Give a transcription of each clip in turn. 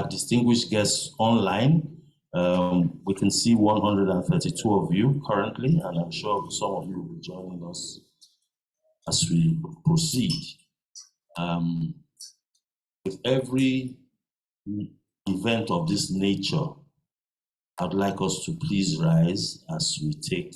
our distinguished guests online. We can see 132 of you currently, and I'm sure some of you will be joining us as we proceed. With every event of this nature, I'd like us to please rise as we take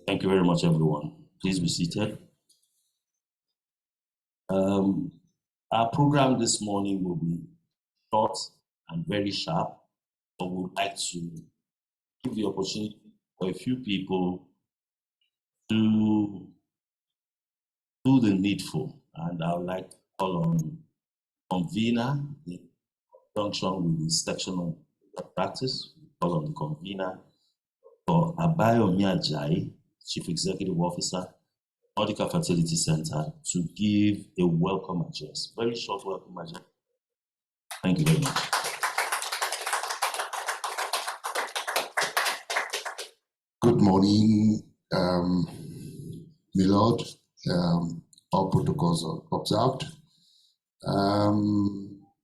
Thank you very much, everyone. Please be seated. Our program this morning will be short and very sharp, but we would like to give the opportunity for a few people to do the needful. And I would like to call on convener, in conjunction with the section of practice, call on the convener for Abayomi Ajayi, Chief Executive Officer, Nordica Fertility Center, to give a welcome address. Very short welcome address. Thank you very much. Good morning, Milord. All protocols are observed.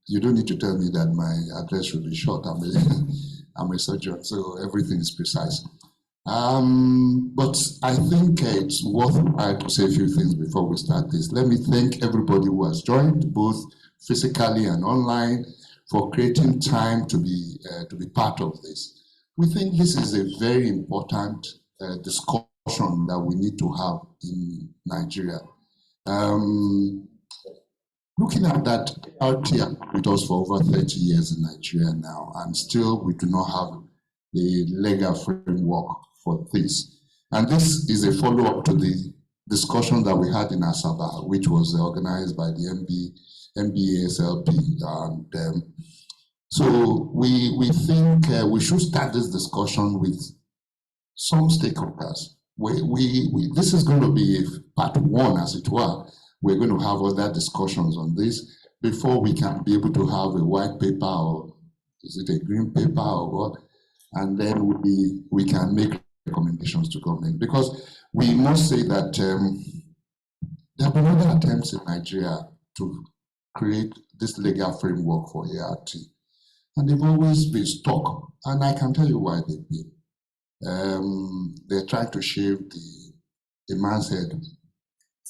You don't need to tell me that my address should be short. I'm a surgeon, so everything is precise. But I think it's worthwhile to say a few things before we start this. Let me thank everybody who has joined, both physically and online, for creating time to be part of this. We think this is a very important discussion that we need to have in Nigeria. Looking at that, RT with us for over 30 years in Nigeria now, and still we do not have a legal framework for this. And this is a follow-up to the discussion that we had in Asaba, which was organized by the MBASLP. And so we think we should start this discussion with some stakeholders. This is going to be part one, as it were. We're going to have other discussions on this before we can be able to have a white paper, or is it a green paper or what? And then we can make recommendations to government. Because we must say that there have been other attempts in Nigeria to create this legal framework for ART. And they've always been stuck. And I can tell you why they've been. They're trying to shave the man's head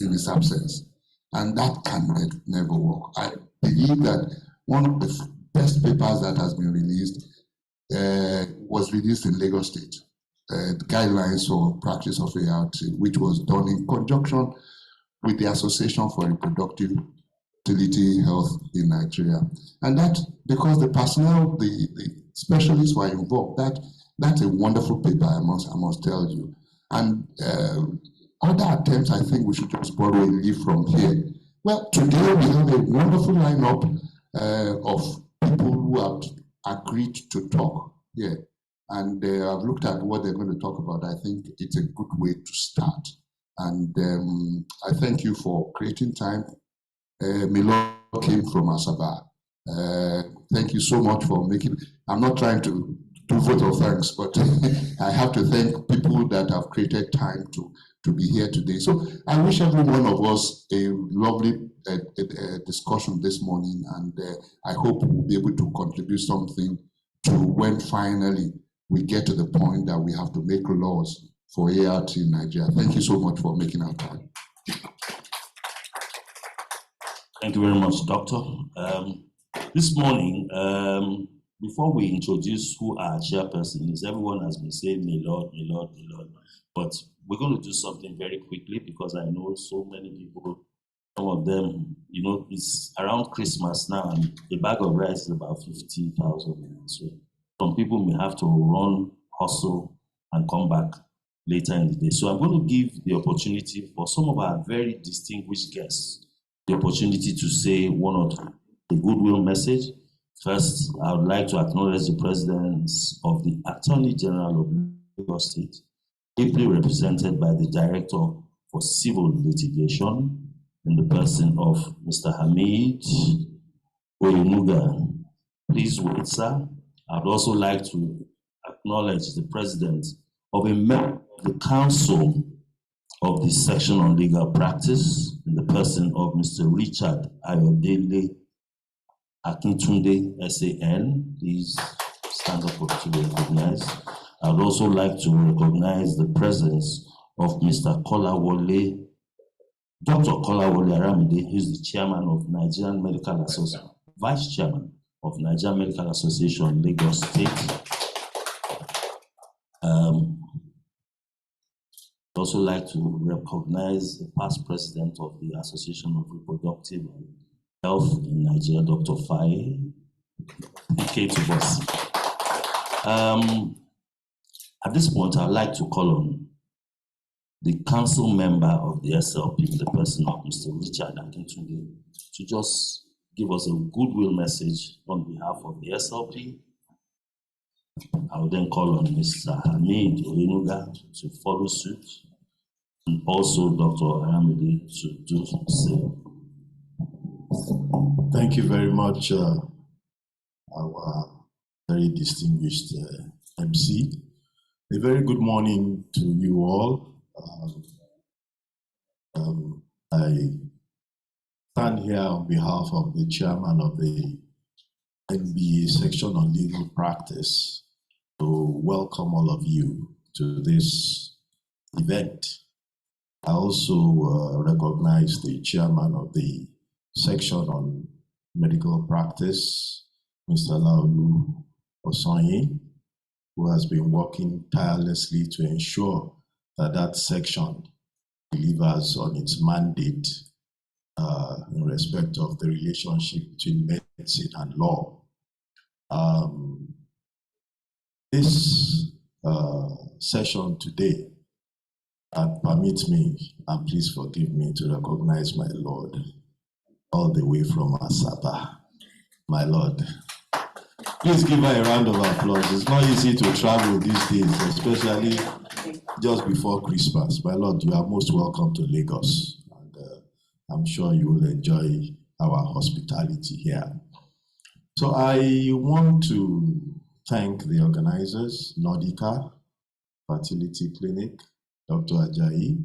in his absence. And that can never work. I believe that one of the best papers that has been released was released in Lagos State, the guidelines for practice of ART, which was done in conjunction with the Association for Reproductive Fertility Health in Nigeria. And that, because the personnel, the specialists were involved, that's a wonderful paper, I must tell you. And other attempts, I think we should just borrow a leaf from here. Well, today we have a wonderful lineup of people who have agreed to talk here. And I've looked at what they're going to talk about. I think it's a good way to start. And I thank you for creating time. Milo came from Asaba. Thank you so much for making, I'm not trying to do vote of thanks, but I have to thank people that have created time to to be here today. So I wish every one of us a lovely discussion this morning, and I hope we'll be able to contribute something to when finally we get to the point that we have to make laws for ART in Nigeria. Thank you so much for making our time. Thank you very much, Doctor. This morning, before we introduce who our chairperson is, everyone has been saying, "May Lord, may Lord, may Lord." But we're going to do something very quickly because I know so many people, some of them, you know, it's around Christmas now and a bag of rice is about 50,000. So some people may have to run, hustle, and come back later in the day. So I'm going to give the opportunity for some of our very distinguished guests the opportunity to say one or two, a goodwill message. First, I would like to acknowledge the presence of the Attorney General of Lagos State, ably represented by the Director for Civil Litigation in the person of Mr. Hamid Oyenuga. Please wait, sir. I'd also like to acknowledge the President of a member of the Council of the Section on Legal Practice in the person of Mr. Richard Ayodele Akintunde, SAN. Please stand up to be recognized. I would also like to recognize the presence of Mr. Kolawole, Dr. Kolawole Aramide, who is the chairman of Nigerian Medical Association, vice chairman of Nigerian Medical Association, Lagos State. I'd also like to recognize the past president of the Association of Reproductive Health in Nigeria, Dr. Faye Ketubos. At this point, I'd like to call on the council member of the SLP, the person of Mr. Richard Akintunde, to just give us a goodwill message on behalf of the SLP. I will then call on Mr. Hamid Oyenuga to follow suit, and also Dr. Aramide to do the same. Thank you very much, our very distinguished MC. A very good morning to you all. I stand here on behalf of the chairman of the NBA Section on Legal Practice to welcome all of you to this event. I also recognize the chairman of the Section on Medical Practice, Mr. Laolu Osonye, who has been working tirelessly to ensure that that section delivers on its mandate in respect of the relationship between medicine and law. This session today, permit me, and please forgive me, to recognize my Lord, all the way from Asaba, my Lord. Please give her a round of applause. It's not easy to travel these days, especially just before Christmas. My Lord, you are most welcome to Lagos, and I'm sure you will enjoy our hospitality here. So I want to thank the organizers, Nordica Fertility Clinic, Dr. Ajayi.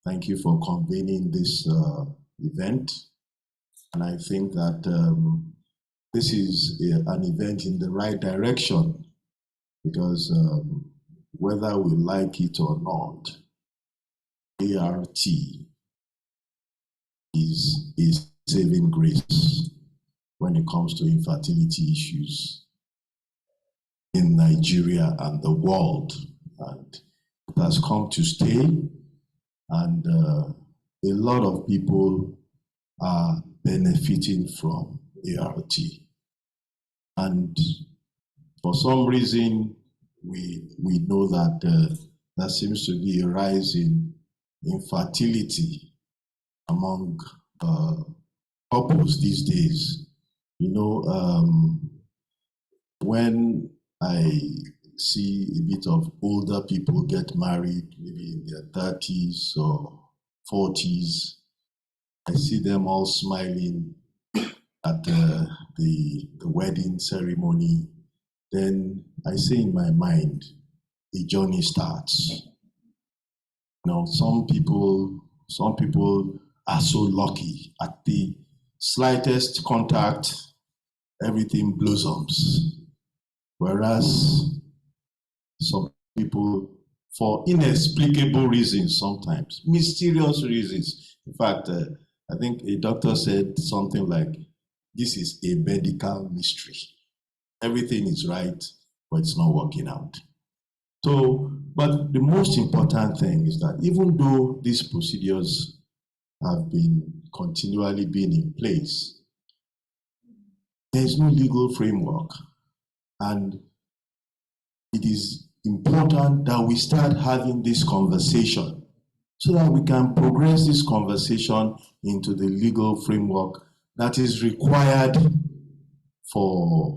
Thank you for convening this event. And I think that this is an event in the right direction, because whether we like it or not, ART is a saving grace when it comes to infertility issues in Nigeria and the world. And it has come to stay, and a lot of people are benefiting from ART. And for some reason, we know that there seems to be a rise in infertility among couples these days. You know, when I see a bit of older people get married, maybe in their 30s or 40s, I see them all smiling at the wedding ceremony. Then I say in my mind, a journey starts. You know, some people are so lucky at the slightest contact, everything blossoms. Whereas some people, for inexplicable reasons sometimes, mysterious reasons. In fact, I think a doctor said something like, this is a medical mystery. Everything is right, but it's not working out. So, but the most important thing is that even though these procedures have been continually been in place, there is no legal framework. And it is important that we start having this conversation so that we can progress this conversation into the legal framework that is required for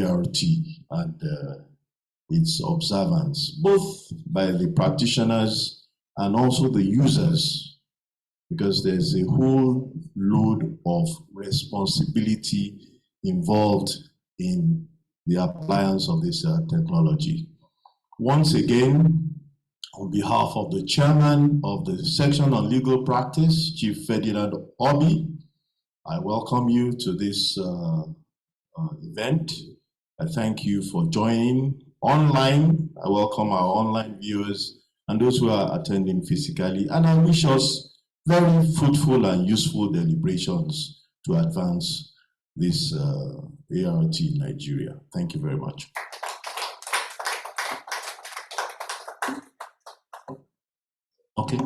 ART and its observance, both by the practitioners and also the users, because there's a whole load of responsibility involved in the appliance of this technology. Once again, on behalf of the chairman of the section on legal practice, Chief Ferdinand Obi, I welcome you to this event. I thank you for joining online. I welcome our online viewers and those who are attending physically, and I wish us very fruitful and useful deliberations to advance this ART in Nigeria. Thank you very much. Okay.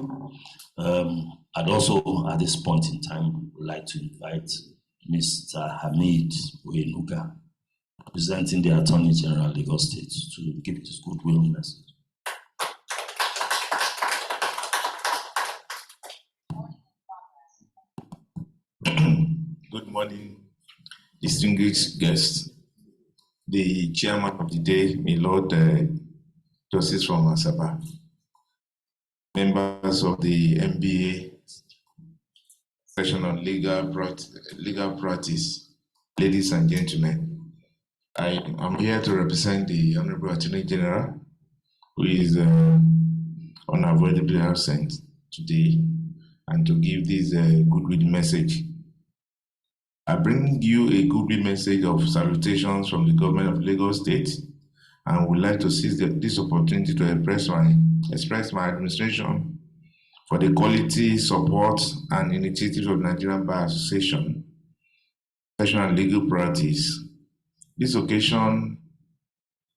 I'd also, at this point in time, would like to invite Mr. Hamid Oyenuga, representing the Attorney General of Lagos State, to give his goodwill message. Good morning, distinguished guests. The chairman of the day, my Lord Justice from Asaba, members of the MBA session on legal practice, ladies and gentlemen. I am here to represent the Honorable Attorney General, who is unavoidably absent today, and to give this goodwill message. I bring you a goodwill message of salutations from the government of Lagos State, and would like to seize this opportunity to express my administration for the quality, support, and initiatives of Nigerian Bar Association, professional and legal practice. This occasion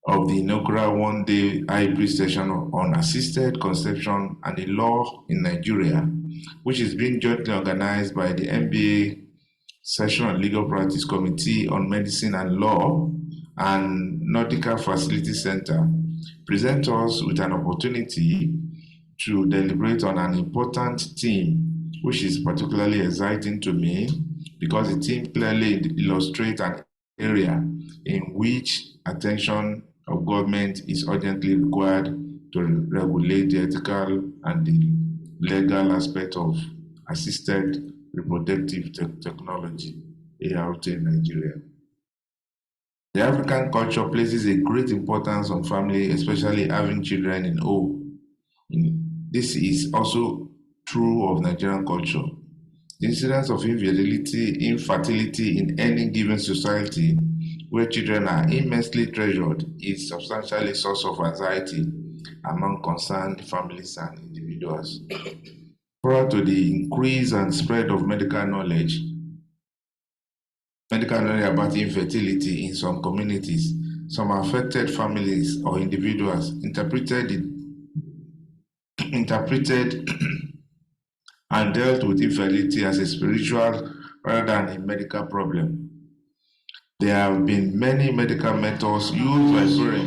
of the inaugural one-day hybrid session on assisted conception and the law in Nigeria, which is being jointly organized by the MBA Session on Legal Practice Committee on Medicine and Law and Nautical Facility Center, present us with an opportunity to deliberate on an important theme, which is particularly exciting to me because the theme clearly illustrates an area in which attention of government is urgently required to regulate the ethical and the legal aspect of assisted reproductive technology, ART in Nigeria. The African culture places a great importance on family, especially having children in home. This is also true of Nigerian culture. The incidence of infertility in any given society where children are immensely treasured is substantially a source of anxiety among concerned families and individuals. Prior to the increase and spread of medical knowledge about infertility in some communities, some affected families or individuals interpreted and dealt with infertility as a spiritual rather than a medical problem. There have been many medical methods used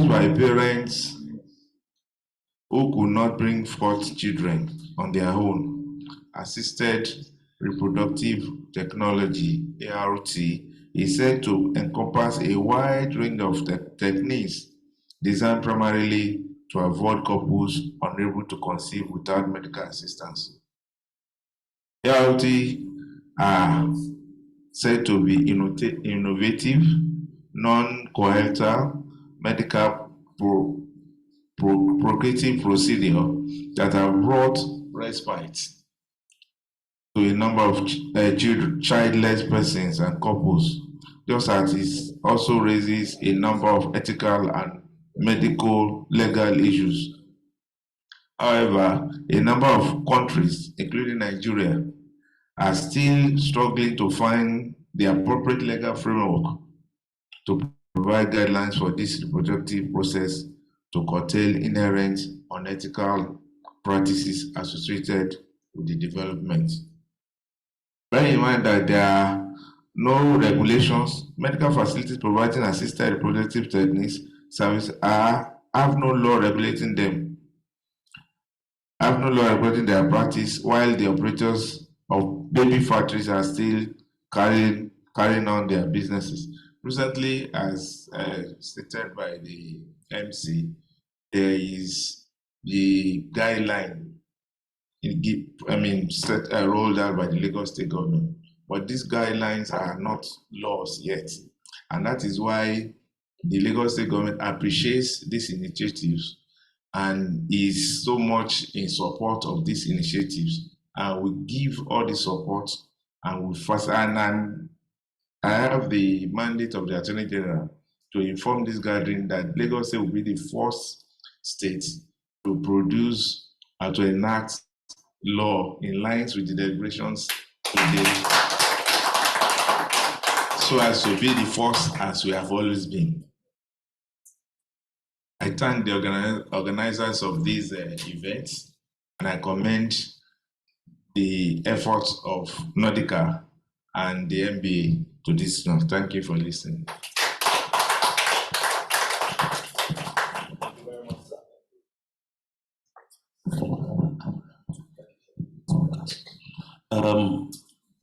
by parents who could not bring forth children on their own. Assisted reproductive technology, ART, is said to encompass a wide range of techniques designed primarily to avoid couples unable to conceive without medical assistance. ART are said to be innovative, non-coercive medical procreative procedure that have brought respite to a number of childless persons and couples, just as it also raises a number of ethical and medical legal issues. However, a number of countries, including Nigeria, are still struggling to find the appropriate legal framework to provide guidelines for this reproductive process to curtail inherent unethical practices associated with the development. Bear in mind that there are no regulations. Medical facilities providing assisted reproductive techniques service have no law regulating them. Have no law regulating their practice, while the operators of baby factories are still carrying on their businesses. Recently, as stated by the MC, there is the guideline rolled out by the Lagos State government, but these guidelines are not laws yet, and that is why the Lagos State government appreciates these initiatives and is so much in support of these initiatives, and will give all the support and will first. And I have the mandate of the Attorney General to inform this gathering that Lagos State will be the first state to produce and to enact law in lines with the deliberations today, so as to be the first, as we have always been. I thank the organizers of these events, and I commend the efforts of Nordica and the MBA to this. Thank you for listening.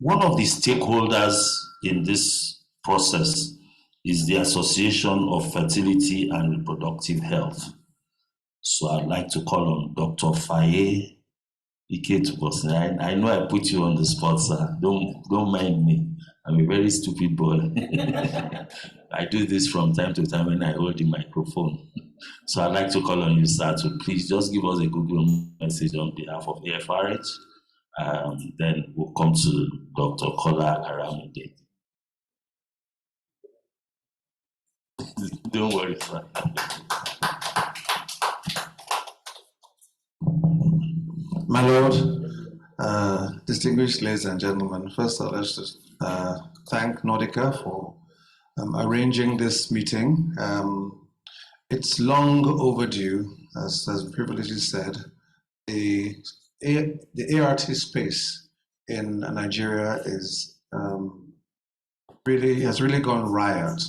One of the stakeholders in this process is the Association of Fertility and Reproductive Health. So I'd like to call on Dr. Faye Ike. I know I put you on the spot, sir. Don't mind me. I'm a very stupid boy. I do this from time to time when I hold the microphone. So I'd like to call on you, sir, to please just give us a Google message on behalf of AFRH. Then we'll come to Dr. Kola Aramide. Don't worry, sir. My Lord, distinguished ladies and gentlemen, first of all, let's just thank Nordica for arranging this meeting. It's long overdue, as previously said. The ART space in Nigeria is has really gone riot,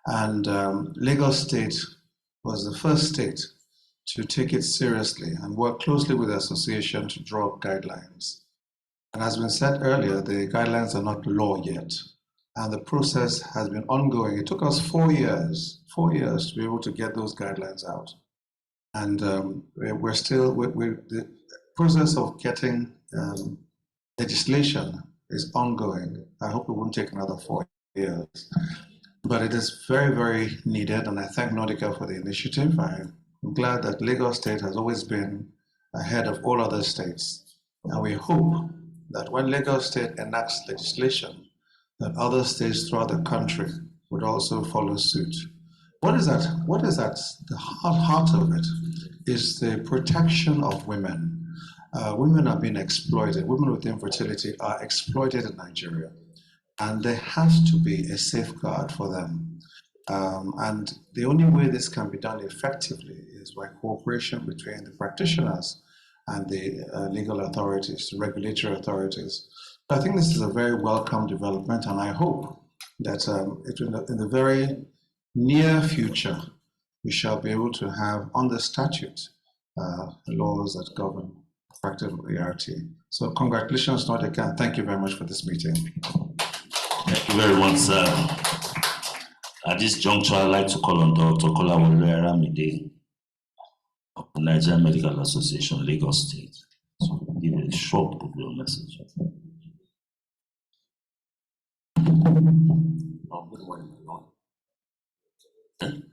and Lagos State was the first state to take it seriously and work closely with the association to draw up guidelines. And as been said earlier, the guidelines are not law yet, and the process has been ongoing. It took us 4 years to be able to get those guidelines out, and the process of getting legislation is ongoing. I hope it won't take another 4 years, but it is very, very needed, and I thank Nordica for the initiative. I'm glad that Lagos State has always been ahead of all other states, and we hope that when Lagos State enacts legislation, that other states throughout the country would also follow suit. What is that? The heart of it is the protection of women. Women are being exploited. Women with infertility are exploited in Nigeria, and there has to be a safeguard for them. And the only way this can be done effectively is by cooperation between the practitioners and the legal authorities, the regulatory authorities. I think this is a very welcome development, and I hope that in the very near future, we shall be able to have on the statute laws that govern practice of ART. So congratulations, Nordica, and thank you very much for this meeting. Thank you very much, sir. At this juncture, I'd like to call on Dr. Kola Aramide of the Nigerian Medical Association, Lagos State, to give a short Google message. Good morning, everyone.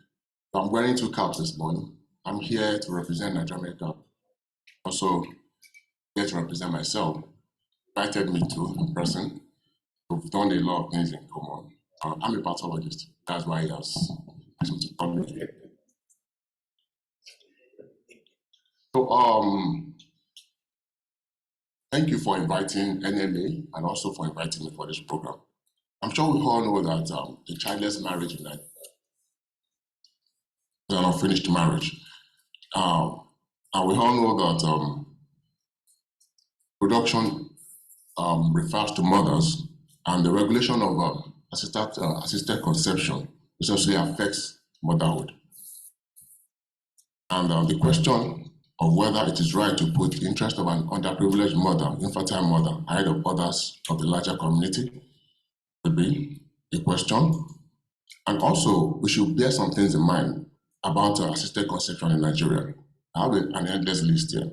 I'm wearing 2 caps this morning. I'm here to represent Nigeria Medical. Also here to represent myself. Invited me to in person. We've done a lot of things in common. I'm a pathologist. That's why he has asked me to come here. So thank you for inviting NMA and also for inviting me for this program. I'm sure we all know that a childless marriage in Nigeria is an unfinished marriage. And we all know that production refers to mothers, and the regulation of assisted conception essentially affects motherhood. And the question of whether it is right to put the interest of an underprivileged mother, infertile mother, ahead of others of the larger community will be a question. And also, we should bear some things in mind about assisted conception in Nigeria. I have an endless list here.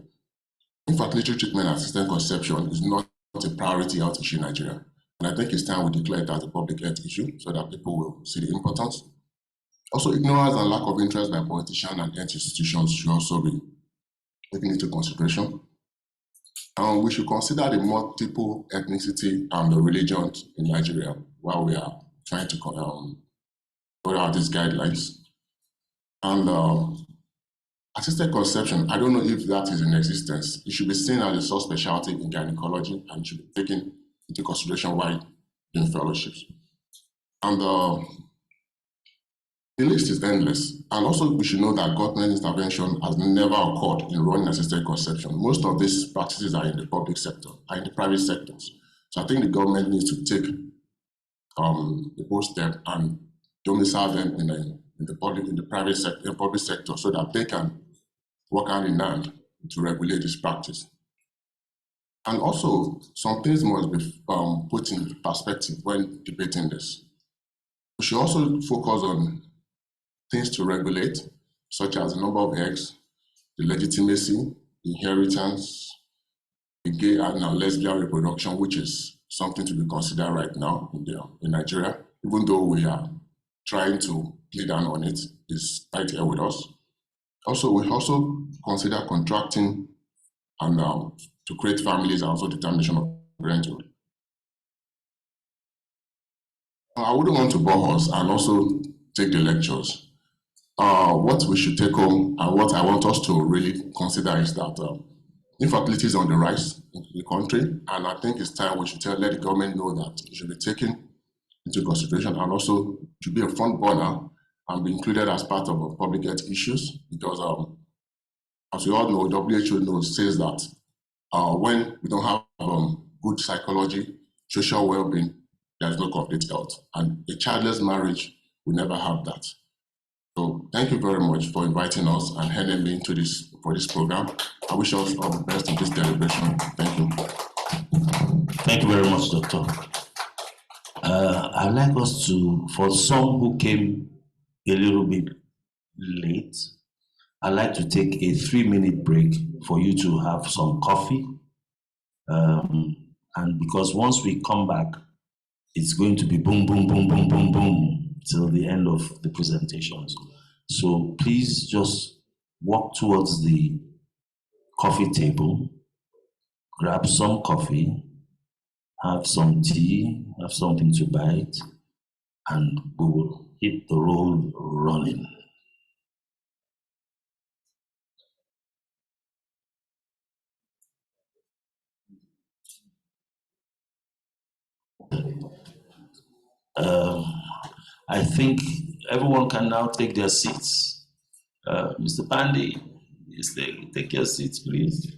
Infertility treatment and assisted conception is not a priority health issue in Nigeria. And I think it's time we declare it as a public health issue so that people will see the importance. Also, ignorance and lack of interest by politicians and health institutions should also be taken into consideration. And we should consider the multiple ethnicity and the religions in Nigeria while we are trying to put out these guidelines. And assisted conception, I don't know if that is in existence. It should be seen as a subspecialty in gynecology and should be taken into consideration while doing fellowships. And the list is endless. And also we should know that government intervention has never occurred in running assisted conception. Most of these practices are in the public sector, are in the private sectors. So I think the government needs to take the bold step and domicile them in the public sector so that they can work hand in hand to regulate this practice. And also, some things must be put in perspective when debating this. We should also focus on things to regulate, such as the number of eggs, the legitimacy, inheritance, the gay and lesbian reproduction, which is something to be considered right now in Nigeria, even though we are trying to play down on it, is right here with us. Also, we also consider contracting and to create families and also determination of parenthood. I wouldn't want to bore us and also take the lectures. What we should take home and what I want us to really consider is that infertility is on the rise in the country, and I think it's time we should let the government know that it should be taken into consideration and also to be a front burner and be included as part of public health issues, because as we all know, WHO says that when we don't have good psychology, social well-being, there's no complete health, and a childless marriage will never have that. So thank you very much for inviting us and heading me into for this program. I wish us all the best in this deliberation. Thank you. Thank you very much, Doctor. I'd like us to, for some who came a little bit late, I'd like to take a 3-minute break for you to have some coffee. And because once we come back, it's going to be boom, boom, boom, boom, boom, boom till the end of the presentations. So please just walk towards the coffee table, grab some coffee, have some tea, have something to bite, and we will hit the road running. I think everyone can now take their seats. Mr. Pandey, take your seats, please,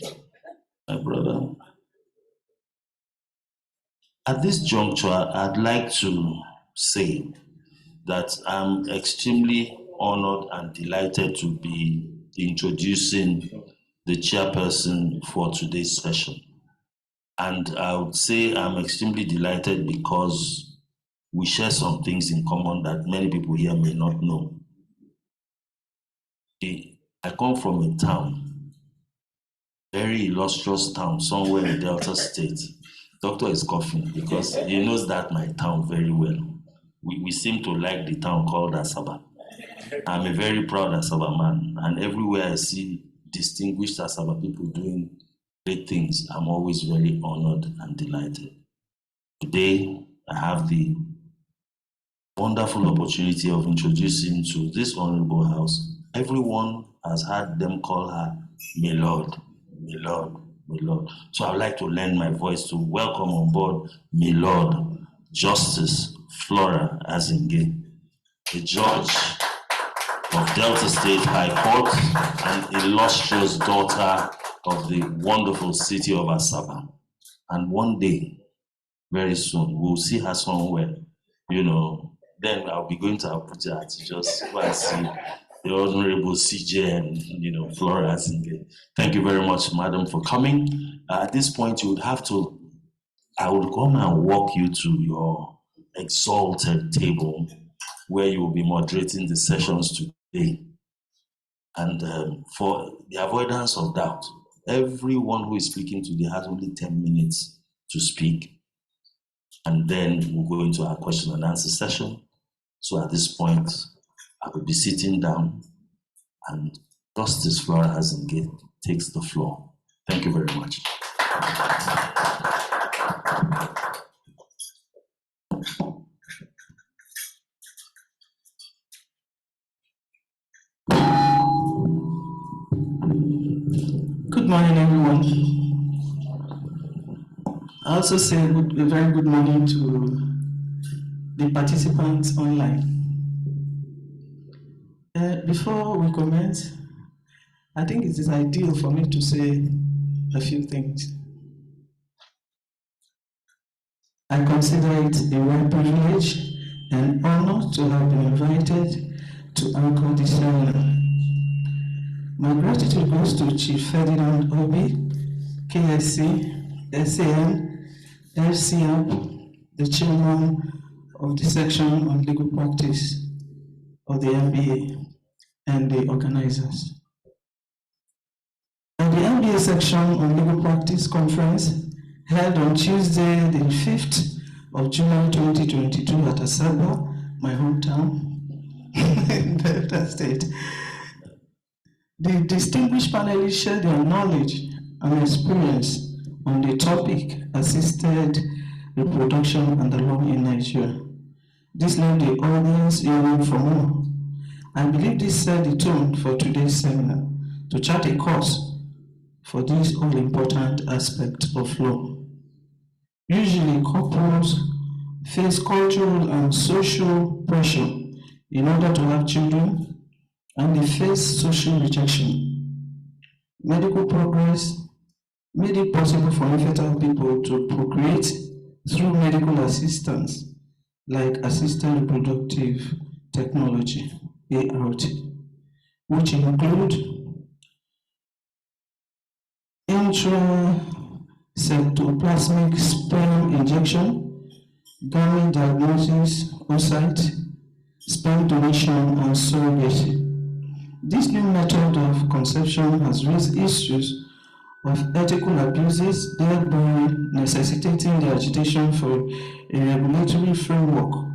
my brother. At this juncture, I'd like to say that I'm extremely honored and delighted to be introducing the chairperson for today's session. And I would say I'm extremely delighted because we share some things in common that many people here may not know. I come from a town, very illustrious town, somewhere in Delta State. Doctor is coughing because he knows that my town very well. We seem to like the town called Asaba. I'm a very proud Asaba man, and everywhere I see distinguished Asaba people doing great things, I'm always very honored and delighted. Today, I have the wonderful opportunity of introducing to this honorable house. Everyone has heard them call her Milord, Milord, Milord. So I'd like to lend my voice to welcome on board Milord Justice Flora Azinge, a judge of Delta State High Court and illustrious daughter of the wonderful city of Asaba. And one day, very soon, we'll see her somewhere, then I'll be going to Abuja to just go and see the Honorable CJ and, Flora Azinge. Thank you very much, madam, for coming. At this point, I would come and walk you to your exalted table where you will be moderating the sessions today. And for the avoidance of doubt, everyone who is speaking today has only 10 minutes to speak. And then we'll go into our question and answer session. So at this point, I will be sitting down and Justice Flora Azinge takes the floor. Thank you very much. Good morning, everyone. I also say a very good morning to the participants online. Before we commence, I think it is ideal for me to say a few things. I consider it a real privilege and honor to have been invited to anchor this seminar. My gratitude goes to Chief Ferdinand Obi, KSC, SAN, FCAP, the chairman of the section on legal practice of the MBA, and the organizers. At the MBA section on legal practice conference held on Tuesday, the 5th of July 2022 at Asaba, my hometown in Delta State, the distinguished panelists shared their knowledge and experience on the topic assisted reproduction and the law in Nigeria. This left the audience yearning for more. I believe this set the tone for today's seminar to chart a course for this all-important aspect of law. Usually, couples face cultural and social pressure in order to have children, and they face social rejection. Medical progress made it possible for infertile people to procreate through medical assistance, like assisted reproductive technology, ART, which include intractoplasmic sperm injection, gamete diagnosis, oocyte, sperm donation, and surrogacy. This new method of conception has raised issues of ethical abuses, thereby necessitating the agitation for a regulatory framework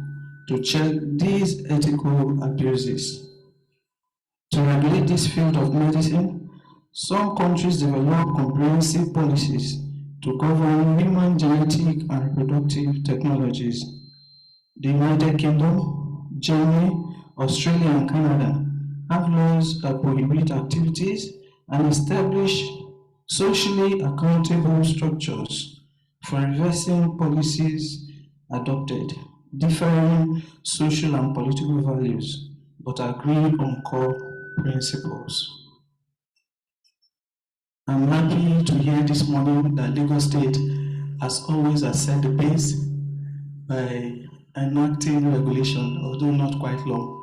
to check these ethical abuses. To regulate this field of medicine, some countries develop comprehensive policies to govern human genetic and reproductive technologies. The United Kingdom, Germany, Australia, and Canada have laws that prohibit activities and establish socially accountable structures for reversing policies adopted, differing social and political values, but agree on core principles. I'm happy to hear this morning that Lagos State has always set the pace by enacting regulation, although not quite long.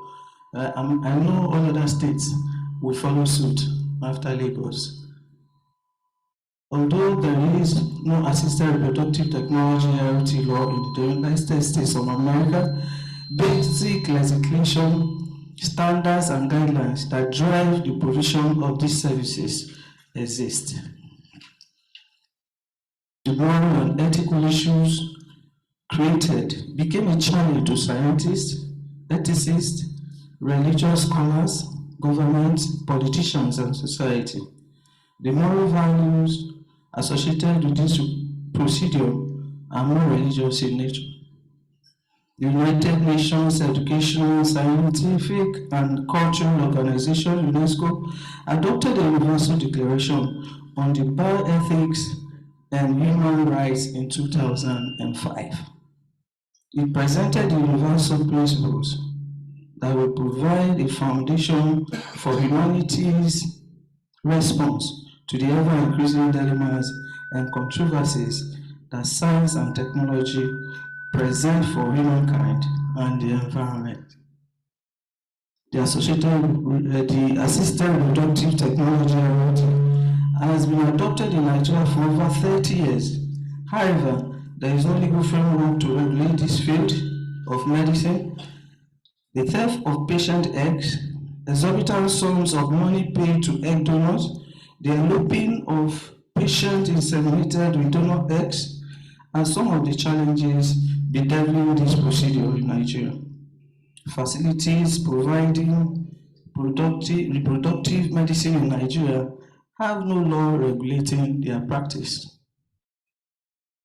I know all other states will follow suit after Lagos. Although there is no assisted reproductive technology ART law in the United States of America, basic legislation, standards, and guidelines that drive the provision of these services exist. The moral and ethical issues created became a challenge to scientists, ethicists, religious scholars, government, politicians, and society. The moral values associated with this procedure are more religious in nature. The United Nations Educational, Scientific, and Cultural Organization, UNESCO, adopted a Universal Declaration on the Bioethics and Human Rights in 2005. It presented the universal principles that will provide a foundation for humanity's response to the ever-increasing dilemmas and controversies that science and technology present for humankind and the environment. The assisted reproductive technology has been adopted in Nigeria for over 30 years. However, there is no legal framework to regulate this field of medicine. The theft of patient eggs, exorbitant sums of money paid to egg donors, the eloping of patients inseminated with donor eggs, and some of the challenges bedeviling this procedure in Nigeria. Facilities providing reproductive medicine in Nigeria have no law regulating their practice.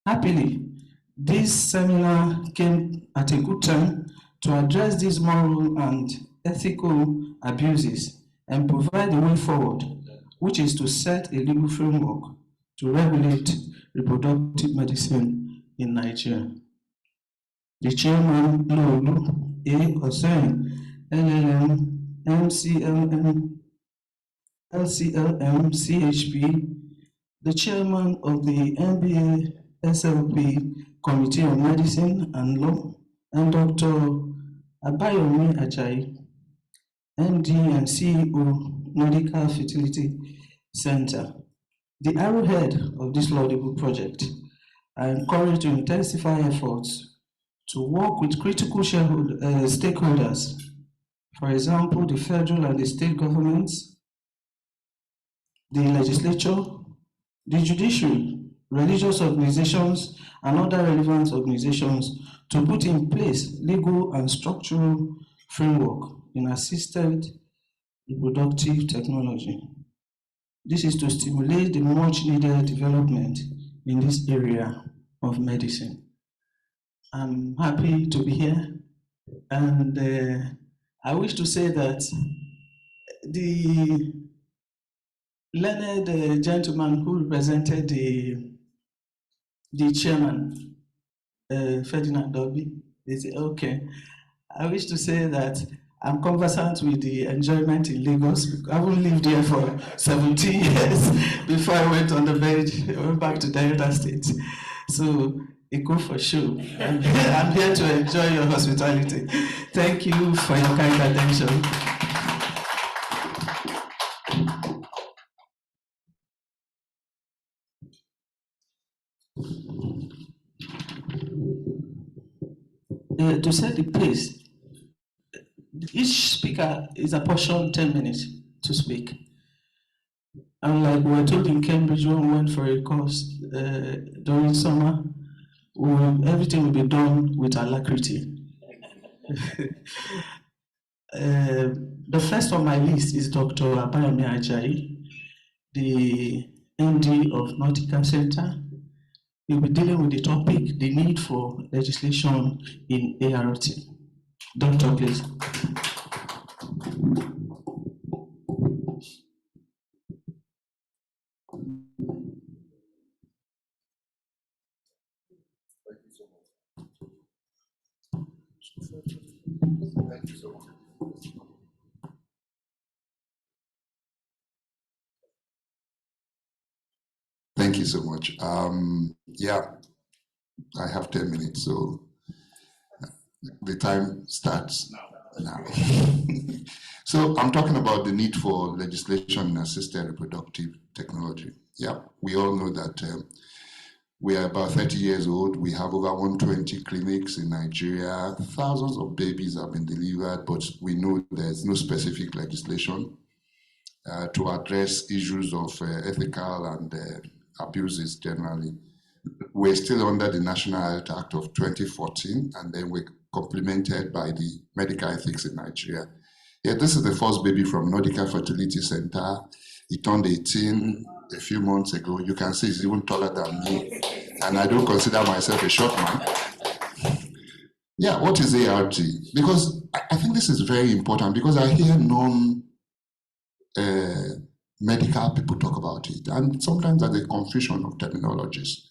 Happily, this seminar came at a good time to address these moral and ethical abuses and provide a way forward, which is to set a legal framework to regulate reproductive medicine in Nigeria. The chairman, Lulu A. Hussein, LLM, LCLM, CHP, the chairman of the MBA SLP Committee on Medicine and Law, and Dr. Abayomi Ajayi, MD and CEO, Medical Fertility Center, the arrowhead of this laudable project, are encouraged to intensify efforts to work with critical stakeholders, for example, the federal and the state governments, the legislature, the judiciary, religious organizations, and other relevant organizations to put in place legal and structural framework in assisted reproductive technology. This is to stimulate the much needed development in this area of medicine. I'm happy to be here, and I wish to say that the learned gentleman who represented the chairman, Ferdinand Dobby, they say, okay, I wish to say that I'm conversant with the enjoyment in Lagos. I haven't lived here for 17 years before I went on the bench, I went back to Delta State. So it go for sure. I'm here to enjoy your hospitality. Thank you for your kind attention. To set the pace, each speaker is apportioned 10 minutes to speak. And like we were told in Cambridge when we went for a course during summer, everything will be done with alacrity. The first on my list is Dr. Abayomi Ajayi, the MD of Nautica Center. He'll be dealing with the topic, the need for legislation in ART. Doctor, please. Thank you so much. Yeah, I have 10 minutes, so the time starts now. So I'm talking about the need for legislation in assisted reproductive technology. Yeah, we all know that we are about 30 years old. We have over 120 clinics in Nigeria. Thousands of babies have been delivered, but we know there's no specific legislation to address issues of ethical and abuses generally. We're still under the National Health Act of 2014, and then we're complemented by the Medical Ethics in Nigeria. Yeah, this is the first baby from Nordica Fertility Center. He turned 18 a few months ago. You can see he's even taller than me, and I don't consider myself a short man. Yeah, what is ART? Because I think this is very important, because I hear non-medical people talk about it, and sometimes there's a confusion of terminologies.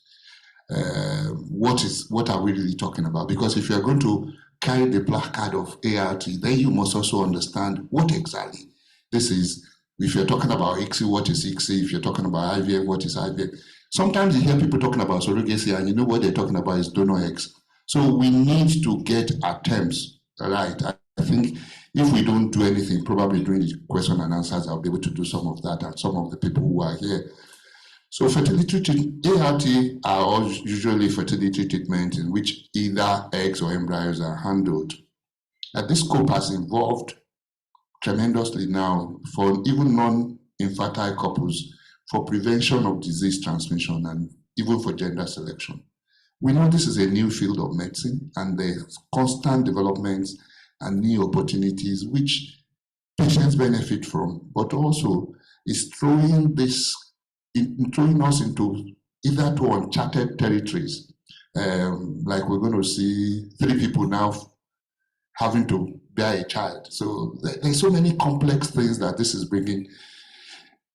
What are we really talking about? Because if you're going to carry the placard of ART, then you must also understand what exactly this is. If you're talking about ICSI, what is ICSI? If you're talking about IVF, what is IVF? Sometimes you hear people talking about surrogacy, and you know what they're talking about is donor eggs. So we need to get our terms right. I think if we don't do anything, probably during the question and answers, I'll be able to do some of that, and some of the people who are here. So fertility ART are usually fertility treatments in which either eggs or embryos are handled. And this scope has evolved tremendously now for even non-infertile couples, for prevention of disease transmission and even for gender selection. We know this is a new field of medicine, and there's constant developments and new opportunities which patients benefit from, but also is throwing us into either to uncharted territories. Like we're going to see 3 people now having to bear a child. So there's so many complex things that this is bringing.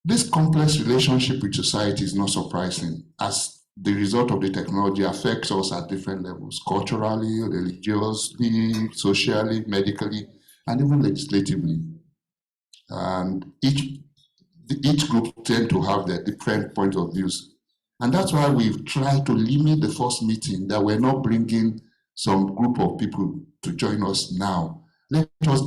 This complex relationship with society is not surprising, as the result of the technology affects us at different levels: culturally, religiously, socially, medically, and even legislatively. And each group tend to have their different points of views. And that's why we've tried to limit the first meeting, that we're not bringing some group of people to join us now. Let us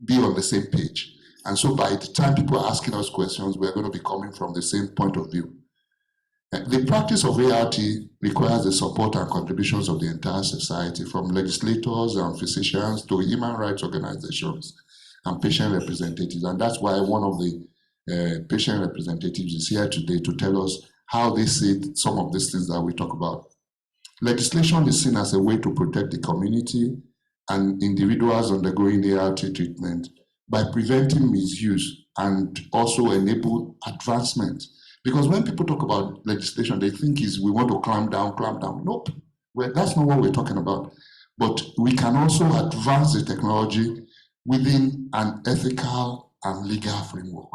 be on the same page. And so by the time people are asking us questions, we're going to be coming from the same point of view. The practice of ART requires the support and contributions of the entire society, from legislators and physicians to human rights organizations and patient representatives. And that's why one of the patient representatives is here today to tell us how they see some of these things that we talk about. Legislation is seen as a way to protect the community and individuals undergoing ART treatment by preventing misuse and also enable advancement. Because when people talk about legislation, they think we want to clamp down. Nope, that's not what we're talking about. But we can also advance the technology within an ethical and legal framework.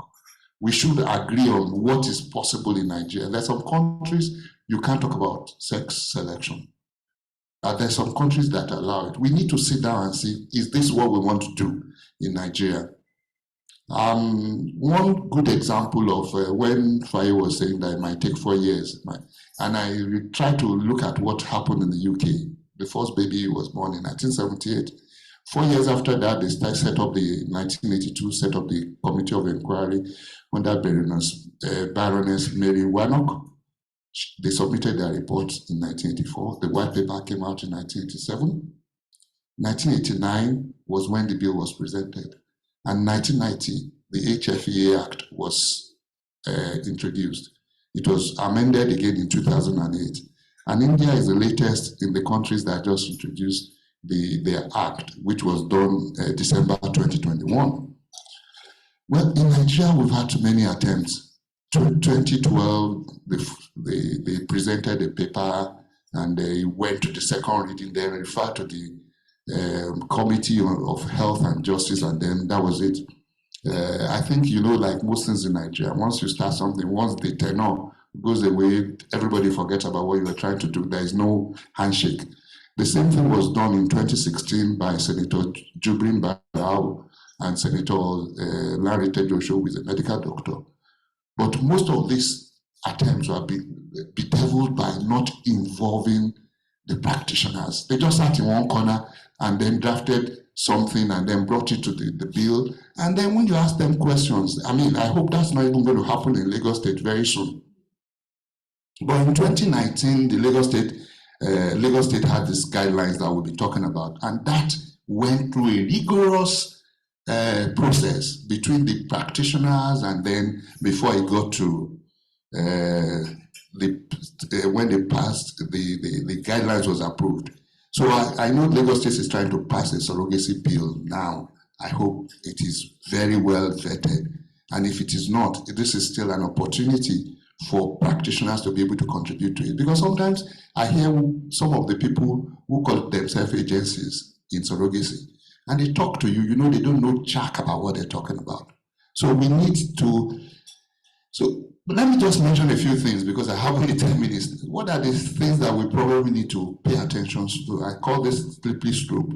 We should agree on what is possible in Nigeria. There's some countries you can't talk about sex selection. There's some countries that allow it. We need to sit down and see, is this what we want to do in Nigeria? One good example of when Faye was saying that it might take 4 years, and I tried to look at what happened in the UK. The first baby was born in 1978. 4 years after that, they set up the 1982 set up the Committee of Inquiry under Baroness Mary Warnock. They submitted their report in 1984. The white paper came out in 1987. 1989 was when the bill was presented. And 1990, the HFEA Act was introduced. It was amended again in 2008. And India is the latest in the countries that just introduced their act, which was done December 2021. Well, in Nigeria, we've had too many attempts. 2012, they presented a paper and they went to the second reading, they referred to the Committee of Health and Justice, and then that was it. I think, like most things in Nigeria, once you start something, once the tenor goes away, everybody forgets about what you were trying to do. There is no handshake. The same thing was done in 2016 by Senator Jubrin Barau and Senator Larry Tejoso, who is a medical doctor. But most of these attempts were bedeviled by not involving the practitioners. They just sat in one corner and then drafted something and then brought it to the bill. And then when you ask them questions, I hope that's not even going to happen in Lagos State very soon. But in 2019, the Lagos State had these guidelines that we'll be talking about. And that went through a rigorous process between the practitioners, and then before it got to when they passed, the guidelines was approved. So I know Lagos State is trying to pass a surrogacy bill now, I hope it is very well vetted. And if it is not, this is still an opportunity for practitioners to be able to contribute to it. Because sometimes I hear some of the people who call themselves agencies in surrogacy, and they talk to you, you know, they don't know jack about what they're talking about. So we need to, but let me just mention a few things because I have only 10 minutes. What are the things that we probably need to pay attention to? I call this slippery slope.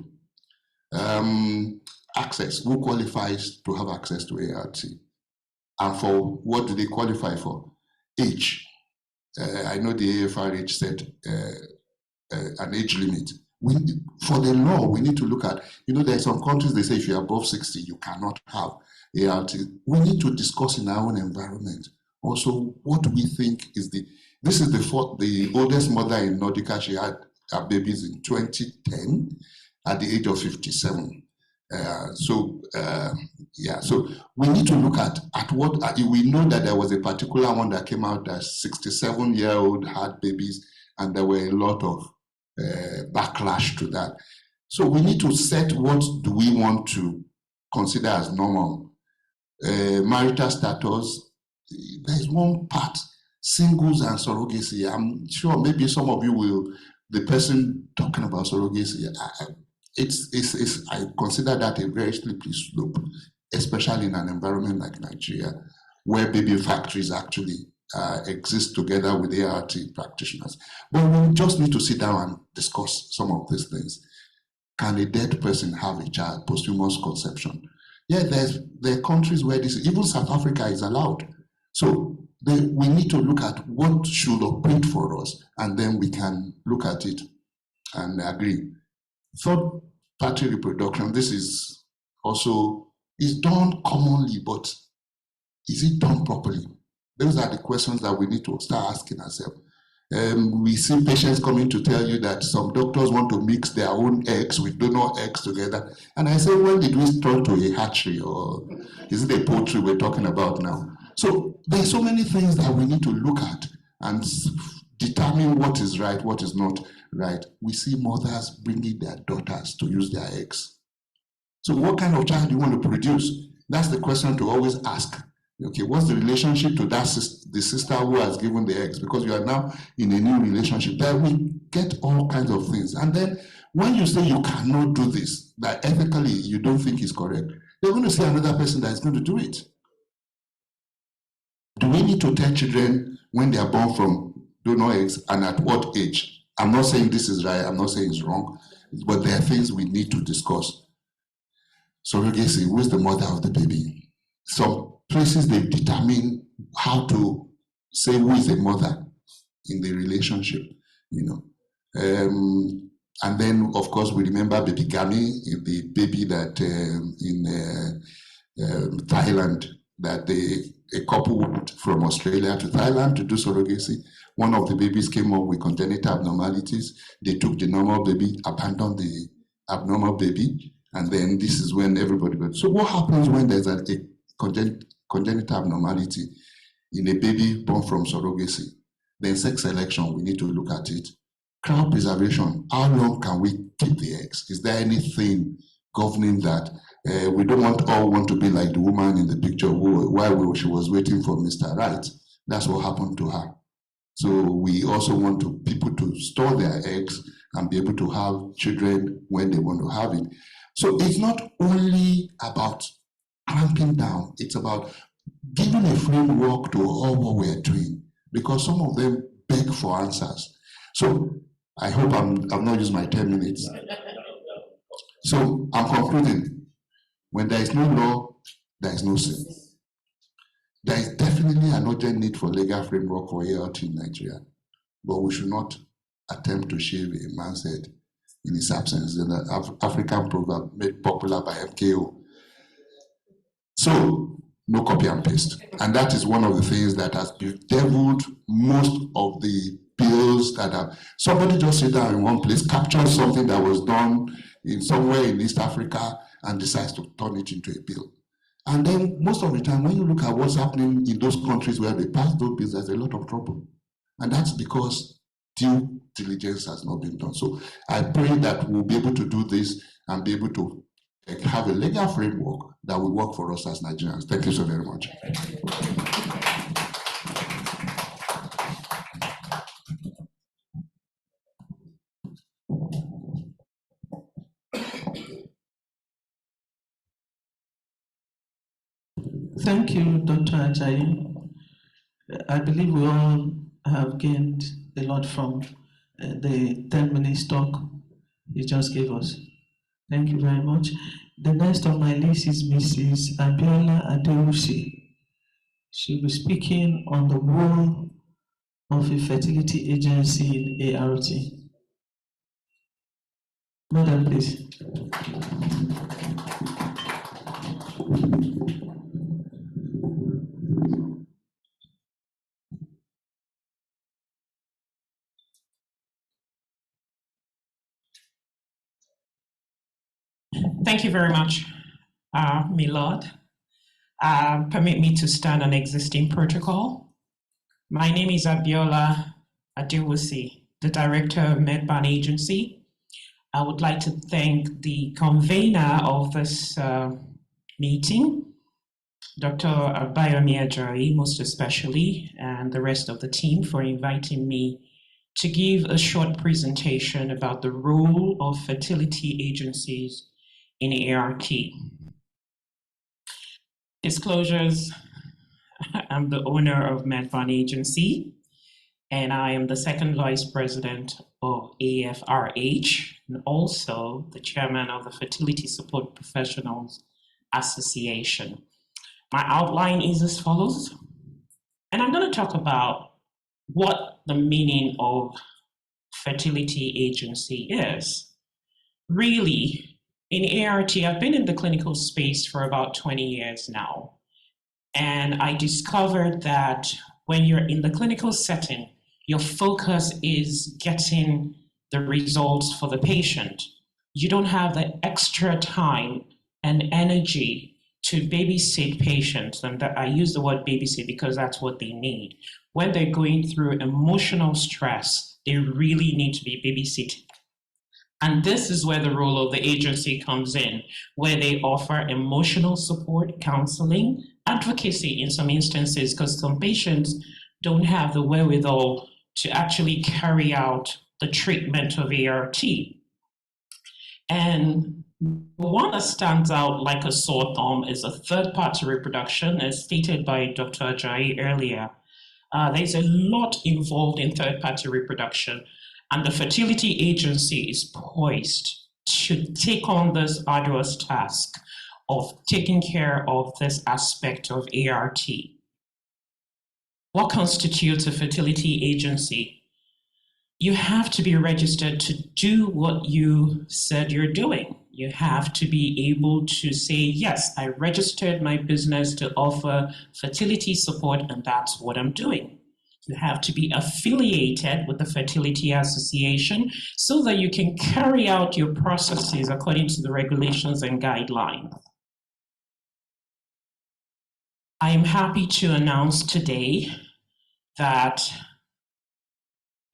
Access, who qualifies to have access to ART? And for what do they qualify for? Age. I know the AFRH set an age limit. For the law, we need to look at, you know, there are some countries, they say if you're above 60, you cannot have ART. We need to discuss in our own environment. Also, what do we think is this is the oldest mother in Nordica. She had her babies in 2010 at the age of 57. So we need to look at what we know that there was a particular one that came out that 67-year-old had babies, and there were a lot of backlash to that. So we need to set what do we want to consider as normal. Marital status, there is one part, singles and surrogacy. I'm sure maybe some of you will, the person talking about surrogacy, I consider that a very slippery slope, especially in an environment like Nigeria, where baby factories actually exist together with ART practitioners. But we just need to sit down and discuss some of these things. Can a dead person have a child, posthumous conception? Yeah, there are countries where this, even South Africa is allowed. So we need to look at what should operate for us, and then we can look at it and agree. Third-party reproduction, this is also, is done commonly, but is it done properly? Those are the questions that we need to start asking ourselves. We see patients coming to tell you that some doctors want to mix their own eggs with donor eggs together. And I say, when did we turn to a hatchery, or is it a poultry we're talking about now? So there's so many things that we need to look at and determine what is right, what is not right. We see mothers bringing their daughters to use their eggs. So what kind of child do you want to produce? That's the question to always ask. Okay, what's the relationship to the sister who has given the eggs? Because you are now in a new relationship. There we get all kinds of things. And then when you say you cannot do this, that ethically you don't think is correct, they're going to see another person that is going to do it. Do we need to tell children when they are born from donor eggs and at what age? I'm not saying this is right, I'm not saying it's wrong, but there are things we need to discuss. Surrogacy, who is the mother of the baby? Some places they determine how to say who is a mother in the relationship, you know. And then, of course, we remember baby Gami, the baby that in Thailand, that a couple went from Australia to Thailand to do surrogacy. One of the babies came up with congenital abnormalities. They took the normal baby, abandoned the abnormal baby, and then this is when everybody went. So what happens when there's a congenital abnormality in a baby born from surrogacy? Then sex selection, we need to look at it. Cryopreservation, how long can we keep the eggs? Is there anything governing that? We don't want to be like the woman in the picture while she was waiting for Mr. Right. That's what happened to her. So we also want people to store their eggs and be able to have children when they want to have it. So it's not only about clamping down, it's about giving a framework to all what we're doing, because some of them beg for answers. So I hope I've not used my 10 minutes. So I'm concluding. When there is no law, there is no sin. There is definitely an urgent need for legal framework for ART in Nigeria, but we should not attempt to shave a man's head in his absence. The African proverb made popular by MKO. So, no copy and paste. And that is one of the things that has bedeviled most of the bills that have. Somebody just sit down in one place, capture something that was done in somewhere in East Africa, and decides to turn it into a bill. And then most of the time, when you look at what's happening in those countries where they pass those bills, there's a lot of trouble. And that's because due diligence has not been done. So I pray that we'll be able to do this and be able to have a legal framework that will work for us as Nigerians. Thank you so very much. Thank you, Dr. Ajayi. I believe we all have gained a lot from the 10-minute talk you just gave us. Thank you very much. The next on my list is Mrs. Abiola Adewusi. She'll be speaking on the role of a fertility agency in ART. Madam, please. Thank you very much, Milord. Permit me to stand on existing protocol. My name is Abiola Adewusi, the Director of MedBan Agency. I would like to thank the convener of this meeting, Dr. Abayomi Ajayi, most especially, and the rest of the team for inviting me to give a short presentation about the role of fertility agencies in ART. Disclosures, I'm the owner of MedBan Agency, and I am the second vice president of AFRH, and also the chairman of the Fertility Support Professionals Association. My outline is as follows, and I'm going to talk about what the meaning of fertility agency is. Really, in ART, I've been in the clinical space for about 20 years now, and I discovered that when you're in the clinical setting, your focus is getting the results for the patient. You don't have the extra time and energy to babysit patients, and I use the word babysit because that's what they need. When they're going through emotional stress, they really need to be babysitted. And this is where the role of the agency comes in, where they offer emotional support, counseling, advocacy in some instances, because some patients don't have the wherewithal to actually carry out the treatment of ART. And one that stands out like a sore thumb is a third-party reproduction, as stated by Dr. Ajayi earlier. There's a lot involved in third-party reproduction, and the fertility agency is poised to take on this arduous task of taking care of this aspect of ART. What constitutes a fertility agency? You have to be registered to do what you said you're doing. You have to be able to say, yes, I registered my business to offer fertility support, and that's what I'm doing. You have to be affiliated with the Fertility Association so that you can carry out your processes according to the regulations and guidelines. I am happy to announce today that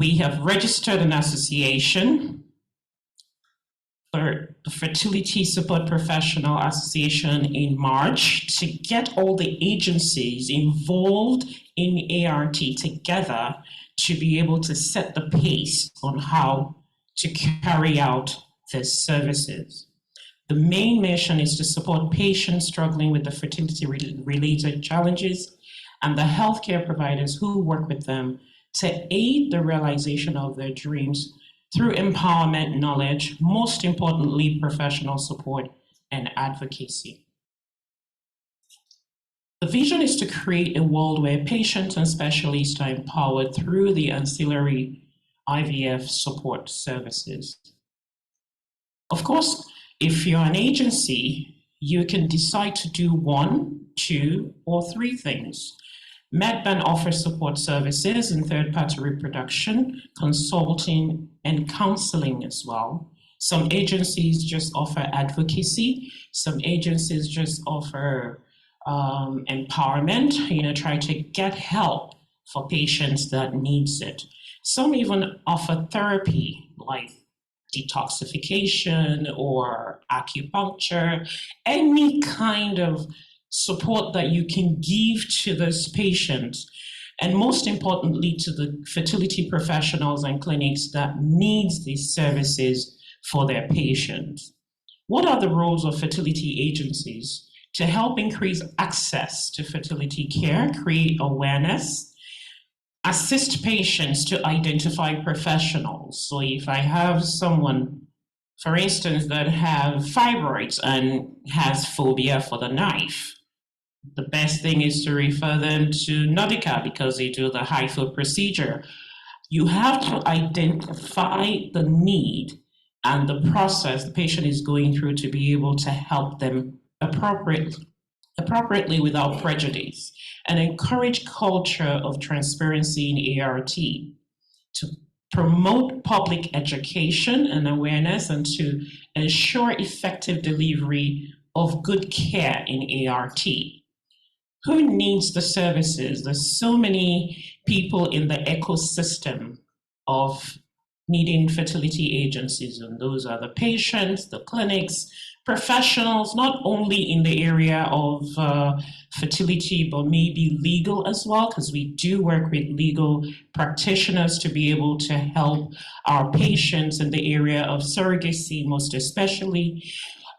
we have registered an association for the Fertility Support Professional Association in March to get all the agencies involved in ART together to be able to set the pace on how to carry out these services. The main mission is to support patients struggling with the fertility-related challenges and the healthcare providers who work with them to aid the realization of their dreams through empowerment, knowledge, most importantly, professional support and advocacy. The vision is to create a world where patients and specialists are empowered through the ancillary IVF support services. Of course, if you're an agency, you can decide to do 1, 2, or 3 things. MedBan offers support services in third-party reproduction, consulting, and counseling as well. Some agencies just offer advocacy. Some agencies just offer empowerment, try to get help for patients that needs it. Some even offer therapy, like detoxification or acupuncture, any kind of support that you can give to this patient, and most importantly to the fertility professionals and clinics that needs these services for their patients. What are the roles of fertility agencies? To help increase access to fertility care, create awareness, assist patients to identify professionals. So if I have someone, for instance, that have fibroids and has phobia for the knife, the best thing is to refer them to Nordica because they do the HIFO procedure. You have to identify the need and the process the patient is going through to be able to help them appropriately without prejudice, and encourage culture of transparency in ART to promote public education and awareness and to ensure effective delivery of good care in ART. Who needs the services? There's so many people in the ecosystem of needing fertility agencies, and those are the patients, the clinics, professionals, not only in the area of fertility, but maybe legal as well, because we do work with legal practitioners to be able to help our patients in the area of surrogacy, most especially.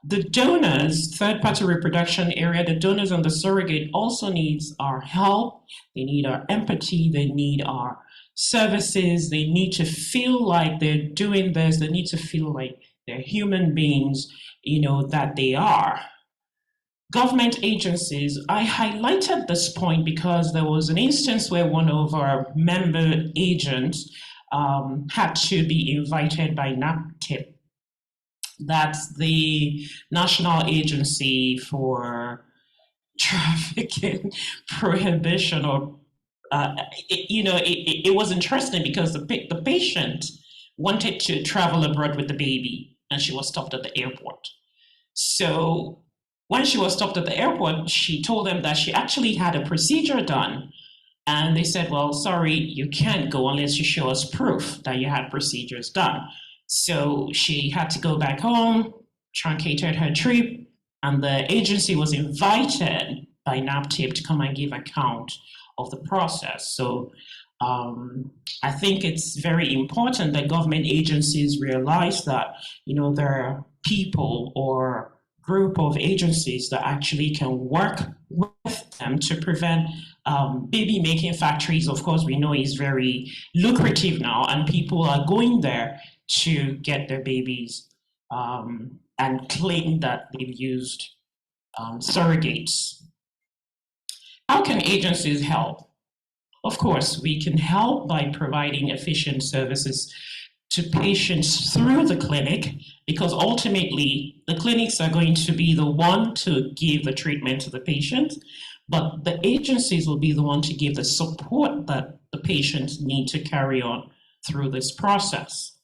The donors, third-party reproduction area, the donors and the surrogate also needs our help. They need our empathy. They need our services. They need to feel like they're doing this. They need to feel like they're human beings, that they are. Government agencies, I highlighted this point because there was an instance where one of our member agents had to be invited by NAPTIP. That's the National Agency for Trafficking Prohibition, or it was interesting because the patient wanted to travel abroad with the baby, and she was stopped at the airport. So when she was stopped at the airport, she told them that she actually had a procedure done, and they said, "Well, sorry, you can't go unless you show us proof that you had procedures done." So she had to go back home, truncated her trip, and the agency was invited by NAPTIP to come and give account of the process. So I think it's very important that government agencies realize that, there are people or group of agencies that actually can work with them to prevent baby making factories. Of course, we know is very lucrative now, and people are going there to get their babies and claim that they've used surrogates. How can agencies help? Of course, we can help by providing efficient services to patients through the clinic, because ultimately the clinics are going to be the one to give the treatment to the patient, but the agencies will be the one to give the support that the patients need to carry on through this process.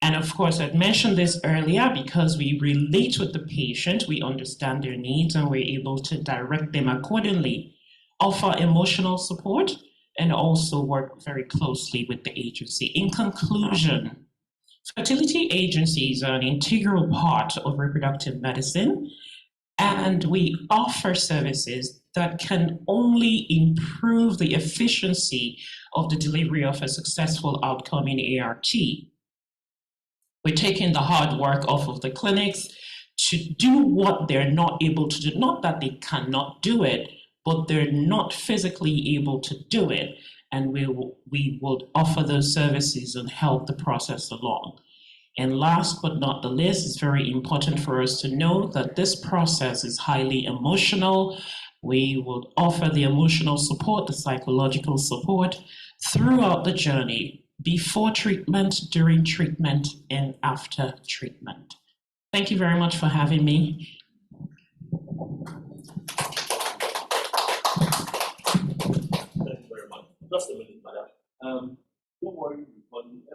And of course, I'd mentioned this earlier, because we relate with the patient, we understand their needs, and we're able to direct them accordingly, offer emotional support, and also work very closely with the agency. In conclusion, fertility agencies are an integral part of reproductive medicine, and we offer services that can only improve the efficiency of the delivery of a successful outcome in ART. We're taking the hard work off of the clinics to do what they're not able to do. Not that they cannot do it, but they're not physically able to do it. And we would offer those services and help the process along. And last but not the least, it's very important for us to know that this process is highly emotional. We would offer the emotional support, the psychological support throughout the journey, before treatment, during treatment, and after treatment. Thank you very much for having me. Thank you very much. Just a minute, madam. Don't worry,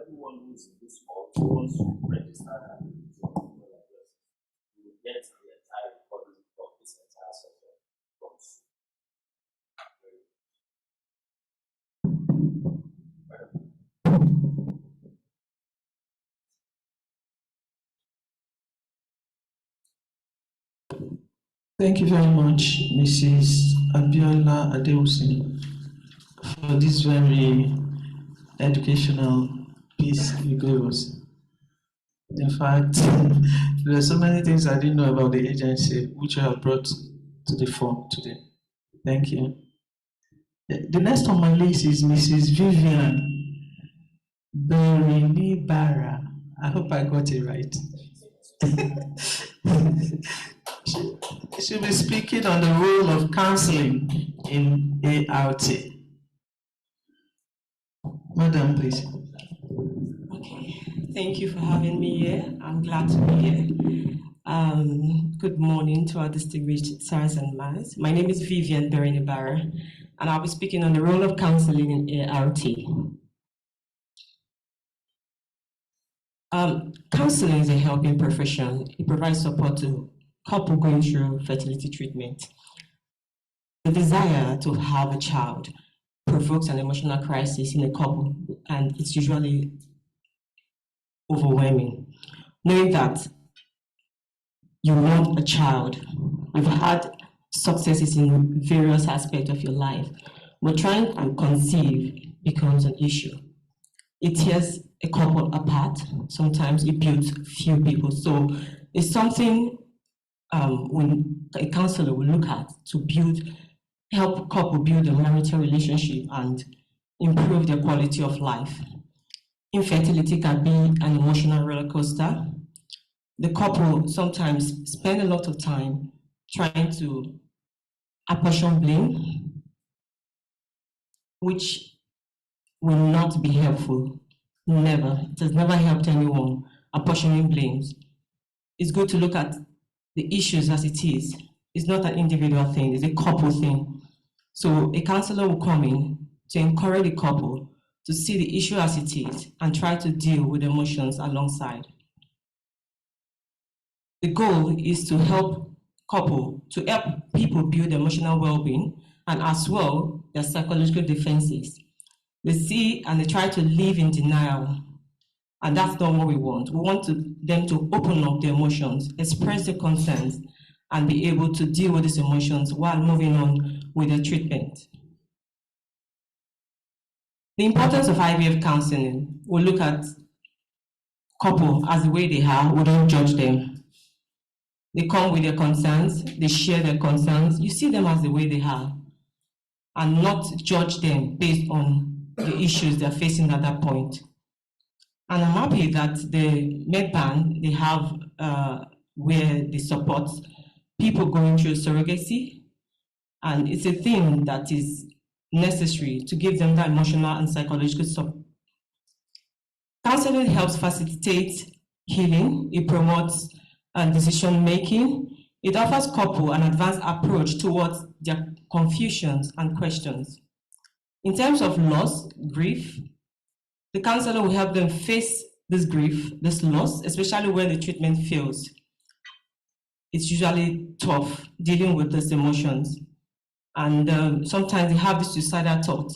everyone who's in this hall, once you register and you will get the entire recording of this entire session from Thank you very much, Mrs. Abiola Adeusi, for this very educational piece you gave us. In fact, there are so many things I didn't know about the agency, which you have brought to the fore today. Thank you. The next on my list is Mrs. Vivian Berenibara. I hope I got it right. She'll be speaking on the role of counseling in ART. Madam, please. Okay, thank you for having me here. I'm glad to be here. Good morning to our distinguished sirs and ma'ams. My name is Vivian Berenibara, and I'll be speaking on the role of counseling in ART. Counseling is a helping profession. It provides support to couples going through fertility treatment. The desire to have a child provokes an emotional crisis in a couple, and it's usually overwhelming. Knowing that you want a child, you've had successes in various aspects of your life, but trying to conceive becomes an issue. It tears a couple apart. Sometimes it builds few people. So it's something when a counselor will look at to help couple build a marital relationship and improve their quality of life. Infertility can be an emotional roller coaster. The couple sometimes spend a lot of time trying to apportion blame, which will not be helpful. Never. It has never helped anyone apportioning blames. It's good to look at the issues as it is. It's not an individual thing, it's a couple thing. So a counselor will come in to encourage the couple to see the issue as it is and try to deal with emotions alongside. The goal is to help people build emotional well-being and as well their psychological defenses. They see and they try to live in denial, and that's not what we want. We want them to open up their emotions, express their concerns, and be able to deal with these emotions while moving on with their treatment. The importance of IVF counseling, we'll look at couple as the way they are, we don't judge them. They come with their concerns, they share their concerns. You see them as the way they are and not judge them based on the issues they're facing at that point. And I'm happy that the MedBank, they have where they support people going through surrogacy. And it's a thing that is necessary to give them that emotional and psychological support. Counseling helps facilitate healing. It promotes decision making. It offers couple an advanced approach towards their confusions and questions. In terms of loss, grief, the counselor will help them face this grief, this loss, especially when the treatment fails. It's usually tough dealing with these emotions. And sometimes they have this suicidal thought.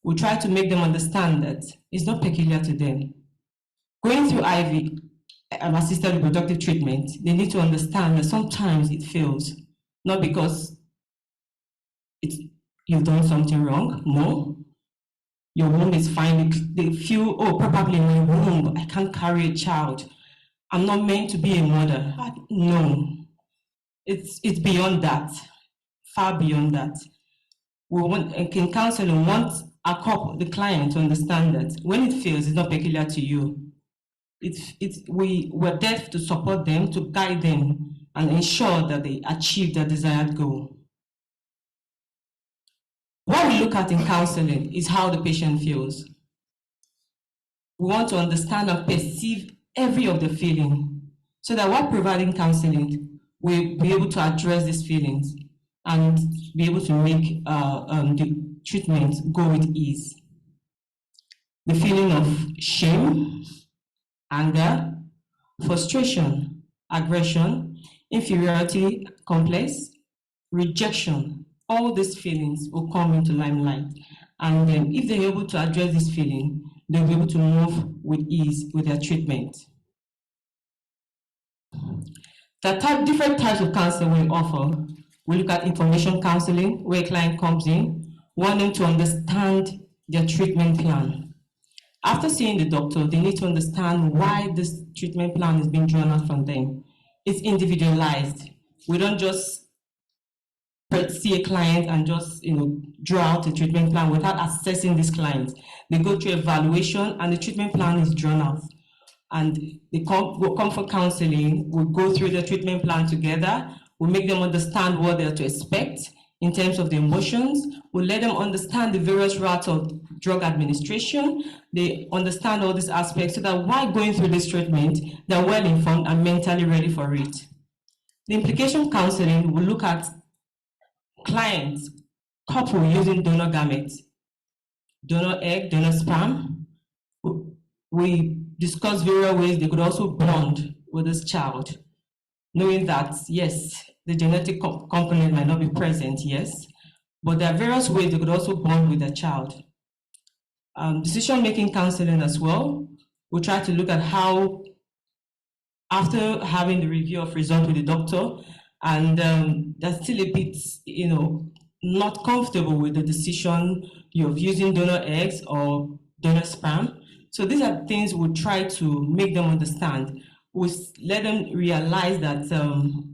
We try to make them understand that it's not peculiar to them. Going through IV, assisted reproductive treatment, they need to understand that sometimes it fails, not because you've done something wrong, no. Your womb is fine. They feel, oh, probably my womb, I can't carry a child. I'm not meant to be a mother. No, it's beyond that, far beyond that. We want, in counseling, want our couple, the client, to understand that when it fails, it's not peculiar to you. We're there to support them, to guide them, and ensure that they achieve their desired goal. What we look at in counseling is how the patient feels. We want to understand and perceive every of the feeling, so that while providing counseling, we'll be able to address these feelings and be able to make the treatment go with ease. The feeling of shame, anger, frustration, aggression, inferiority complex, rejection, all these feelings will come into limelight. And if they're able to address this feeling, they'll be able to move with ease with their treatment. There are different types of counseling we offer. We look at information counseling, where a client comes in, wanting to understand their treatment plan. After seeing the doctor, they need to understand why this treatment plan is being drawn out from them. It's individualized. We don't just see a client and just draw out a treatment plan without assessing this client. They go through evaluation and the treatment plan is drawn out. And they come for counseling, we go through the treatment plan together, we make them understand what they're to expect in terms of the emotions, we let them understand the various routes of drug administration, they understand all these aspects so that while going through this treatment, they're well informed and mentally ready for it. The implication counseling will look at clients, couple using donor gametes, donor egg, donor sperm. We discuss various ways they could also bond with this child, knowing that, yes, the genetic component might not be present, yes, but there are various ways they could also bond with their child. Decision-making counseling as well. We try to look at how, after having the review of results with the doctor, and they're still a bit, not comfortable with the decision of using donor eggs or donor sperm. So these are things we try to make them understand. We let them realize that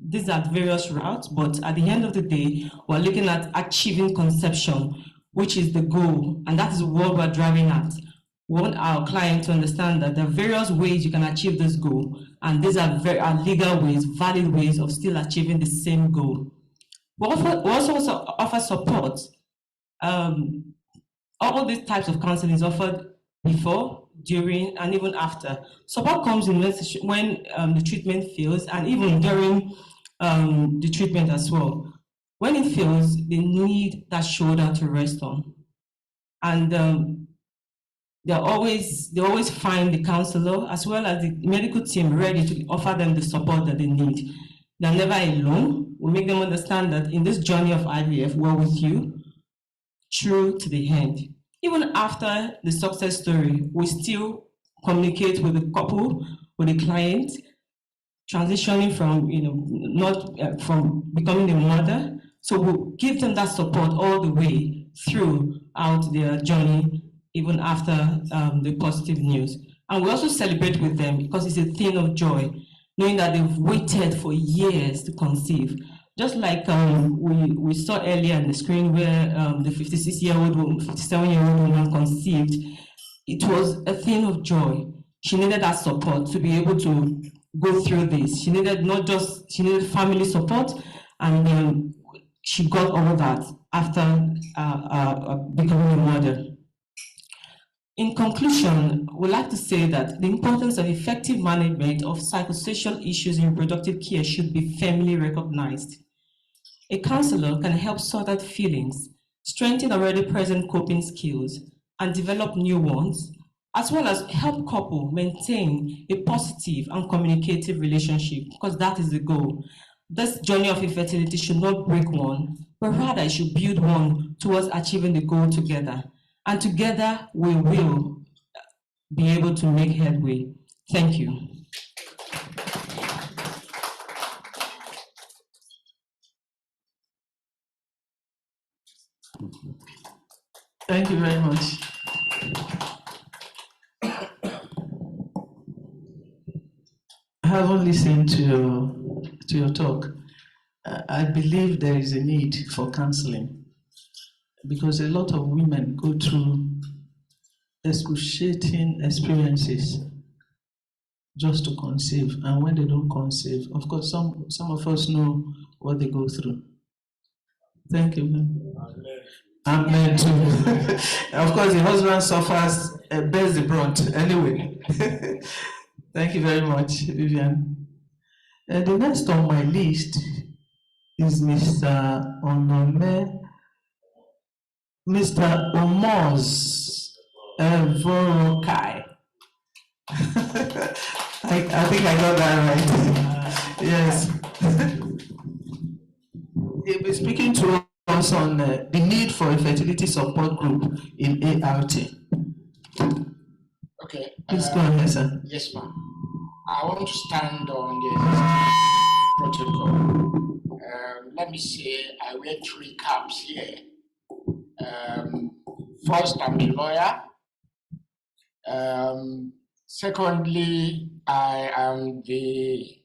these are various routes, but at the end of the day, we're looking at achieving conception, which is the goal, and that is what we're driving at. We want our client to understand that there are various ways you can achieve this goal, and these are legal ways, valid ways of still achieving the same goal. We also offer support. All these types of counseling is offered before, during, and even after. Support comes in when the treatment fails, and even during the treatment as well. When it fails, they need that shoulder to rest on. And they always find the counselor as well as the medical team ready to offer them the support that they need. They're never alone. We make them understand that in this journey of IVF, we're with you through to the end. Even after the success story, we still communicate with the couple, with the client, transitioning from, from becoming a mother. So we'll give them that support all the way throughout their journey, even after the positive news. And we also celebrate with them because it's a thing of joy, knowing that they've waited for years to conceive. Just like we saw earlier on the screen where the 56-year-old woman, 57-year-old woman conceived, it was a thing of joy. She needed that support to be able to go through this. She needed she needed family support, and she got all that after becoming a mother. In conclusion, we'd like to say that the importance of effective management of psychosocial issues in reproductive care should be firmly recognized. A counselor can help sort out feelings, strengthen already present coping skills, and develop new ones, as well as help couple maintain a positive and communicative relationship, because that is the goal. This journey of infertility should not break one, but rather it should build one towards achieving the goal together. And together we will be able to make headway. Thank you. Thank you very much. I haven't listened to your talk. I believe there is a need for counseling because a lot of women go through excruciating experiences just to conceive, and when they don't conceive, of course, some of us know what they go through. Thank you. Amen too. Of course, the husband suffers, bears the brunt anyway. Thank you very much, Vivian. The next on my list is Mr. Onome, Mr. Omoz Vorokai. I think I got that right. Yes. He'll be speaking to us on the need for a fertility support group in ART. Okay. Please go ahead, sir. Yes, ma'am. I want to stand on protocol. Let me say I wear 3 caps here. First, I'm a lawyer. Secondly, I am the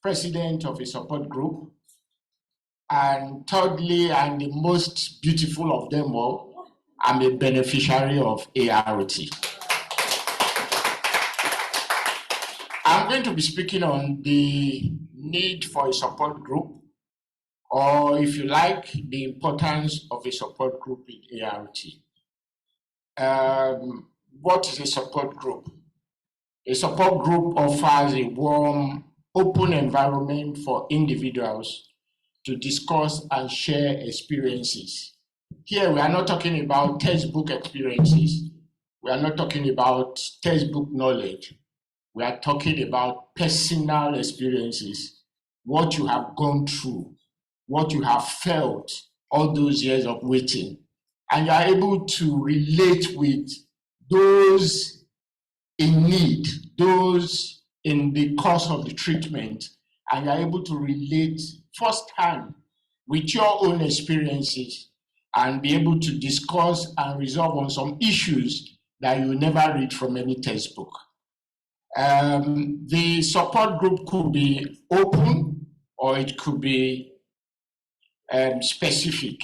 president of a support group. And thirdly, and the most beautiful of them all, I'm a beneficiary of ART. I'm going to be speaking on the need for a support group, or if you like, the importance of a support group in ART. What is a support group? A support group offers a warm, open environment for individuals to discuss and share experiences. Here, we are not talking about textbook experiences. We are not talking about textbook knowledge. We are talking about personal experiences, what you have gone through, what you have felt all those years of waiting. And you are able to relate with those in need, those in the course of the treatment, and you are able to relate firsthand with your own experiences and be able to discuss and resolve on some issues that you never read from any textbook. The support group could be open or it could be specific.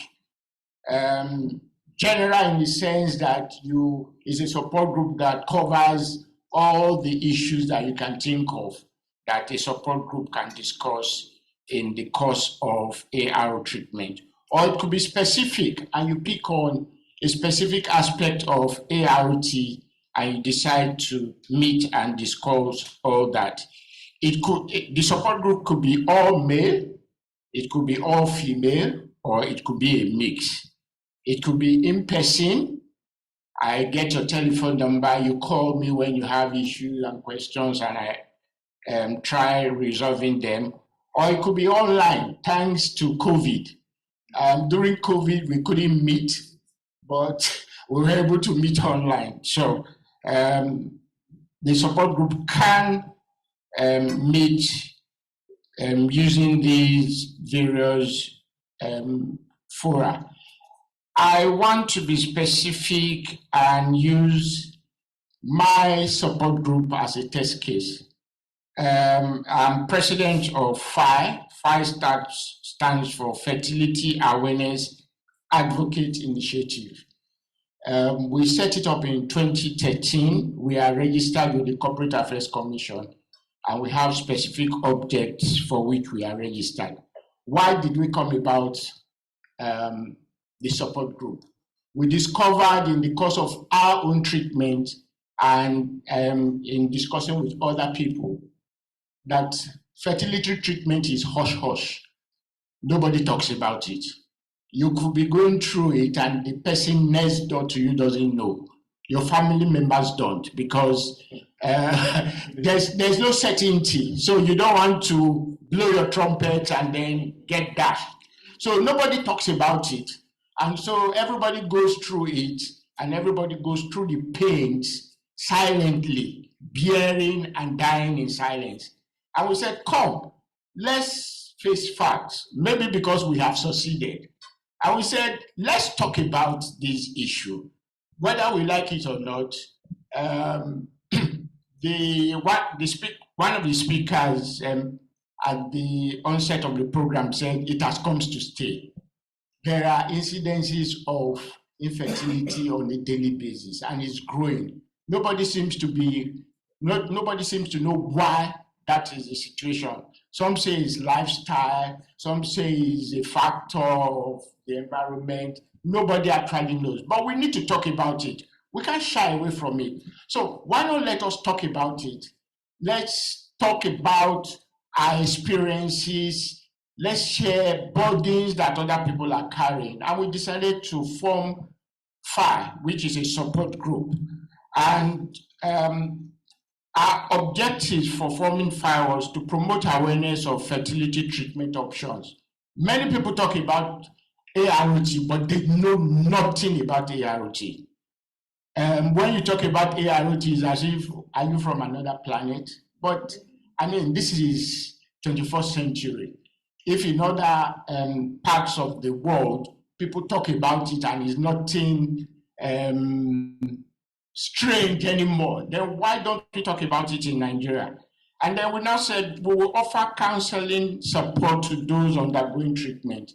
General in the sense that is a support group that covers all the issues that you can think of that a support group can discuss in the course of AR treatment. Or it could be specific and you pick on a specific aspect of ART and you decide to meet and discuss all that. The support group could be all male, it could be all female, or it could be a mix. It could be in person. I get your telephone number, you call me when you have issues and questions and I try resolving them. Or it could be online, thanks to COVID. During COVID, we couldn't meet, but we were able to meet online. So the support group can meet using these various fora. I want to be specific and use my support group as a test case. I'm president of FI. FI stands for Fertility Awareness Advocate Initiative. We set it up in 2013. We are registered with the Corporate Affairs Commission, and we have specific objects for which we are registered. Why did we come about the support group? We discovered in the course of our own treatment and in discussing with other people that fertility treatment is hush-hush. Nobody talks about it. You could be going through it and the person next door to you doesn't know. Your family members don't because there's no certainty. So you don't want to blow your trumpet and then get dashed. So nobody talks about it. And so everybody goes through it and everybody goes through the pains silently, bearing and dying in silence. And we said, come, let's face facts, maybe because we have succeeded. And we said, let's talk about this issue, whether we like it or not. One of the speakers at the onset of the program said, it has come to stay. There are incidences of infertility on a daily basis, and it's growing. Nobody seems to know why that is the situation. Some say it's lifestyle, some say it's a factor of the environment. Nobody actually knows, but we need to talk about it. We can't shy away from it. So why not let us talk about it? Let's talk about our experiences. Let's share burdens that other people are carrying. And we decided to form FI, which is a support group. And our objective for forming FI was to promote awareness of fertility treatment options. Many people talk about ART, but they know nothing about ART. When you talk about ART, it's as if, are you from another planet? But I mean, this is 21st century. If in other parts of the world, people talk about it and it's nothing strange anymore, then why don't we talk about it in Nigeria? And then we now said we will offer counseling support to those undergoing treatment.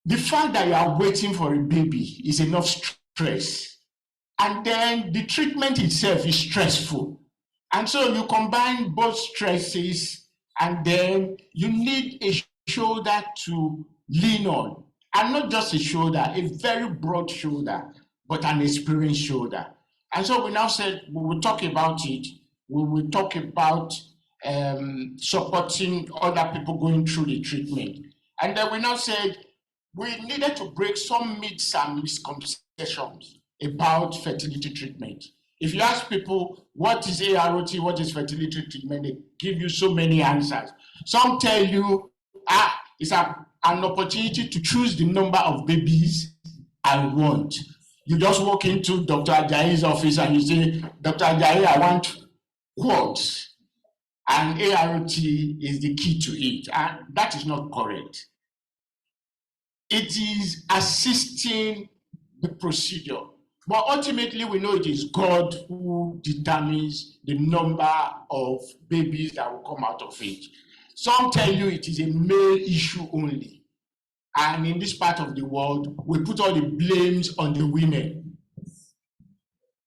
The fact that you are waiting for a baby is enough stress. And then the treatment itself is stressful. And so you combine both stresses, and then you need a shoulder to lean on. And not just a shoulder, a very broad shoulder, but an experienced shoulder. And so we now said we will talk about it. We will talk about supporting other people going through the treatment. And then we now said we needed to break some myths and misconceptions about fertility treatment. If you ask people, what is AROT, what is fertility treatment, they give you so many answers. Some tell you, it's an opportunity to choose the number of babies I want. You just walk into Dr. Ajayi's office and you say, Dr. Ajayi, I want quads. And AROT is the key to it. And that is not correct. It is assisting the procedure. But ultimately, we know it is God who determines the number of babies that will come out of it. Some tell you it is a male issue only. And in this part of the world, we put all the blames on the women.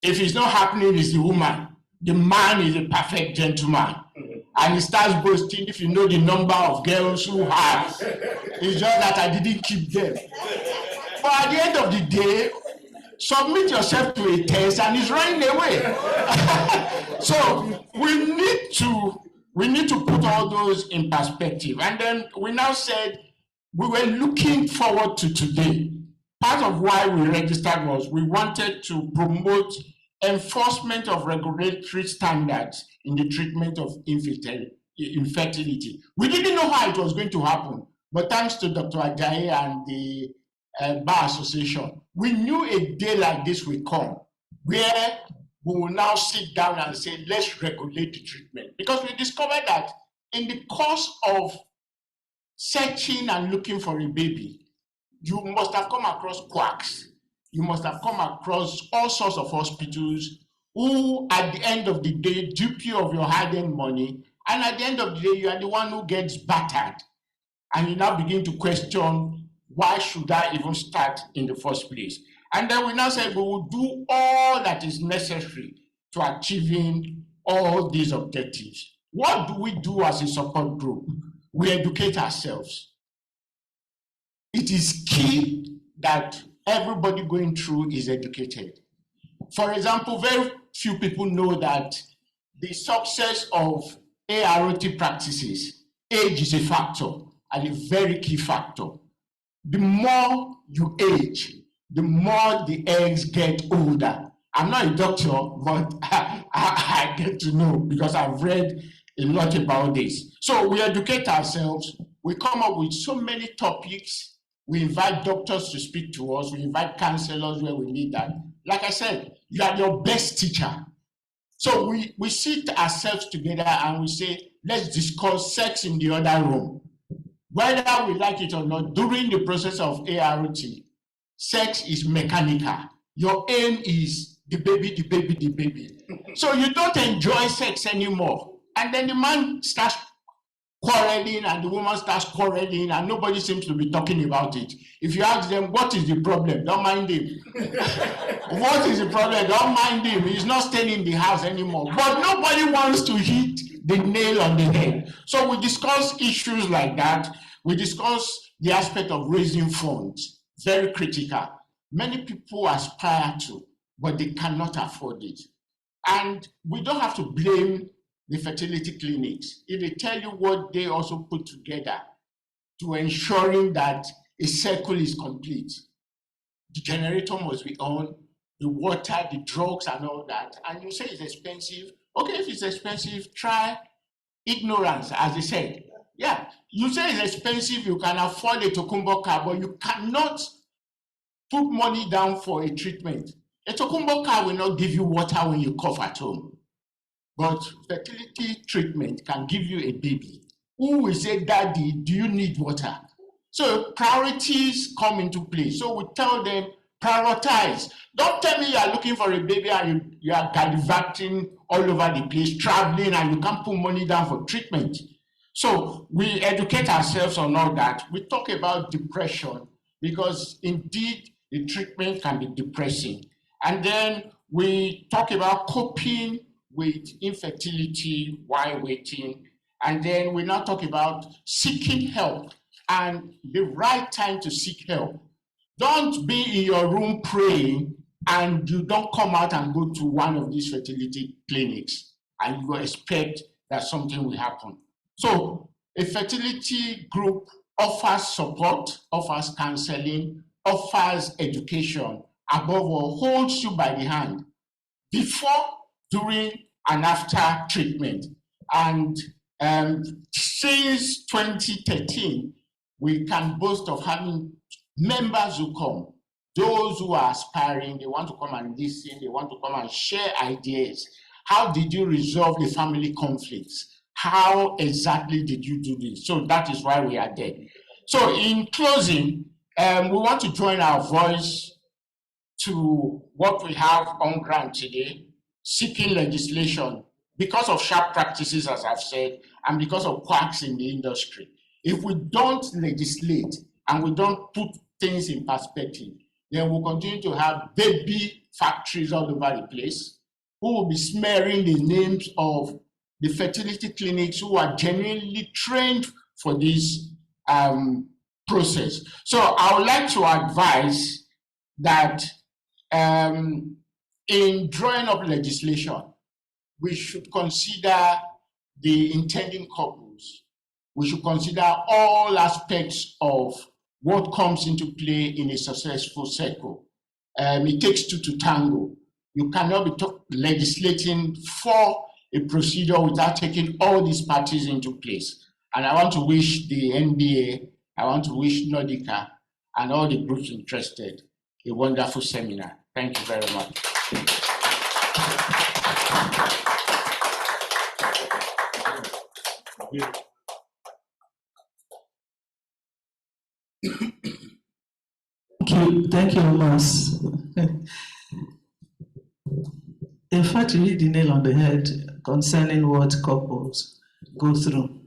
If it's not happening, it's the woman. The man is a perfect gentleman. And he starts boasting, if you know the number of girls who have, it's just that I didn't keep them. But at the end of the day, submit yourself to a test and it's running away. So we need to put all those in perspective. And then we now said we were looking forward to today. Part of why we registered was we wanted to promote enforcement of regulatory standards in the treatment of infertility. We didn't know how it was going to happen, but thanks to Dr. Ajayi and the Bar Association, we knew a day like this will come where we will now sit down and say, let's regulate the treatment. Because we discovered that in the course of searching and looking for a baby, you must have come across quacks. You must have come across all sorts of hospitals who, at the end of the day, dupe you of your hard-earned money, and at the end of the day, you are the one who gets battered. And you now begin to question, why should I even start in the first place? And then we now say we will do all that is necessary to achieving all these objectives. What do we do as a support group? We educate ourselves. It is key that everybody going through is educated. For example, very few people know that the success of AROT practices, age is a factor, and a very key factor. The more you age, the more the eggs get older. I'm not a doctor, but I get to know because I've read a lot about this. So we educate ourselves. We come up with so many topics. We invite doctors to speak to us. We invite counselors where we need that. Like I said, you are your best teacher. So we sit ourselves together and we say, let's discuss sex in the other room. Whether we like it or not, during the process of AROT, sex is mechanical. Your aim is the baby, the baby, the baby. So you don't enjoy sex anymore. And then the man starts quarreling and the woman starts quarreling and nobody seems to be talking about it. If you ask them, what is the problem? Don't mind him. What is the problem? Don't mind him. He's not staying in the house anymore. But nobody wants to hit the nail on the head. So we discuss issues like that. We discuss the aspect of raising funds, very critical. Many people aspire to, but they cannot afford it. And we don't have to blame the fertility clinics. If they tell you what they also put together to ensuring that a cycle is complete, the generator must be on, the water, the drugs and all that, and you say it's expensive. Okay, if it's expensive, try ignorance, as they said. Yeah, you say it's expensive, you can afford a Tokumbo car, but you cannot put money down for a treatment. A Tokumbo car will not give you water when you cough at home. But fertility treatment can give you a baby who will say, Daddy, do you need water? So priorities come into play. So we tell them, prioritize. Don't tell me you are looking for a baby and you are gallivanting all over the place, traveling, and you can't put money down for treatment. So we educate ourselves on all that. We talk about depression because indeed the treatment can be depressing. And then we talk about coping with infertility while waiting. And then we now talk about seeking help and the right time to seek help. Don't be in your room praying and you don't come out and go to one of these fertility clinics and you expect that something will happen. So a fertility group offers support, offers counseling, offers education, above all, holds you by the hand before, during, and after treatment. And since 2013, we can boast of having members who come, those who are aspiring, they want to come and listen, they want to come and share ideas. How did you resolve the family conflicts? How exactly did you do this? So that is why we are there. So in closing, we want to join our voice to what we have on ground today, seeking legislation because of sharp practices, as I've said, and because of quacks in the industry. If we don't legislate and we don't put things in perspective, then we'll continue to have baby factories all over the place who will be smearing the names of the fertility clinics who are genuinely trained for this process. So I would like to advise that in drawing up legislation, we should consider the intending couples. We should consider all aspects of what comes into play in a successful circle. It takes two to tango. You cannot be legislating for a procedure without taking all these parties into place. And I want to wish the NBA, I want to wish Nordica and all the groups interested a wonderful seminar. Thank you very much. Thank you, Mas. In fact, you hit the nail on the head concerning what couples go through.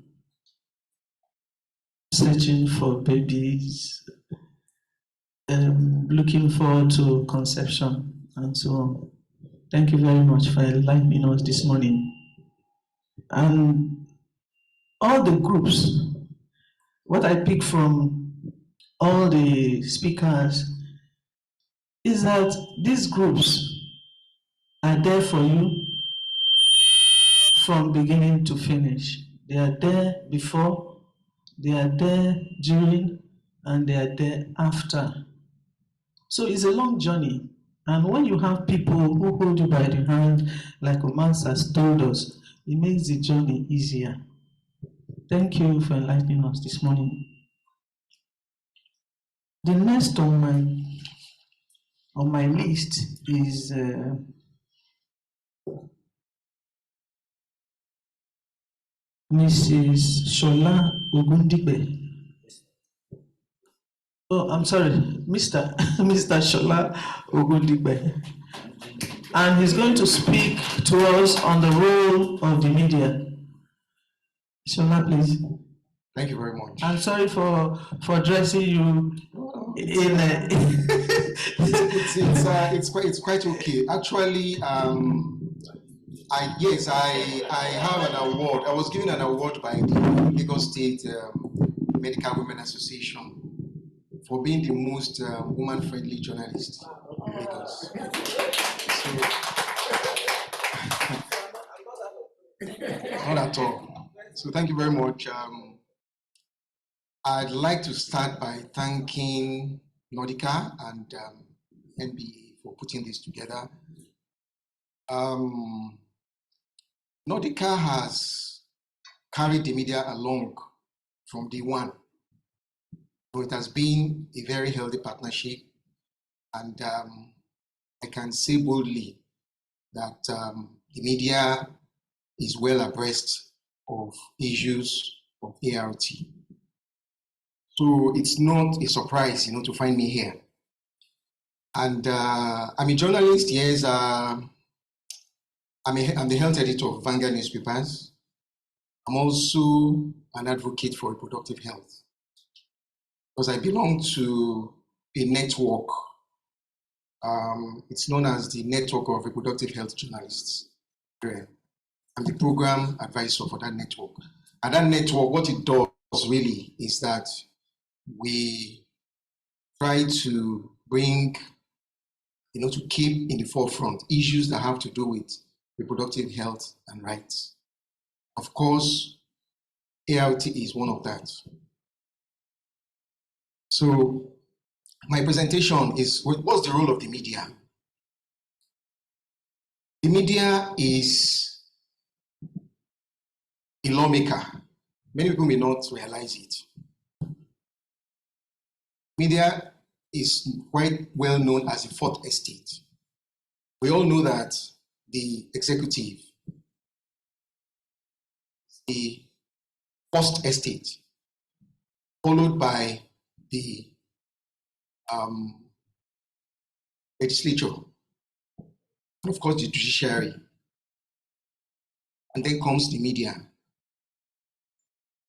Searching for babies, looking forward to conception, and so on. Thank you very much for enlightening us this morning. And all the groups, what I pick from all the speakers is that these groups are there for you from beginning to finish. They are there before, they are there during, and they are there after. So it's a long journey. And when you have people who hold you by the hand, like Omas has told us, it makes the journey easier. Thank you for enlightening us this morning. The next on my list is Mrs. Shola Ogundigbe. Oh, I'm sorry, Mr. Shola Ogundigbe. And he's going to speak to us on the role of the media. Shola, please. Thank you very much. I'm sorry for dressing you in a... it's quite okay. Actually, I have an award. I was given an award by the Lagos State Medical Women Association for being the most woman-friendly journalist in Lagos. So, not at all. So thank you very much. I'd like to start by thanking Nordica and NBA for putting this together. Nordica has carried the media along from day one. So it has been a very healthy partnership, and I can say boldly that the media is well abreast of issues of ART. So it's not a surprise, to find me here. And I'm a journalist. Yes, I'm the health editor of Vanguard newspapers. I'm also an advocate for reproductive health because I belong to a network. It's known as the Network of Reproductive Health Journalists. I'm the program advisor for that network. And that network, what it does really is that we try to bring, to keep in the forefront issues that have to do with reproductive health and rights. Of course, ART is one of that. So my presentation is, what's the role of the media? The media is a lawmaker. Many people may not realize it. Media is quite well known as the fourth estate. We all know that the executive, the first estate, followed by the legislature, and of course the judiciary, and then comes the media.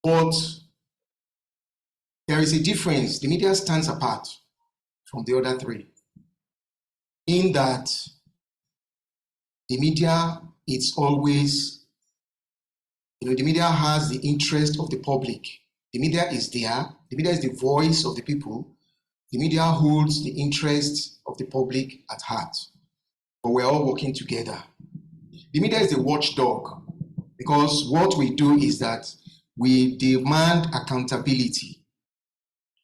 But there is a difference. The media stands apart from the other three in that the media, it's always, the media has the interest of the public. The media is there. The media is the voice of the people. The media holds the interests of the public at heart. But we're all working together. The media is the watchdog because what we do is that we demand accountability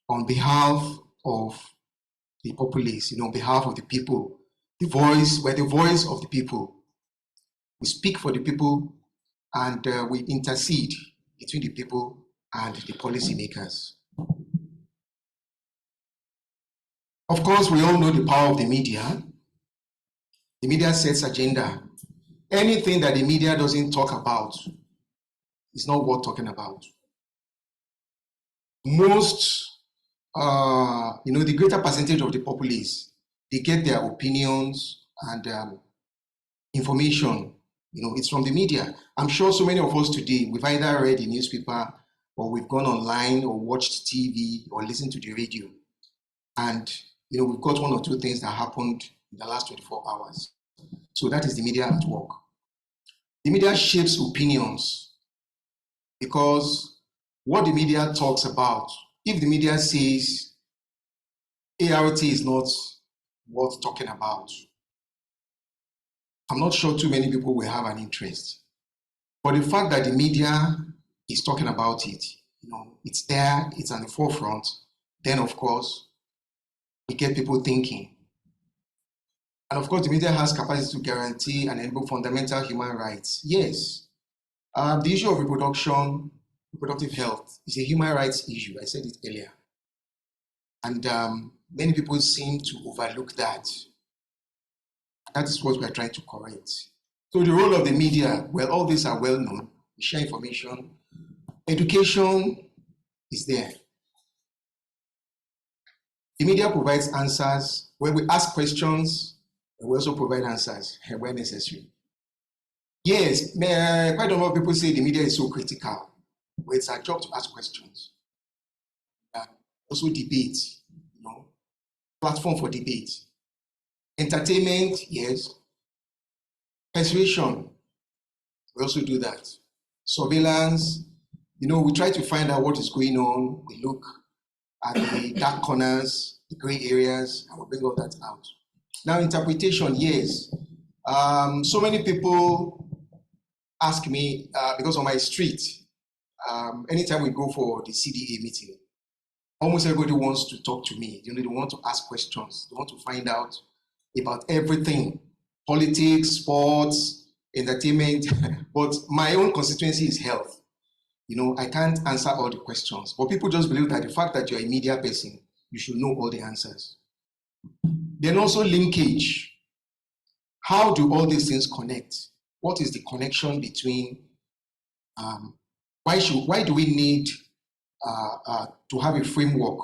on behalf of the populace, on behalf of the people. We're the voice of the people. We speak for the people and we intercede between the people and the policymakers. Of course, we all know the power of the media. The media sets agenda. Anything that the media doesn't talk about is not worth talking about. Most, the greater percentage of the populace, they get their opinions and information, it's from the media. I'm sure so many of us today, we've either read the newspaper or we've gone online or watched TV or listened to the radio. And, we've got one or two things that happened in the last 24 hours. So that is the media at work. The media shapes opinions because what the media talks about, if the media says ART is not worth talking about, I'm not sure too many people will have an interest. But the fact that the media is talking about it, it's there, it's on the forefront, then of course, we get people thinking. And of course, the media has capacity to guarantee and enable fundamental human rights. Yes, the issue of reproductive health is a human rights issue. I said it earlier. And many people seem to overlook that. That is what we are trying to correct. So the role of the media, well, all these are well known. We share information. Education is there. The media provides answers. When we ask questions, we also provide answers where necessary. Yes, quite a lot of people say the media is so critical, but it's our job to ask questions. Also debate, platform for debate. Entertainment, yes. Persuasion, we also do that. Surveillance, we try to find out what is going on. We look at the dark corners, the gray areas, and we bring all that out. Now, interpretation, yes. So many people ask me, because on my street, anytime we go for the CDA meeting, almost everybody wants to talk to me. They want to ask questions. They want to find out about everything, politics, sports, entertainment, but my own constituency is health. I can't answer all the questions, but people just believe that the fact that you're a media person, you should know all the answers. Then also linkage. How do all these things connect? What is the connection between why do we need to have a framework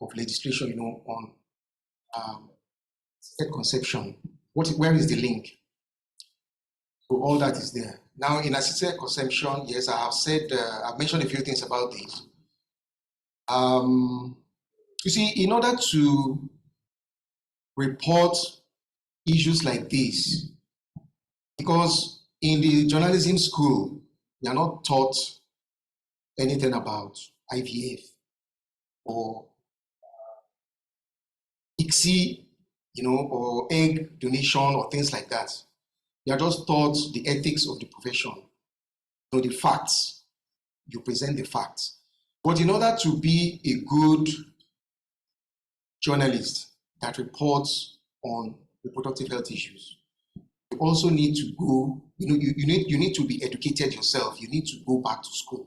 of legislation, on assisted conception? Where is the link? So all that is there. Now, in assisted conception, yes, I have said, I've mentioned a few things about this. You see, in order to report issues like this, because in the journalism school, you are not taught anything about IVF or ICSI, or egg donation or things like that. You are just taught the ethics of the profession, the facts. You present the facts. But in order to be a good journalist that reports on reproductive health issues, you also need to go, you need to be educated yourself. You need to go back to school.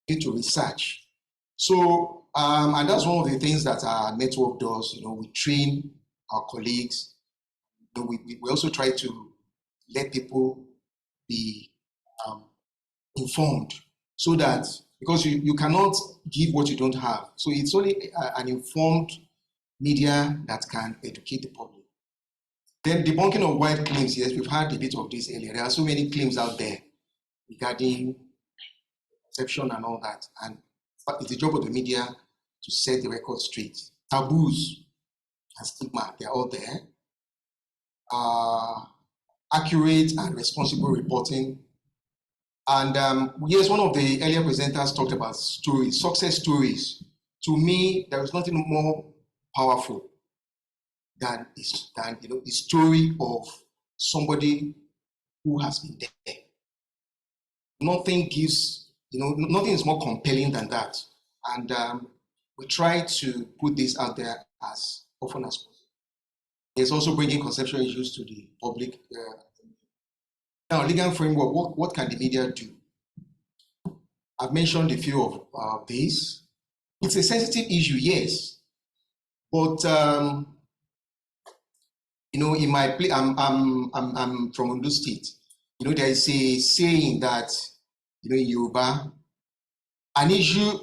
You need to research. So, and that's one of the things that our network does. We train our colleagues. We also try to let people be informed, so that, because you cannot give what you don't have. So it's only an informed media that can educate the public. Then debunking of wild claims. Yes, we've had a bit of this earlier. There are so many claims out there regarding conception and all that. And it's the job of the media to set the record straight. Taboos and stigma, they're all there. Accurate and responsible reporting. And yes, one of the earlier presenters talked about stories, success stories. To me, there is nothing more powerful than the story of somebody who has been there. Nothing gives, nothing is more compelling than that. And we try to put this out there as often as possible. There's also bringing conceptual issues to the public. Now, legal framework, what can the media do? I've mentioned a few of these. It's a sensitive issue, yes. But, in my place, I'm from Ondo State. There is a saying that, in Yoruba, an issue,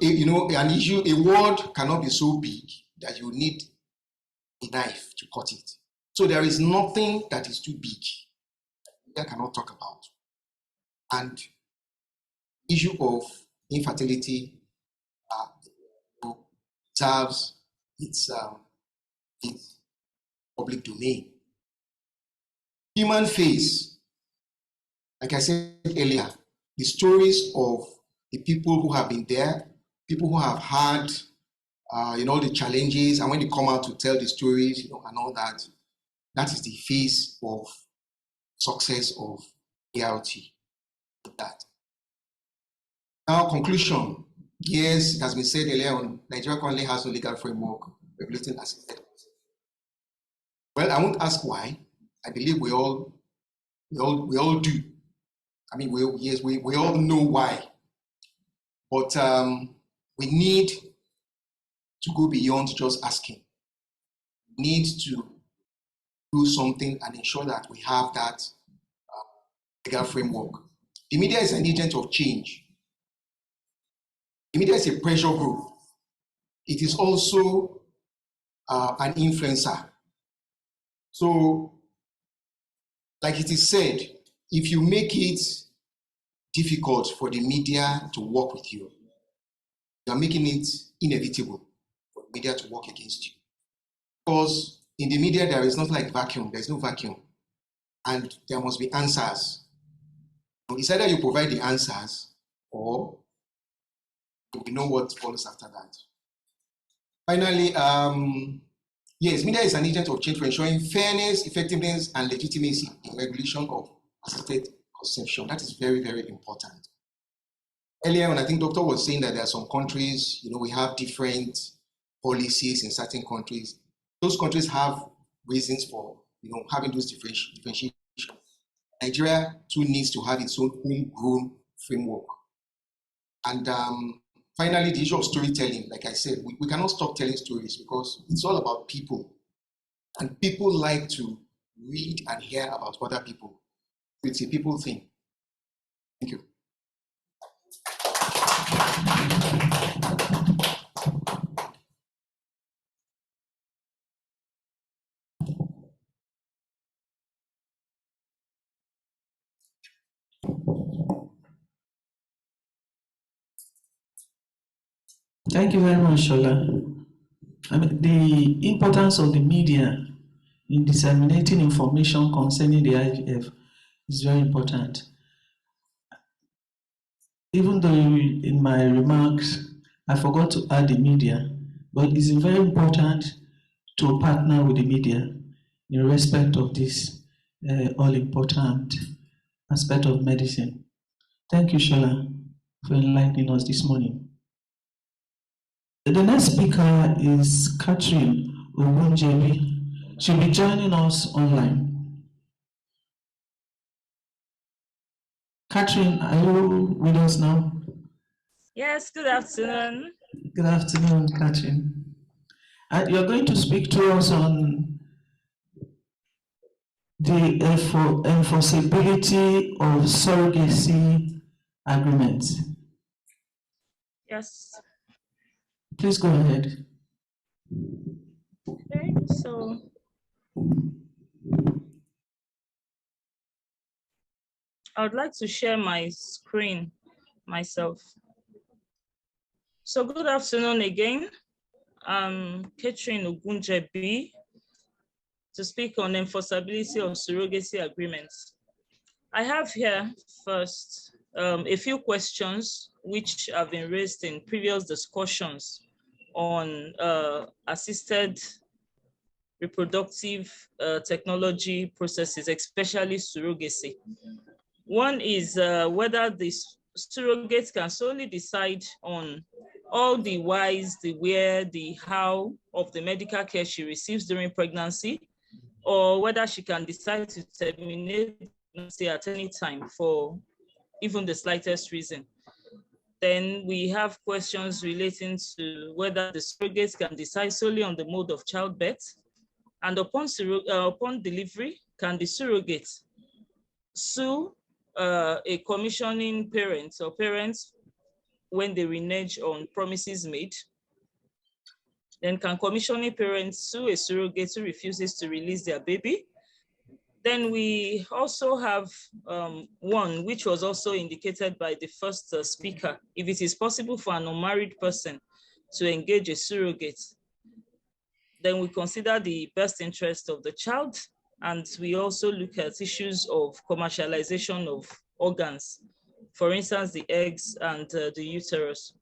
a word cannot be so big that you need a knife to cut it. So there is nothing that is too big that cannot talk about. And issue of infertility serves its public domain. Human face, like I said earlier, the stories of the people who have been there, people who have had the challenges, and when they come out to tell the stories, and all that, that is the face of success of ART. That. Now, conclusion. Yes, it has been said earlier on, Nigeria currently has no legal framework regulating assisted conception. Well, I won't ask why. I believe we all do. I mean, we all know why. But we need to go beyond just asking. We need to do something and ensure that we have that legal framework. The media is an agent of change. The media is a pressure group. It is also an influencer. So, like it is said, if you make it difficult for the media to work with you, you are making it inevitable for the media to work against you. Because in the media, there is not like vacuum. There's no vacuum. And there must be answers. It's either you provide the answers or we know what follows after that. Finally, yes, media is an agent of change for ensuring fairness, effectiveness, and legitimacy in regulation of assisted conception. That is very, very important. Earlier on, I think Doctor was saying that there are some countries, we have different policies in certain countries. Those countries have reasons for, having those differentiations. Nigeria too needs to have its own homegrown framework. And finally, the issue of storytelling, like I said, we cannot stop telling stories because it's all about people. And people like to read and hear about other people. It's a people thing. Thank you. Thank you very much, Shola. I mean, the importance of the media in disseminating information concerning the IVF is very important. Even though in my remarks, I forgot to add the media, but it's very important to partner with the media in respect of this all-important aspect of medicine. Thank you, Shola, for enlightening us this morning. The next speaker is Catherine Ogunjebi. She'll be joining us online. Catherine, are you with us now? Yes, good afternoon. Good afternoon, Catherine. You're going to speak to us on the enforceability of surrogacy agreements. Yes. Please go ahead. Okay, so I would like to share my screen myself. So good afternoon again. I'm Catherine Ogunjebi to speak on enforceability of surrogacy agreements. I have here first a few questions which have been raised in previous discussions on assisted reproductive technology processes, especially surrogacy. One is whether the surrogates can solely decide on all the whys, the where, the how of the medical care she receives during pregnancy, or whether she can decide to terminate pregnancy at any time for even the slightest reason. Then we have questions relating to whether the surrogates can decide solely on the mode of childbirth, and upon delivery, can the surrogate sue a commissioning parent or parents when they renege on promises made? Then can commissioning parents sue a surrogate who refuses to release their baby? Then we also have one which was also indicated by the first speaker. If it is possible for an unmarried person to engage a surrogate, then we consider the best interest of the child, and we also look at issues of commercialization of organs, for instance, the eggs and the uterus.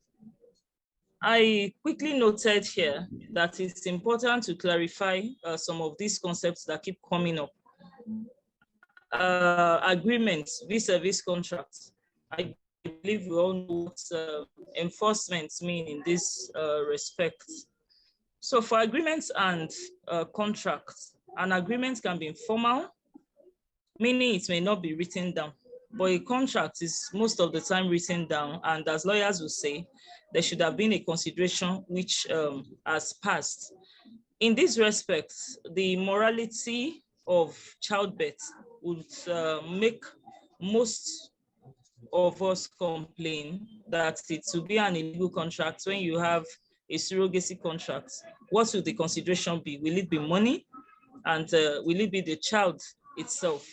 I quickly noted here that it's important to clarify some of these concepts that keep coming up. Agreements, vis-a-vis contracts. I believe we all know what enforcement mean in this respect. So for agreements and contracts, an agreement can be informal, meaning it may not be written down, but a contract is most of the time written down, and as lawyers will say, there should have been a consideration which has passed. In this respect, the morality of childbirth would make most of us complain that it will be an illegal contract when you have a surrogacy contract. What will the consideration be? Will it be money? And will it be the child itself?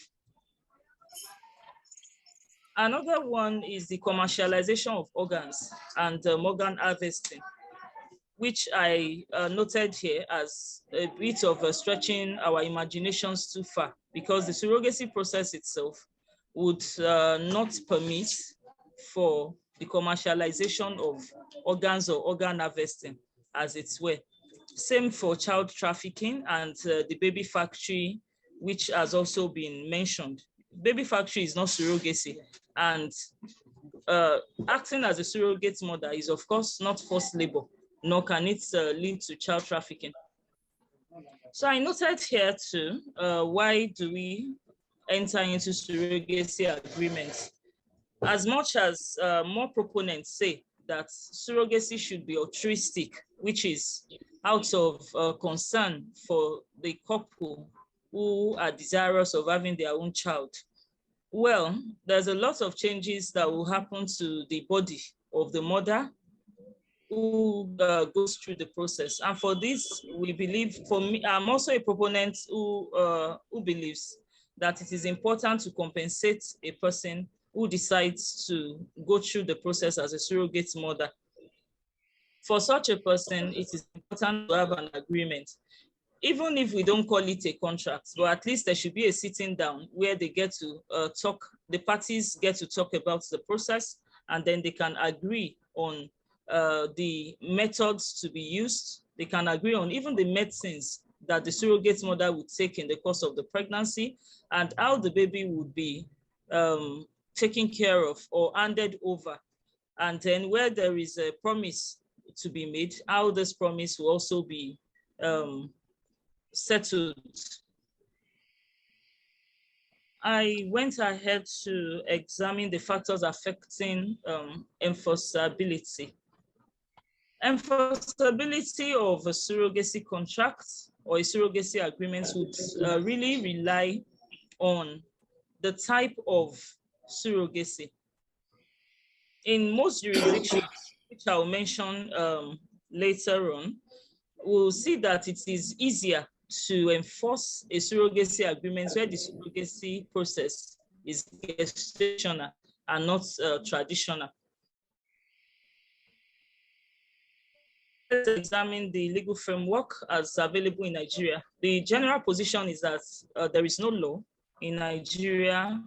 Another one is the commercialization of organs and organ harvesting, which I noted here as a bit of stretching our imaginations too far, because the surrogacy process itself would not permit for the commercialization of organs or organ harvesting, as it were. Same for child trafficking and the baby factory, which has also been mentioned. Baby factory is not surrogacy, and acting as a surrogate mother is of course not forced labor, nor can it lead to child trafficking. So I noted here too, why do we enter into surrogacy agreements? As much as more proponents say that surrogacy should be altruistic, which is out of concern for the couple who are desirous of having their own child. Well, there's a lot of changes that will happen to the body of the mother who goes through the process. And for this, we believe, for me, I'm also a proponent who believes that it is important to compensate a person who decides to go through the process as a surrogate mother. For such a person, it is important to have an agreement. Even if we don't call it a contract, but at least there should be a sitting down where they get to talk, the parties get to talk about the process, and then they can agree on the methods to be used. They can agree on even the medicines that the surrogate mother would take in the course of the pregnancy, and how the baby would be taken care of or handed over. And then where there is a promise to be made, how this promise will also be settled. I went ahead to examine the factors affecting enforceability. Enforceability of a surrogacy contract or a surrogacy agreement would really rely on the type of surrogacy. In most jurisdictions, which I'll mention later on, we'll see that it is easier to enforce a surrogacy agreement where the surrogacy process is gestational and not traditional. Let's examine the legal framework as available in Nigeria. The general position is that there is no law in Nigeria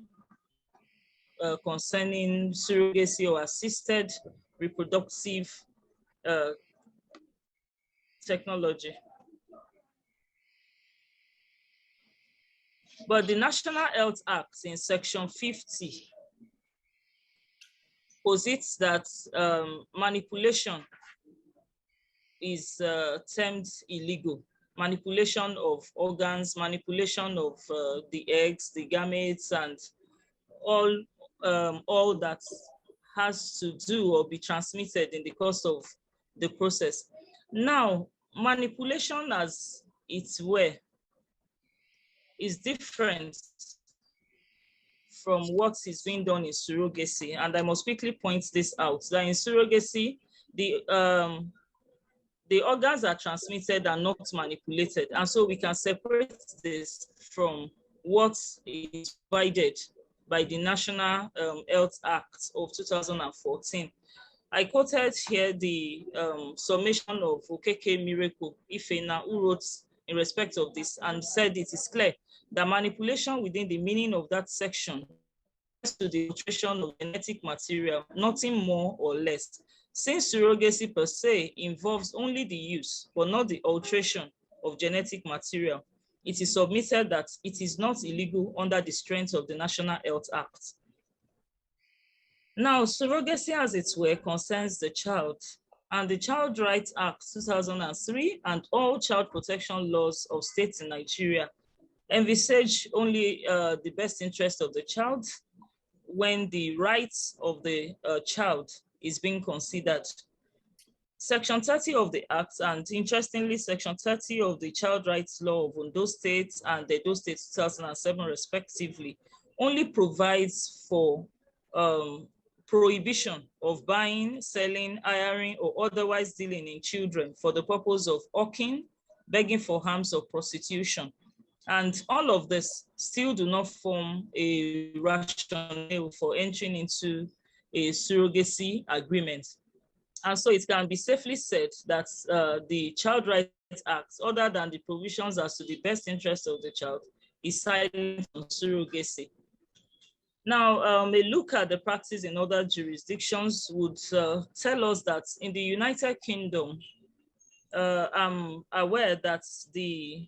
concerning surrogacy or assisted reproductive technology. But the National Health Act in Section 50 posits that manipulation is termed illegal. Manipulation of organs, manipulation of the eggs, the gametes, and all that has to do or be transmitted in the course of the process. Now, manipulation as it were is different from what is being done in surrogacy. And I must quickly point this out, that in surrogacy, the organs are transmitted and not manipulated. And so we can separate this from what is provided by the National Health Act of 2014. I quoted here the summation of Okeke Miracle Ifena, who wrote in respect of this and said it is clear that manipulation within the meaning of that section to the alteration of genetic material, nothing more or less. Since surrogacy per se involves only the use, but not the alteration of genetic material, it is submitted that it is not illegal under the strength of the National Health Act. Now, surrogacy as it were concerns the child, and the Child Rights Act 2003 and all child protection laws of states in Nigeria envisage only the best interest of the child when the rights of the child is being considered. Section 30 of the Act, and interestingly, Section 30 of the Child Rights Law of Ondo State and the Edo State 2007 respectively, only provides for prohibition of buying, selling, hiring, or otherwise dealing in children for the purpose of hawking, begging for alms, or prostitution. And all of this still do not form a rationale for entering into a surrogacy agreement. And so it can be safely said that the Child Rights Act, other than the provisions as to the best interest of the child, is silent on surrogacy. Now, a look at the practice in other jurisdictions would tell us that in the United Kingdom, I'm aware that the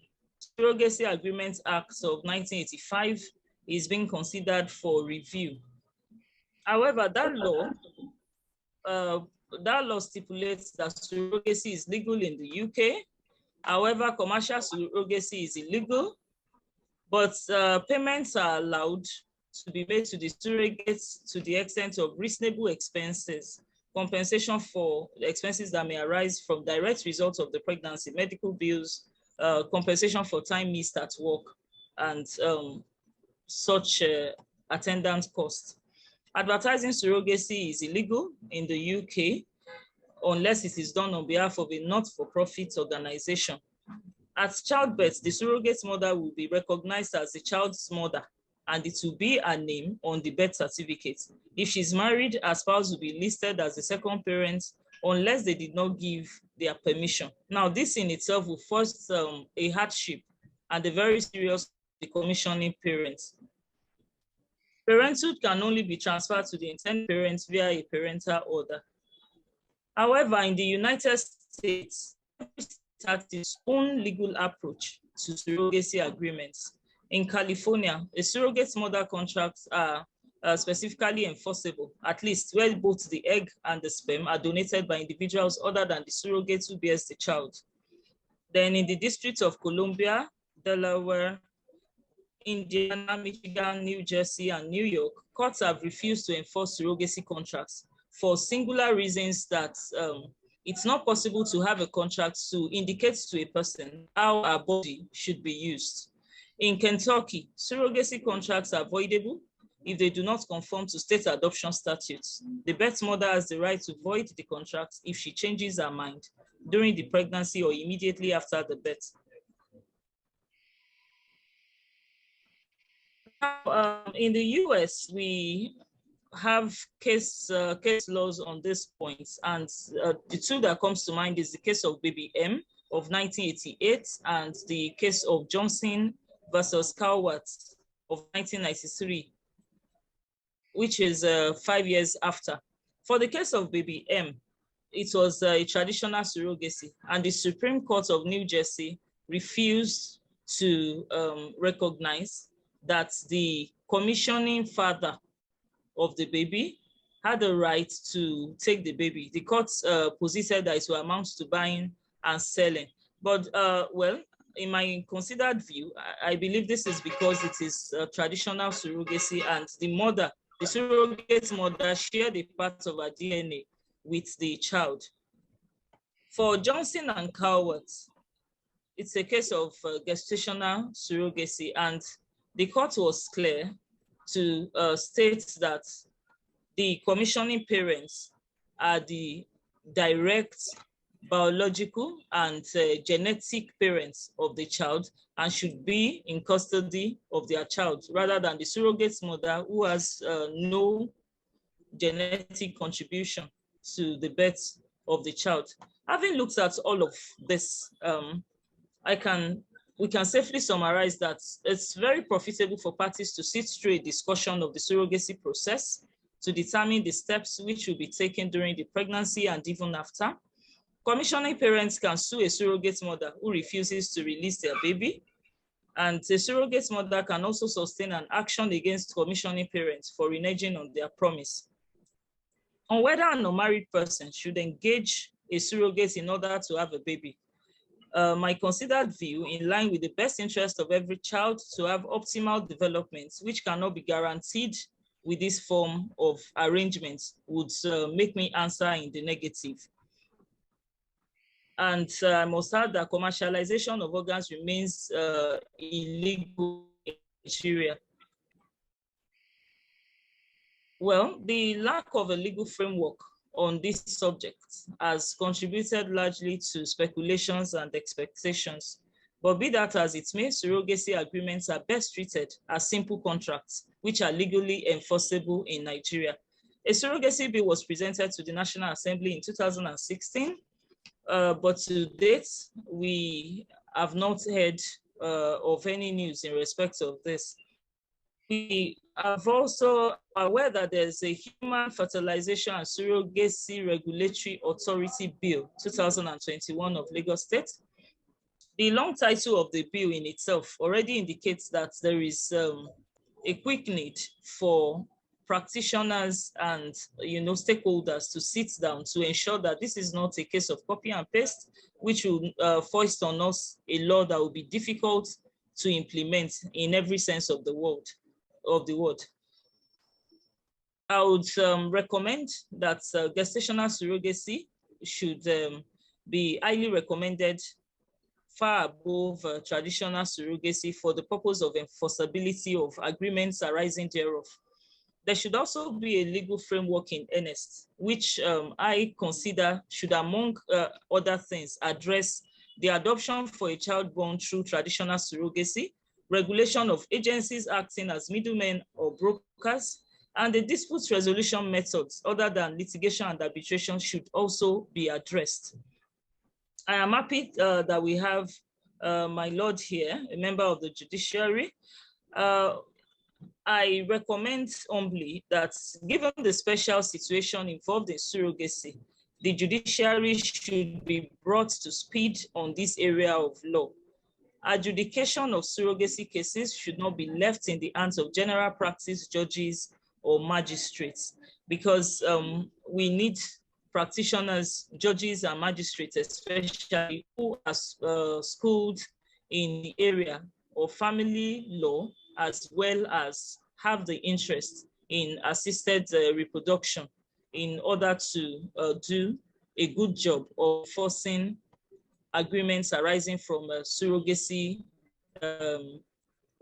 Surrogacy Agreement Act of 1985 is being considered for review. However, that law stipulates that surrogacy is legal in the UK. However, commercial surrogacy is illegal, but payments are allowed to be made to the surrogates to the extent of reasonable expenses, compensation for the expenses that may arise from direct results of the pregnancy, medical bills, compensation for time missed at work, and such attendance costs. Advertising surrogacy is illegal in the UK unless it is done on behalf of a not-for-profit organization. At childbirth, the surrogate mother will be recognized as the child's mother, and it will be her name on the birth certificate. If she's married, her spouse will be listed as the second parent unless they did not give their permission. Now, this in itself will force a hardship and a very serious decommissioning parents. Parenthood can only be transferred to the intended parents via a parental order. However, in the United States, every state has its own legal approach to surrogacy agreements. In California, a surrogate mother contracts are specifically enforceable, at least where both the egg and the sperm are donated by individuals other than the surrogate who bears the child. Then in the District of Columbia, Delaware, Indiana, Michigan, New Jersey, and New York, courts have refused to enforce surrogacy contracts for singular reasons that it's not possible to have a contract to indicate to a person how our body should be used. In Kentucky, surrogacy contracts are voidable if they do not conform to state adoption statutes. The birth mother has the right to void the contract if she changes her mind during the pregnancy or immediately after the birth. In the US, we have case laws on this point, and the two that comes to mind is the case of Baby M of 1988 and the case of Johnson versus Cowart of 1993, which is 5 years after. For the case of Baby M, it was a traditional surrogacy, and the Supreme Court of New Jersey refused to recognize that the commissioning father of the baby had the right to take the baby. The court posited that it will amount to buying and selling. But well, in my considered view, I believe this is because it is traditional surrogacy, and the surrogate mother shared a part of her DNA with the child. For Johnson and Cowart, it's a case of gestational surrogacy, and the court was clear to state that the commissioning parents are the direct biological and genetic parents of the child and should be in custody of their child, rather than the surrogate mother who has no genetic contribution to the birth of the child. Having looked at all of this, we can safely summarize that it's very profitable for parties to sit through a discussion of the surrogacy process to determine the steps which will be taken during the pregnancy and even after. Commissioning parents can sue a surrogate mother who refuses to release their baby, and the surrogate mother can also sustain an action against commissioning parents for reneging on their promise. On whether an unmarried person should engage a surrogate in order to have a baby, my considered view, in line with the best interest of every child to have optimal development, which cannot be guaranteed with this form of arrangement, would make me answer in the negative. And I must add that commercialization of organs remains illegal in Nigeria. Well, the lack of a legal framework on this subject has contributed largely to speculations and expectations. But be that as it may, surrogacy agreements are best treated as simple contracts, which are legally enforceable in Nigeria. A surrogacy bill was presented to the National Assembly in 2016, but to date, we have not heard of any news in respect of this. We are also aware that there's a Human Fertilization and Surrogacy Regulatory Authority Bill 2021 of Lagos State. The long title of the bill in itself already indicates that there is a quick need for practitioners and stakeholders to sit down to ensure that this is not a case of copy and paste, which will foist on us a law that will be difficult to implement in every sense of the word. I would recommend that gestational surrogacy should be highly recommended far above traditional surrogacy for the purpose of enforceability of agreements arising thereof. there should also be a legal framework in earnest, which I consider should, among other things, address the adoption for a child born through traditional surrogacy, regulation of agencies acting as middlemen or brokers, and the dispute resolution methods other than litigation and arbitration should also be addressed. I am happy that we have my lord here, a member of the judiciary. I recommend humbly that given the special situation involved in surrogacy, the judiciary should be brought to speed on this area of law. Adjudication of surrogacy cases should not be left in the hands of general practice judges or magistrates, because we need practitioners, judges and magistrates, especially who are schooled in the area of family law, as well as have the interest in assisted reproduction in order to do a good job of forcing agreements arising from surrogacy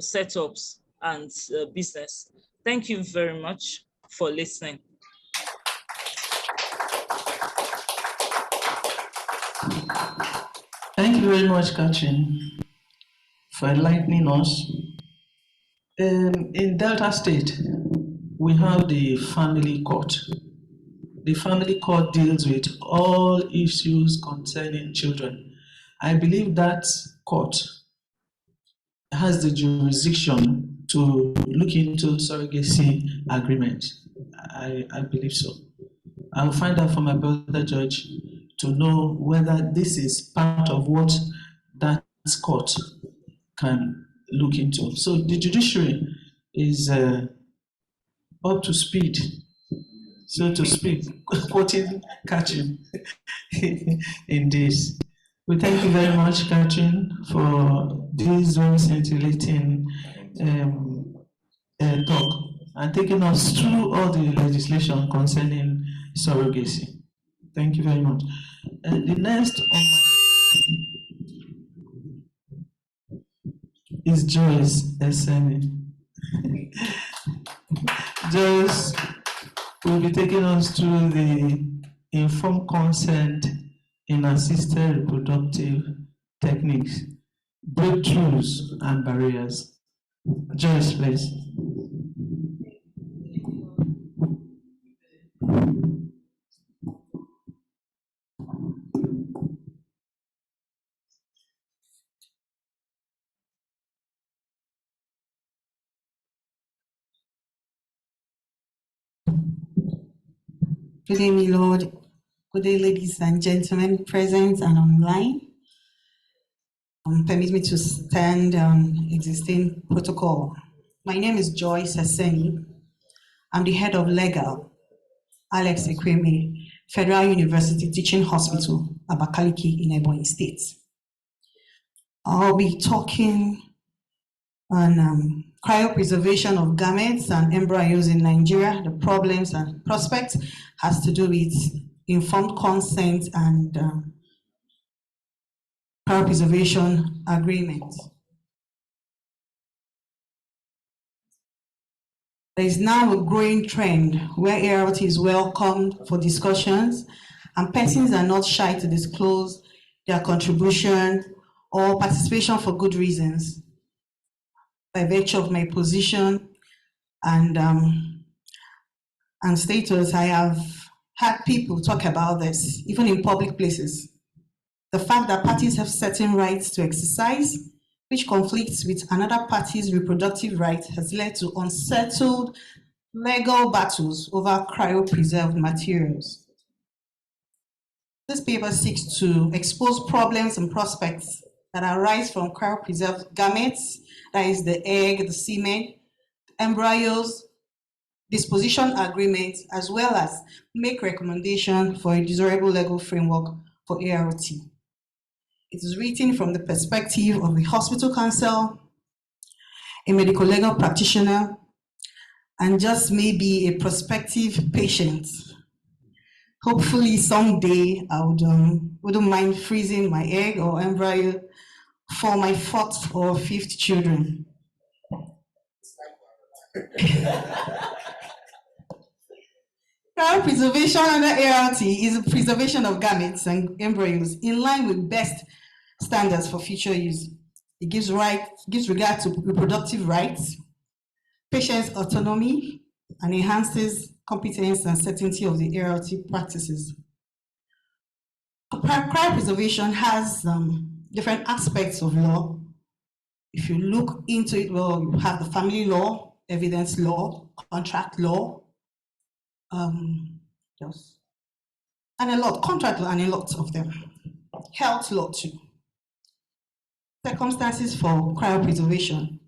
setups and business. Thank you very much for listening. Thank you very much, Katrin, for enlightening us. In Delta State, we have the family court. The family court deals with all issues concerning children. I believe that court has the jurisdiction to look into surrogacy agreements. I believe so. I'll find out from my brother judge to know whether this is part of what that court can look into. So the judiciary is up to speed, so to speak, quoting Katrin in this. We thank you very much, Katrin, for this very scintillating talk and taking us through all the legislation concerning surrogacy. Thank you very much. The next on my is Joyce Esseni. Joyce will be taking us through the informed consent in assisted reproductive techniques, breakthroughs and barriers. Joyce, please. Good day, my Lord. Good day, ladies and gentlemen, present and online. Permit me to stand on existing protocol. My name is Joyce Esseni. I'm the head of legal, Alex Ekweme, Federal University Teaching Hospital, Abakaliki in Ebonyi State. I'll be talking on cryopreservation of gametes and embryos in Nigeria. The problems and prospects has to do with informed consent and cryopreservation agreement. There is now a growing trend where ART is welcomed for discussions and persons are not shy to disclose their contribution or participation for good reasons. By virtue of my position and status, I have had people talk about this, even in public places. The fact that parties have certain rights to exercise, which conflicts with another party's reproductive rights, has led to unsettled legal battles over cryopreserved materials. This paper seeks to expose problems and prospects that arise from cryopreserved gametes, that is the egg, the semen, embryos, disposition agreements, as well as make recommendation for a desirable legal framework for ART. It is written from the perspective of the hospital counsel, a medical legal practitioner, and just maybe a prospective patient. Hopefully someday I wouldn't mind freezing my egg or embryo for my 4th or 5th children. Cryopreservation under ART is the preservation of gametes and embryos in line with best standards for future use. It gives regard to reproductive rights, patient's autonomy, and enhances competence and certainty of the ART practices. Cryopreservation has different aspects of law. If you look into it, well, you have the family law, evidence law, contract law, and a lot, contract law and a lot of them. Health law too. Circumstances for cryopreservation.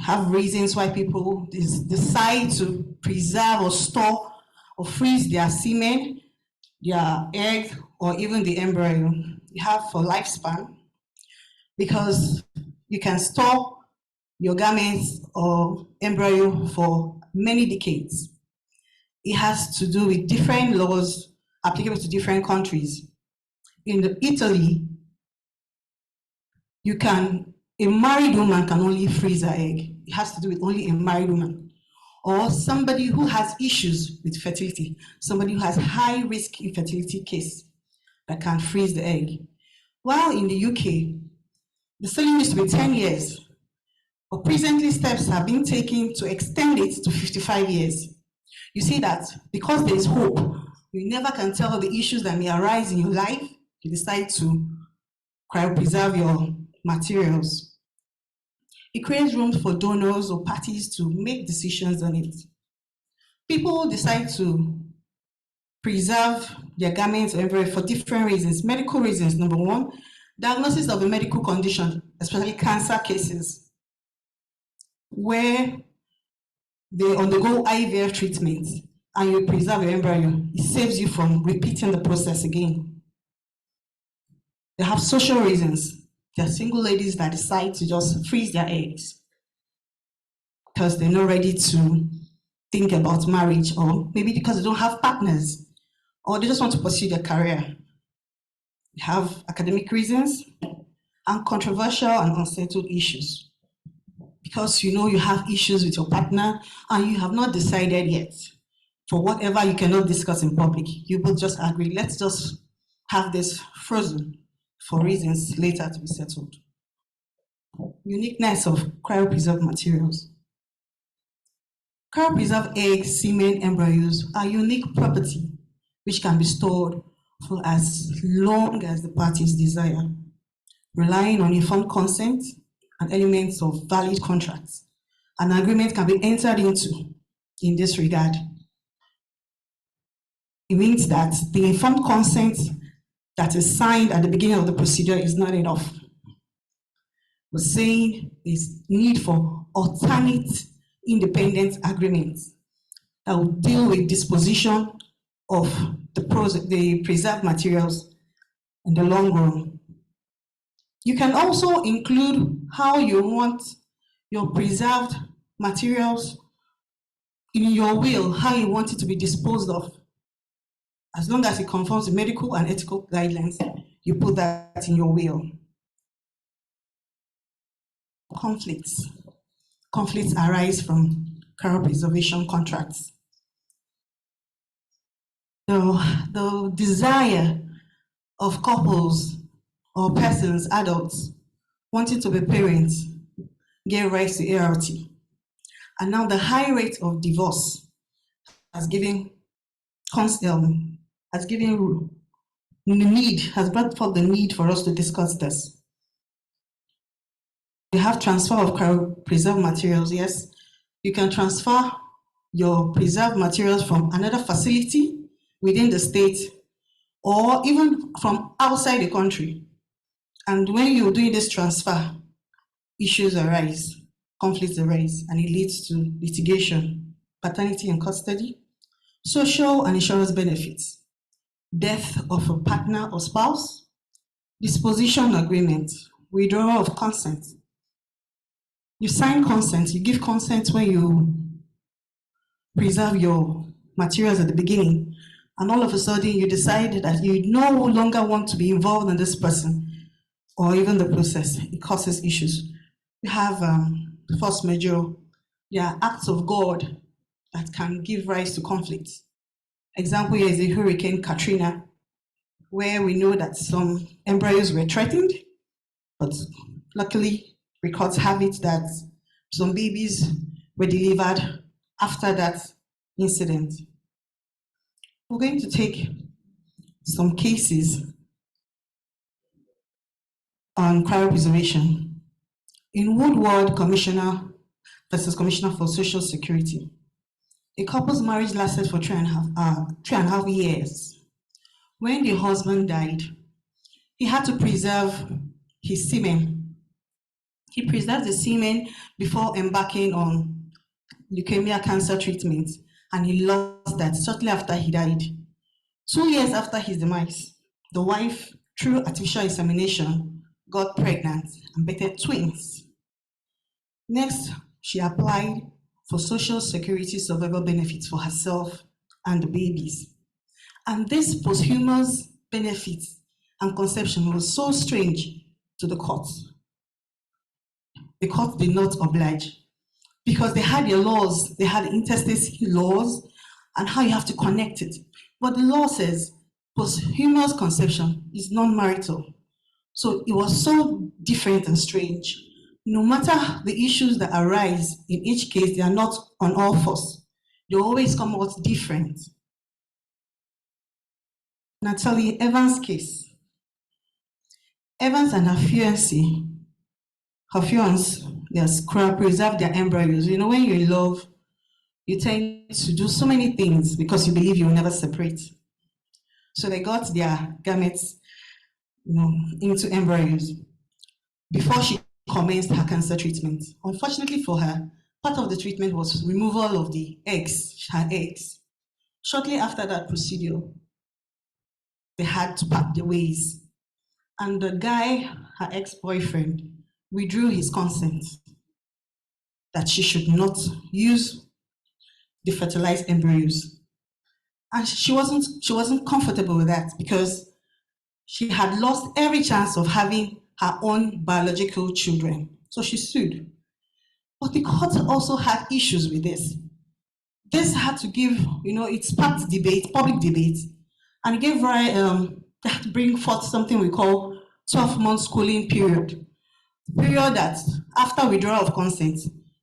Have reasons why people decide to preserve or store or freeze their semen, their egg, or even the embryo. You have for lifespan, because you can store your gametes or embryo for many decades. It has to do with different laws applicable to different countries. In Italy, a married woman can only freeze her egg. It has to do with only a married woman. Or somebody who has issues with fertility, somebody who has high risk infertility case that can freeze the egg. While in the UK, the ceiling used to be 10 years, but presently steps have been taken to extend it to 55 years. You see that because there is hope, you never can tell the issues that may arise in your life, you decide to cryopreserve your materials. It creates room for donors or parties to make decisions on it. People decide to preserve their gametes or embryo for different reasons. Medical reasons, number one, diagnosis of a medical condition, especially cancer cases, where they undergo IVF treatment and you preserve your embryo. It saves you from repeating the process again. They have social reasons. There are single ladies that decide to just freeze their eggs because they're not ready to think about marriage, or maybe because they don't have partners, or they just want to pursue their career. You have academic reasons and controversial and unsettled issues. Because you know you have issues with your partner and you have not decided yet. For whatever you cannot discuss in public, you will just agree, let's just have this frozen for reasons later to be settled. Uniqueness of cryopreserved materials. Cryopreserved eggs, semen, embryos are unique property which can be stored for as long as the parties desire, relying on informed consent and elements of valid contracts. An agreement can be entered into in this regard. It means that the informed consent that is signed at the beginning of the procedure is not enough. We're saying there's need for alternate independent agreements that will deal with disposition of the preserved materials in the long run. You can also include how you want your preserved materials in your will, how you want it to be disposed of. As long as it conforms to medical and ethical guidelines, you put that in your will. Conflicts. Conflicts arise from cryopreservation contracts. The desire of couples or persons, adults, wanting to be parents, gave rise to ART. And now the high rate of divorce has brought forth the need for us to discuss this. You have transfer of cryopreserved materials, yes. You can transfer your preserved materials from another facility within the state or even from outside the country. And when you're doing this transfer, issues arise, conflicts arise, and it leads to litigation, paternity and custody, social and insurance benefits, death of a partner or spouse, disposition agreement, withdrawal of consent. You sign consent, you give consent when you preserve your materials at the beginning, and all of a sudden you decide that you no longer want to be involved in this person or even the process. It causes issues. We have force majeure. There are acts of God that can give rise to conflicts. Example here is the Hurricane Katrina, where we know that some embryos were threatened, but luckily records have it that some babies were delivered after that incident. We're going to take some cases on cryopreservation. In Woodward Commissioner versus Commissioner for Social Security, a couple's marriage lasted for 3.5 years. When the husband died, he had to preserve his semen. He preserved the semen before embarking on leukemia cancer treatment, and he lost that shortly after he died. 2 years after his demise, the wife, through artificial insemination, got pregnant and birthed twins. Next, she applied for Social Security survival benefits for herself and the babies. And this posthumous benefits and conception was so strange to the court. The court did not oblige because they had their laws, they had intestate laws and how you have to connect it. But the law says posthumous conception is non-marital. So it was so different and strange. No matter the issues that arise in each case, they are not on all fours. They always come out different. Natalie Evans' case. Evans and her fiancé, yes, cryopreserved their embryos. You know, when you're in love, you tend to do so many things because you believe you will never separate. So they got their gametes, into embryos before she commenced her cancer treatment. Unfortunately for her, part of the treatment was removal of the eggs, her eggs. Shortly after that procedure, they had to part their ways. And the guy, her ex-boyfriend, withdrew his consent that she should not use the fertilized embryos. And she wasn't comfortable with that because she had lost every chance of having her own biological children. So she sued. But the court also had issues with this. This had to give, it sparked debate, public debate, and it gave they had to bring forth something we call 12-month schooling period. The period that after withdrawal of consent,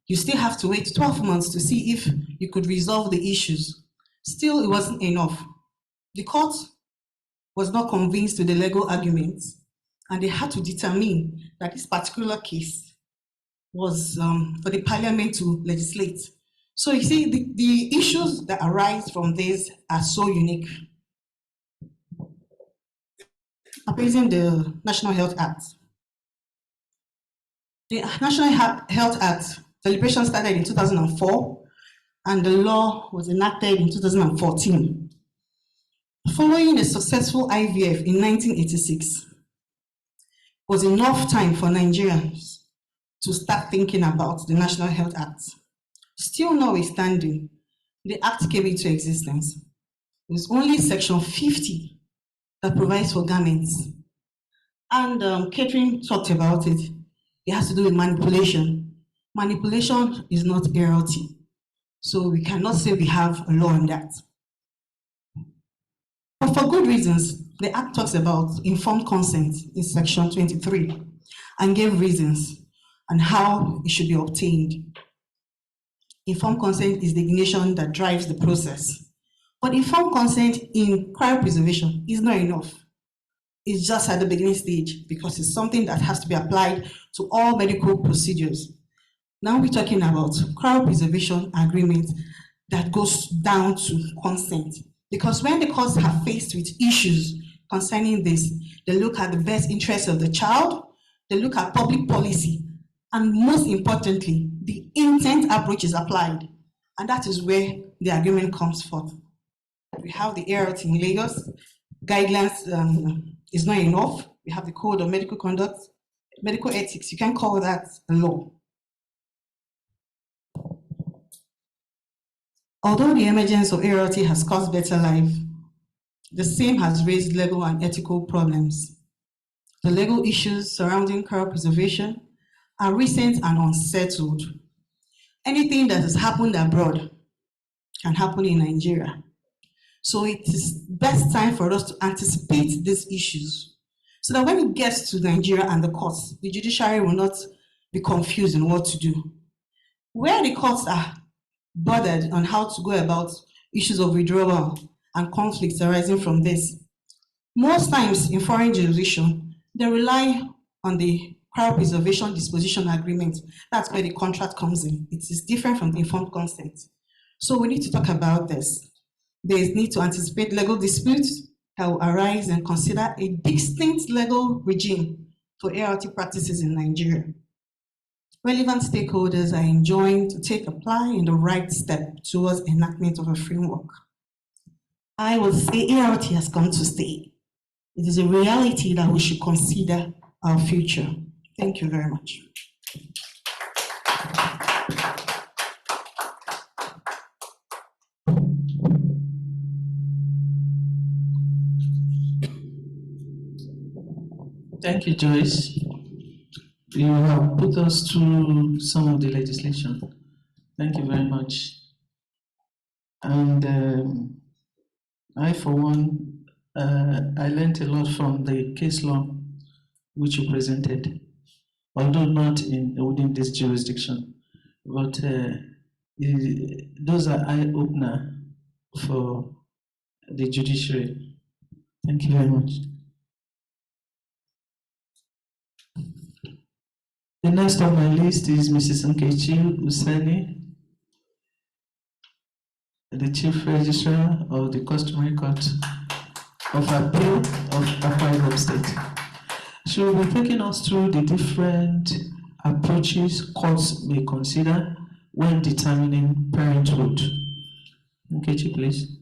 you still have to wait 12 months to see if you could resolve the issues. Still, it wasn't enough. The court was not convinced with the legal arguments, and they had to determine that this particular case was for the parliament to legislate. So you see, the issues that arise from this are so unique. Appraising the National Health Act. The National Health Act celebration started in 2004, and the law was enacted in 2014. Following a successful IVF in 1986 was enough time for Nigerians to start thinking about the National Health Act. Still notwithstanding, the Act came into existence. It was only Section 50 that provides for garments. And Catherine talked about it. It has to do with manipulation. Manipulation is not ART. So we cannot say we have a law on that. But for good reasons, the Act talks about informed consent in Section 23 and gave reasons on how it should be obtained. Informed consent is the ignition that drives the process. But informed consent in cryopreservation is not enough. It's just at the beginning stage because it's something that has to be applied to all medical procedures. Now we're talking about cryopreservation agreement that goes down to consent. Because when the courts are faced with issues concerning this, they look at the best interest of the child, they look at public policy, and most importantly, the intent approach is applied. And that is where the agreement comes forth. We have the ART in Lagos. Guidelines is not enough. We have the Code of Medical Conduct, medical ethics. You can't call that a law. Although the emergence of ART has caused better life, the same has raised legal and ethical problems. The legal issues surrounding cryopreservation are recent and unsettled. Anything that has happened abroad can happen in Nigeria. So it is best time for us to anticipate these issues so that when it gets to Nigeria and the courts, the judiciary will not be confused in what to do. Where the courts are bothered on how to go about issues of withdrawal and conflicts arising from this, most times in foreign jurisdiction, they rely on the cryopreservation disposition agreement. That's where the contract comes in. It is different from the informed consent. So we need to talk about this. There is need to anticipate legal disputes that will arise and consider a distinct legal regime for ART practices in Nigeria. Relevant stakeholders are enjoined to apply in the right step towards enactment of a framework. I will say ART has come to stay. It is a reality that we should consider our future. Thank you very much. Thank you, Joyce. You have put us through some of the legislation. Thank you very much. And I, for one, I learned a lot from the case law which you presented, although not within this jurisdiction, but those are eye-opener for the judiciary. Thank you very much. The next on my list is Mrs. Nkechi Useni, the Chief Registrar of the Customary Court of Appeal of Akwa Ibom State. She will be taking us through the different approaches courts may consider when determining parenthood. Nkechi, please.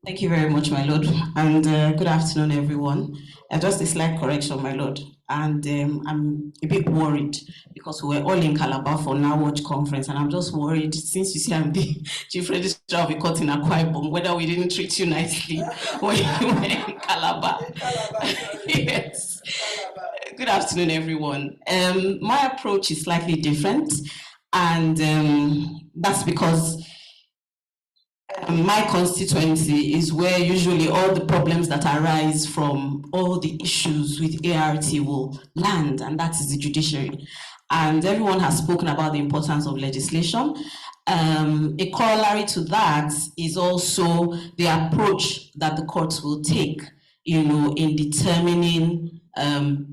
Thank you very much, my Lord, and good afternoon, everyone. Just a slight correction, my Lord, and I'm a bit worried because we were all in Calabar for Now Watch conference, and I'm just worried since you see I'm the Chief Registrar of the Court in Akwa Ibom, whether we didn't treat you nicely when you were in Calabar. Yes. Good afternoon, everyone. My approach is slightly different, and that's because my constituency is where usually all the problems that arise from all the issues with ART will land, and that is the judiciary. And everyone has spoken about the importance of legislation. A corollary to that is also the approach that the courts will take, in determining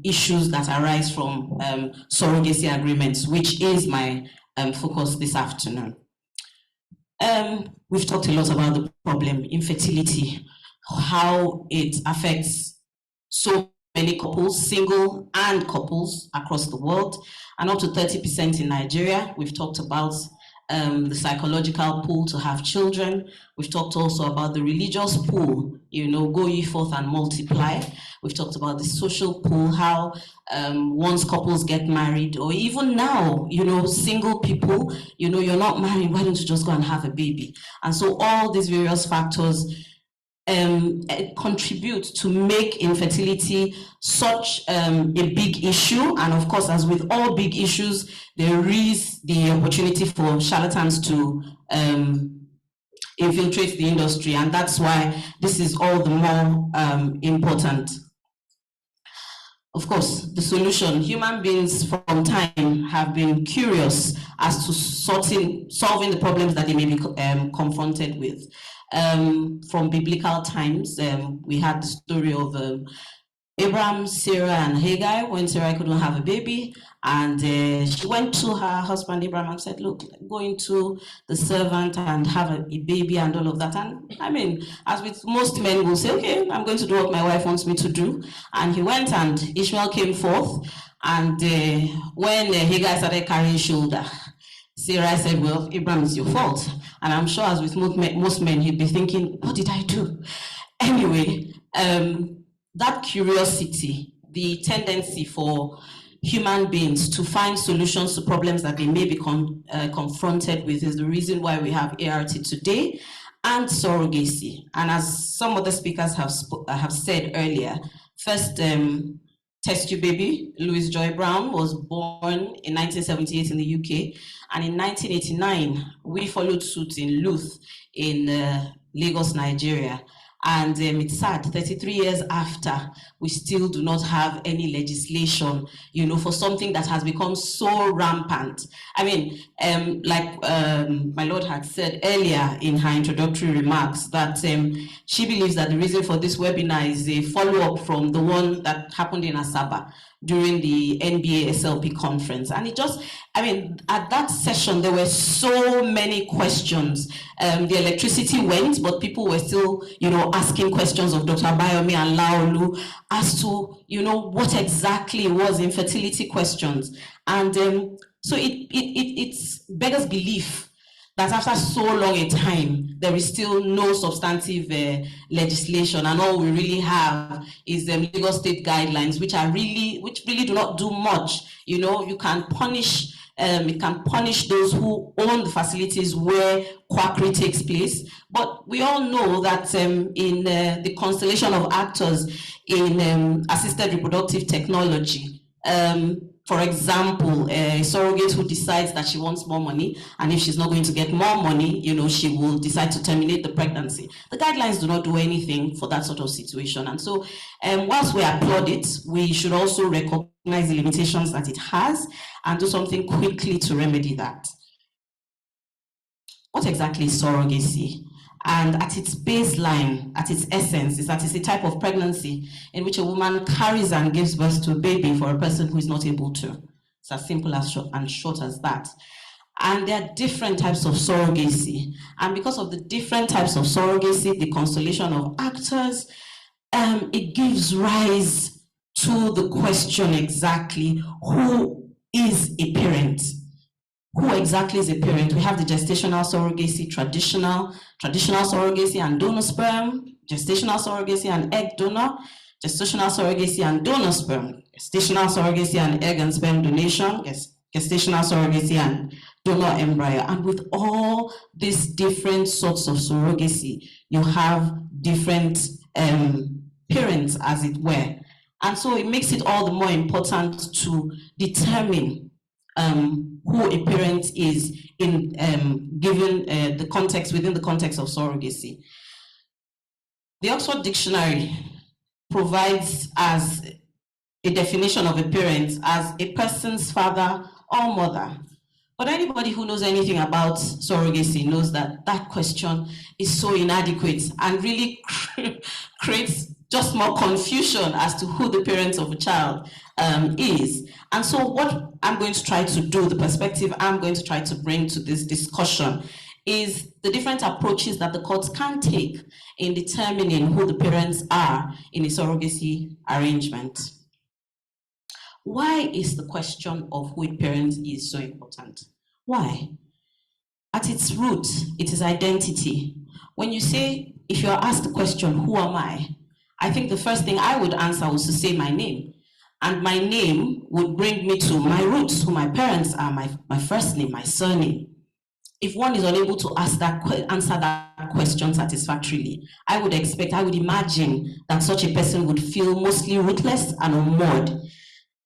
issues that arise from surrogacy agreements, which is my focus this afternoon. We've talked a lot about the problem, infertility, how it affects so many couples, single and couples across the world, and up to 30% in Nigeria. We've talked about the psychological pull to have children. We've talked also about the religious pull, go ye forth and multiply. We've talked about the social pull, how once couples get married, or even now, single people, you're not married, why don't you just go and have a baby? And so all these various factors contribute to make infertility such a big issue. And of course, as with all big issues, there is the opportunity for charlatans to infiltrate the industry, and that's why this is all the more important. Of course, the solution, human beings from time have been curious as to solving the problems that they may be confronted with. From biblical times, we had the story of Abraham, Sarah, and Hagar when Sarah couldn't have a baby, and she went to her husband Abraham and said, look, go into the servant and have a baby and all of that. And I mean, as with most men will say, okay, I'm going to do what my wife wants me to do. And he went, and Ishmael came forth, and when Hagar started carrying shoulder, Sarah said, well, Abraham, it's your fault. And I'm sure as with most men, he'd be thinking, what did I do? Anyway, that curiosity, the tendency for human beings to find solutions to problems that they may be confronted with is the reason why we have ART today and surrogacy. And as some other speakers have said earlier, first, test tube baby, Louise Joy Brown, was born in 1978 in the UK. And in 1989, we followed suit in Luth in Lagos, Nigeria. And it's sad, 33 years after, we still do not have any legislation, you know, for something that has become so rampant. I mean, my Lord had said earlier in her introductory remarks that she believes that the reason for this webinar is a follow-up from the one that happened in Asaba during the NBA SLP conference. And it just, I mean, at that session, there were so many questions. The electricity went, but people were still, you know, asking questions of Dr. Bayomi and Laolu as to, you know, what exactly was infertility questions. And so it beggars belief that after so long a time, there is still no substantive legislation, and all we really have is the Lagos State guidelines, which really do not do much. You know, you can punish. It can punish those who own the facilities where quackery takes place. But we all know that in the constellation of actors in assisted reproductive technology, for example, a surrogate who decides that she wants more money, and if she's not going to get more money, you know, she will decide to terminate the pregnancy. The guidelines do not do anything for that sort of situation. And so whilst we applaud it, we should also recognize the limitations that it has and do something quickly to remedy that. What exactly is surrogacy? And at its baseline, at its essence, is that it's a type of pregnancy in which a woman carries and gives birth to a baby for a person who is not able to. It's as simple as and short as that. And there are different types of surrogacy. And because of the different types of surrogacy, the constellation of actors, it gives rise to the question exactly, who is a parent? Who exactly is a parent? We have the gestational surrogacy, traditional surrogacy and donor sperm, gestational surrogacy and egg donor, gestational surrogacy and donor sperm, gestational surrogacy and egg and sperm donation, gestational surrogacy and donor embryo. And with all these different sorts of surrogacy, you have different parents, as it were. And so it makes it all the more important to determine who a parent is in given the context, within the context of surrogacy. The Oxford Dictionary provides as a definition of a parent as a person's father or mother. But anybody who knows anything about surrogacy knows that that question is so inadequate and really creates just more confusion as to who the parent of a child is. And so what I'm going to try to do, the perspective I'm going to try to bring to this discussion, is the different approaches that the courts can take in determining who the parents are in a surrogacy arrangement. Why is the question of who a parent is so important? Why? At its root, it is identity. When you say, if you're asked the question, who am I think the first thing I would answer was to say my name. And my name would bring me to my roots, who my parents are, my first name, my surname. If one is unable to answer that question satisfactorily, I would imagine that such a person would feel mostly rootless and unmoored,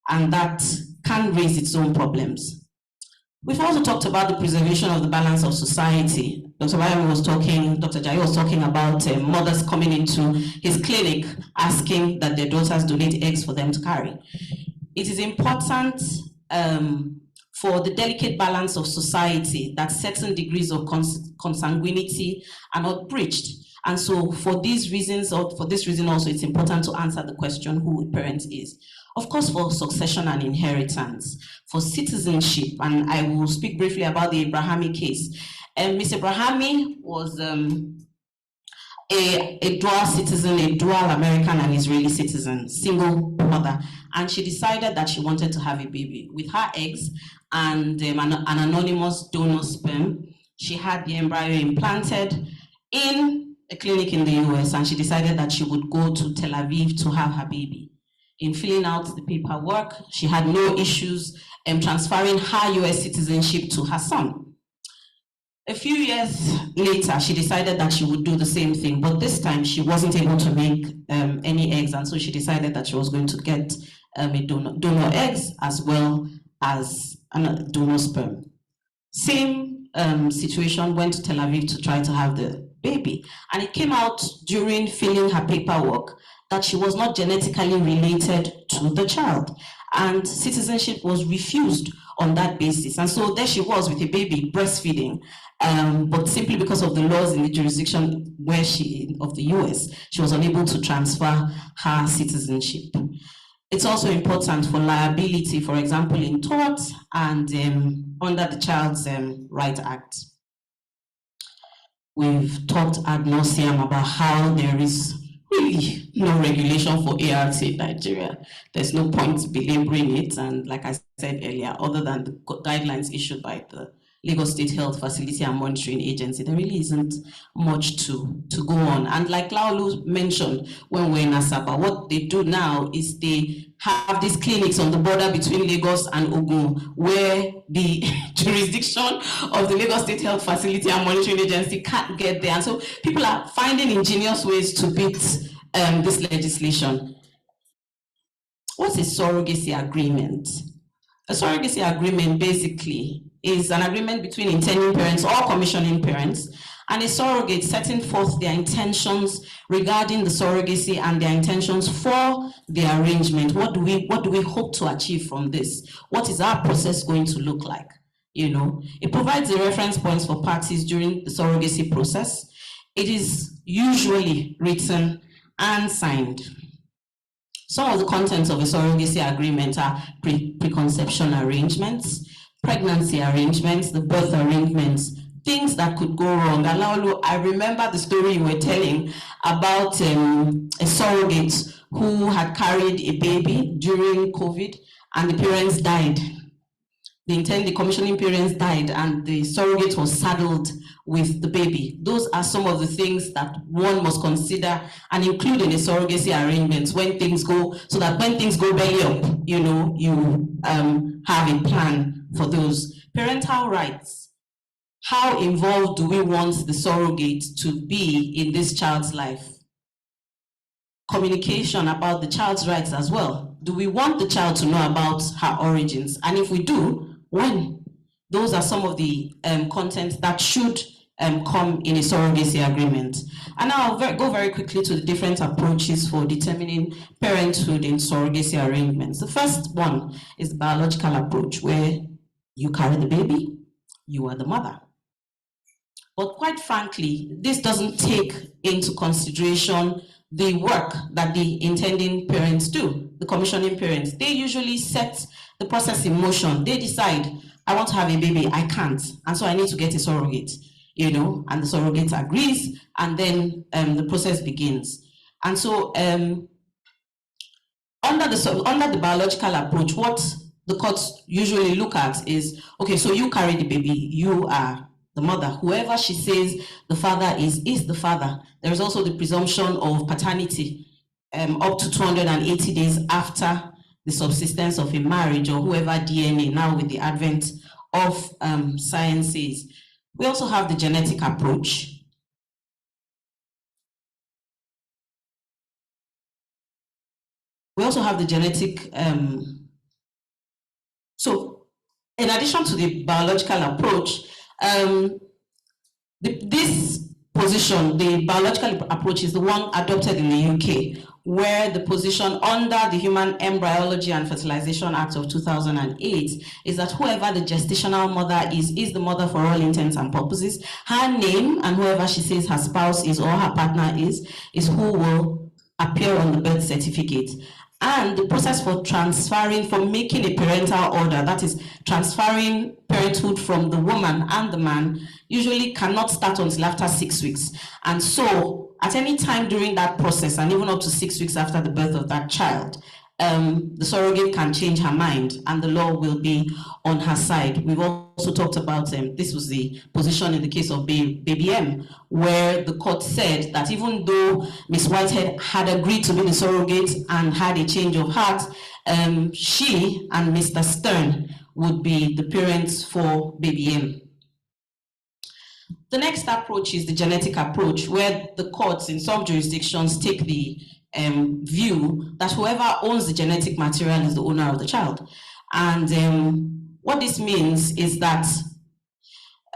and that can raise its own problems. We've also talked about the preservation of the balance of society. Dr. Bayomi was talking, Dr. Jai was talking about mothers coming into his clinic asking that their daughters donate eggs for them to carry. It is important for the delicate balance of society that certain degrees of consanguinity are not breached. And so for these reasons, or for this reason also, it's important to answer the question who a parent is. Of course, for succession and inheritance, for citizenship, and I will speak briefly about the Abrahami case. Ms. Abrahami was a dual citizen, a dual American and Israeli citizen, single mother, and she decided that she wanted to have a baby. With her eggs and an anonymous donor sperm, she had the embryo implanted in a clinic in the US, and she decided that she would go to Tel Aviv to have her baby. In filling out the paperwork, she had no issues transferring her US citizenship to her son. A few years later, she decided that she would do the same thing, but this time she wasn't able to make any eggs, and so she decided that she was going to get a donor eggs as well as a donor sperm. Same situation, went to Tel Aviv to try to have the baby. And it came out during filling her paperwork that she was not genetically related to the child. And citizenship was refused on that basis. And so there she was with a baby breastfeeding, but simply because of the laws in the jurisdiction where of the US, she was unable to transfer her citizenship. It's also important for liability, for example, in tort and under the Child's Right Act. We've talked ad nauseum about how there is really no regulation for ART in Nigeria. There's no point belaboring it, and like I said earlier, other than the guidelines issued by the Lagos State Health Facility and Monitoring Agency, there really isn't much to go on. And like Laolu mentioned when we're in Asaba, what they do now is they have these clinics on the border between Lagos and Ogun, where the jurisdiction of the Lagos State Health Facility and Monitoring Agency can't get there. And so people are finding ingenious ways to beat this legislation. What's a surrogacy agreement? A surrogacy agreement basically is an agreement between intending parents or commissioning parents and a surrogate setting forth their intentions regarding the surrogacy and their intentions for the arrangement. What do we hope to achieve from this? What is our process going to look like? You know, it provides the reference points for parties during the surrogacy process. It is usually written and signed. Some of the contents of a surrogacy agreement are preconception arrangements, pregnancy arrangements, the birth arrangements, things that could go wrong. Alaolu, I remember the story you were telling about a surrogate who had carried a baby during COVID and the parents died. The commissioning parents died and the surrogate was saddled with the baby. Those are some of the things that one must consider and include in a surrogacy arrangement when things go, so that when things go belly up, you know, you have a plan for those. Parental rights. How involved do we want the surrogate to be in this child's life? Communication about the child's rights as well. Do we want the child to know about her origins? And if we do, when? Those are some of the contents that should come in a surrogacy agreement. And now I'll go very quickly to the different approaches for determining parenthood in surrogacy arrangements. The first one is the biological approach, where you carry the baby, you are the mother. But quite frankly, this doesn't take into consideration the work that the intending parents do, the commissioning parents. They usually set the process in motion. They decide, I want to have a baby, I can't, and so I need to get a surrogate, you know, and the surrogate agrees, and then the process begins. And so under the biological approach, what the courts usually look at is, okay, so you carry the baby, you are the mother. Whoever she says the father is the father. There is also the presumption of paternity up to 280 days after the subsistence of a marriage, or whoever DNA, now with the advent of sciences. We also have the genetic approach. We also have the genetic, so in addition to the biological approach, this position, the biological approach, is the one adopted in the UK, where the position under the Human Embryology and Fertilization Act of 2008 is that whoever the gestational mother is the mother for all intents and purposes. Her name and whoever she says her spouse is or her partner is who will appear on the birth certificate. And the process for making a parental order, that is transferring parenthood from the woman and the man, usually cannot start until after 6 weeks. And so at any time during that process, and even up to 6 weeks after the birth of that child, the surrogate can change her mind and the law will be on her side. We've also talked about, this was the position in the case of Baby M, where the court said that even though Ms. Whitehead had agreed to be the surrogate and had a change of heart, she and Mr. Stern would be the parents for Baby M. The next approach is the genetic approach, where the courts in some jurisdictions take the view that whoever owns the genetic material is the owner of the child. And what this means is that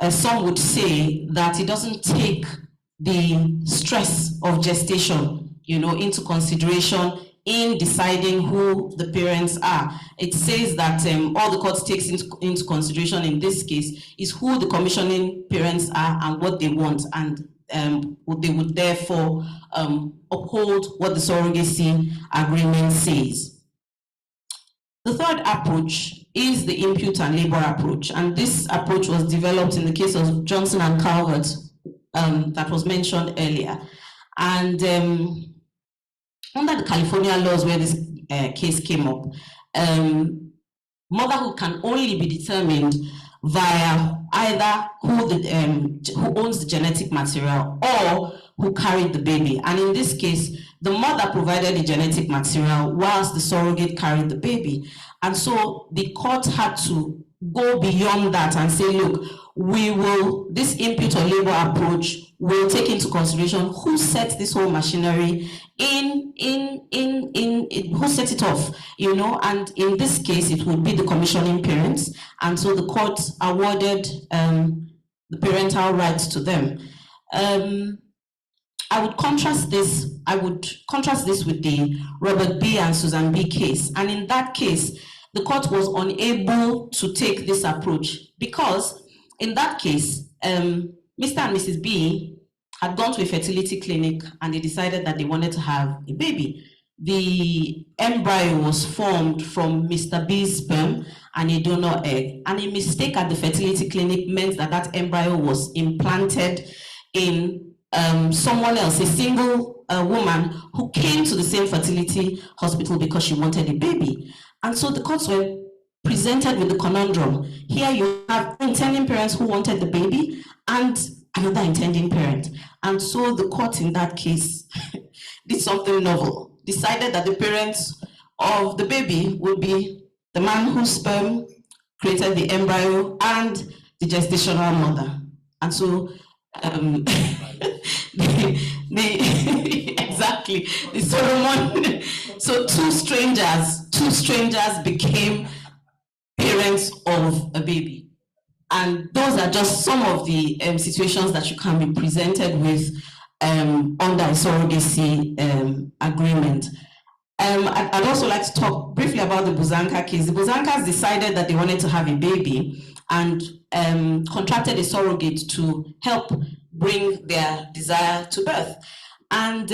some would say that it doesn't take the stress of gestation, into consideration in deciding who the parents are. It says that all the court takes into consideration in this case is who the commissioning parents are and what they want, and they would therefore uphold what the surrogacy agreement says. The third approach is the impute and labor approach, and this approach was developed in the case of Johnson and Calvert that was mentioned earlier. And under the California laws where this case came up, motherhood can only be determined via either who owns the genetic material or who carried the baby. And in this case, the mother provided the genetic material whilst the surrogate carried the baby. And so the court had to go beyond that and say, look, this impute or labor approach will take into consideration who set this whole machinery who set it off, and in this case, it would be the commissioning parents. And so the court awarded the parental rights to them. I would contrast this with the Robert B. and Susan B. case. And in that case, the court was unable to take this approach because in that case, Mr. and Mrs. B had gone to a fertility clinic and they decided that they wanted to have a baby. The embryo was formed from Mr. B's sperm and a donor egg. And a mistake at the fertility clinic meant that that embryo was implanted in someone else, a single woman who came to the same fertility hospital because she wanted a baby. And so the courts were presented with the conundrum. Here you have intending parents who wanted the baby and another intending parent. And so the court in that case did something novel, decided that the parents of the baby would be the man whose sperm created the embryo and the gestational mother. And so exactly, the Solomon, so two strangers became parents of a baby. And those are just some of the situations that you can be presented with under a surrogacy agreement. I'd also like to talk briefly about the Buzanka case. The Buzankas decided that they wanted to have a baby and contracted a surrogate to help bring their desire to birth. And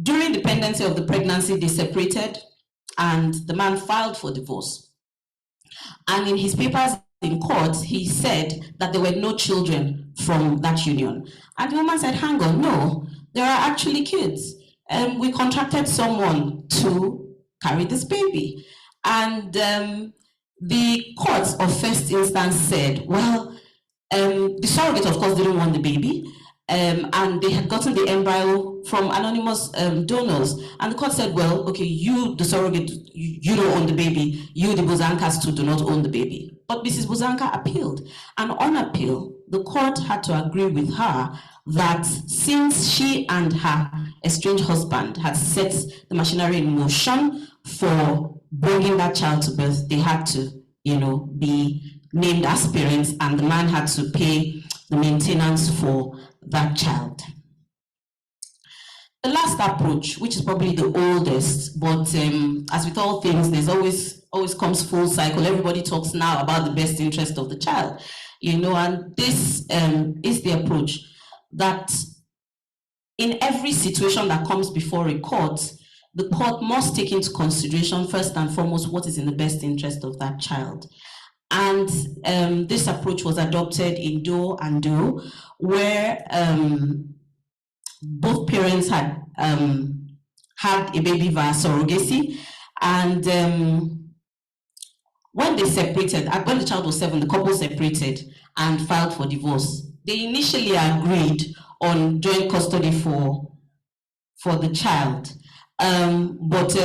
during the pendency of the pregnancy, they separated and the man filed for divorce. And in his papers in court, he said that there were no children from that union. And the woman said, hang on, no, there are actually kids. We contracted someone to carry this baby. And the courts of first instance said, well, the surrogate, of course, didn't want the baby. And they had gotten the embryo from anonymous donors. And the court said, well, okay, you, the surrogate, you don't own the baby. You, the Buzankas, too, do not own the baby. But Mrs. Buzanka appealed. And on appeal, the court had to agree with her that since she and her estranged husband had set the machinery in motion for bringing that child to birth, they had to, be named as parents, and the man had to pay the maintenance for that child. The last approach, which is probably the oldest, but as with all things, there's always comes full cycle. Everybody talks now about the best interest of the child, and this is the approach that in every situation that comes before a court, the court must take into consideration first and foremost what is in the best interest of that child. And this approach was adopted in Doe and Doe, where both parents had had a baby via surrogacy. And when they separated, when the child was 7, the couple separated and filed for divorce. They initially agreed on joint custody for the child. But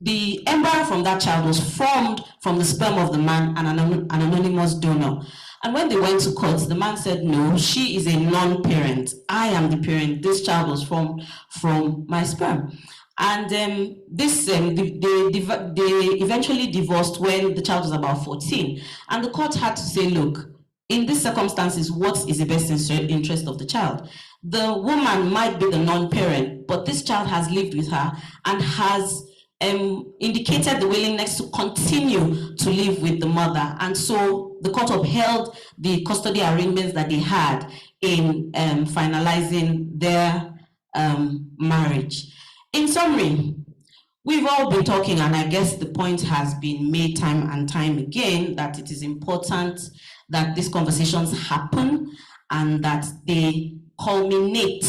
the embryo from that child was formed from the sperm of the man and an anonymous donor. And when they went to court, the man said, no, she is a non-parent. I am the parent. This child was from my sperm. And they eventually divorced when the child was about 14. And the court had to say, look, in these circumstances, what is the best interest of the child? The woman might be the non-parent, but this child has lived with her and has indicated the willingness to continue to live with the mother. And so the court upheld the custody arrangements that they had in finalizing their marriage. In summary, we've all been talking, and I guess the point has been made time and time again, that it is important that these conversations happen and that they culminate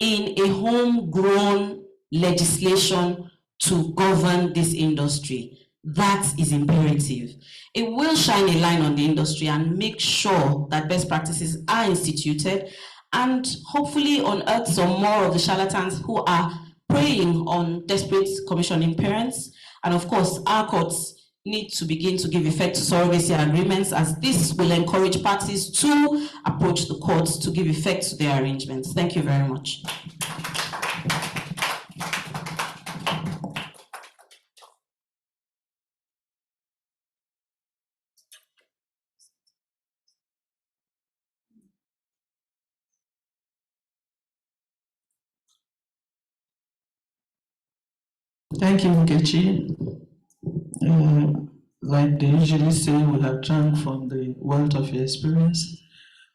in a homegrown legislation to govern this industry. That is imperative. It will shine a line on the industry and make sure that best practices are instituted, and hopefully unearth some more of the charlatans who are preying on desperate commissioning parents. And of course, our courts need to begin to give effect to surrogacy agreements, as this will encourage parties to approach the courts to give effect to their arrangements. Thank you very much. Thank you, Nkechi. Like they usually say, we have drunk from the wealth of your experience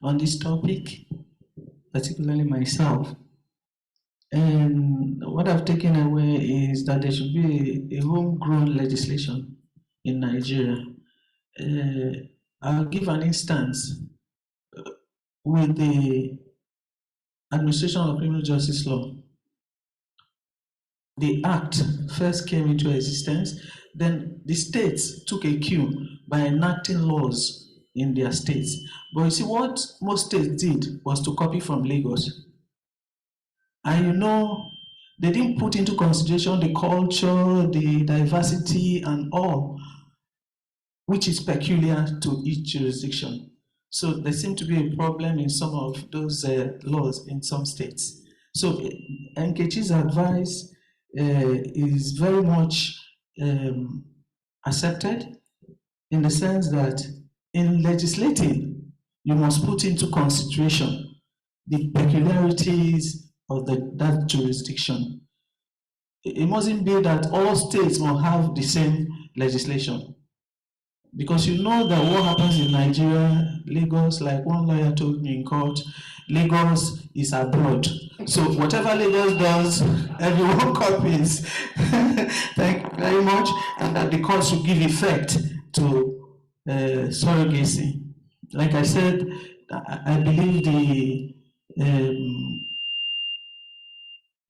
on this topic, particularly myself. And what I've taken away is that there should be a homegrown legislation in Nigeria. I'll give an instance. With the Administration of Criminal Justice Law, the Act first came into existence, then the states took a cue by enacting laws in their states. But you see, what most states did was to copy from Lagos. And you know, they didn't put into consideration the culture, the diversity, and all, which is peculiar to each jurisdiction. So there seemed to be a problem in some of those laws in some states. So Nkechi's advice is very much accepted, in the sense that in legislating, you must put into consideration the peculiarities of that jurisdiction. It mustn't be that all states will have the same legislation. Because you know that what happens in Nigeria, Lagos, like one lawyer told me in court, Lagos is abroad. So whatever Lagos does, everyone copies. Thank you very much. And that the courts will give effect to surrogacy. Like I said, I believe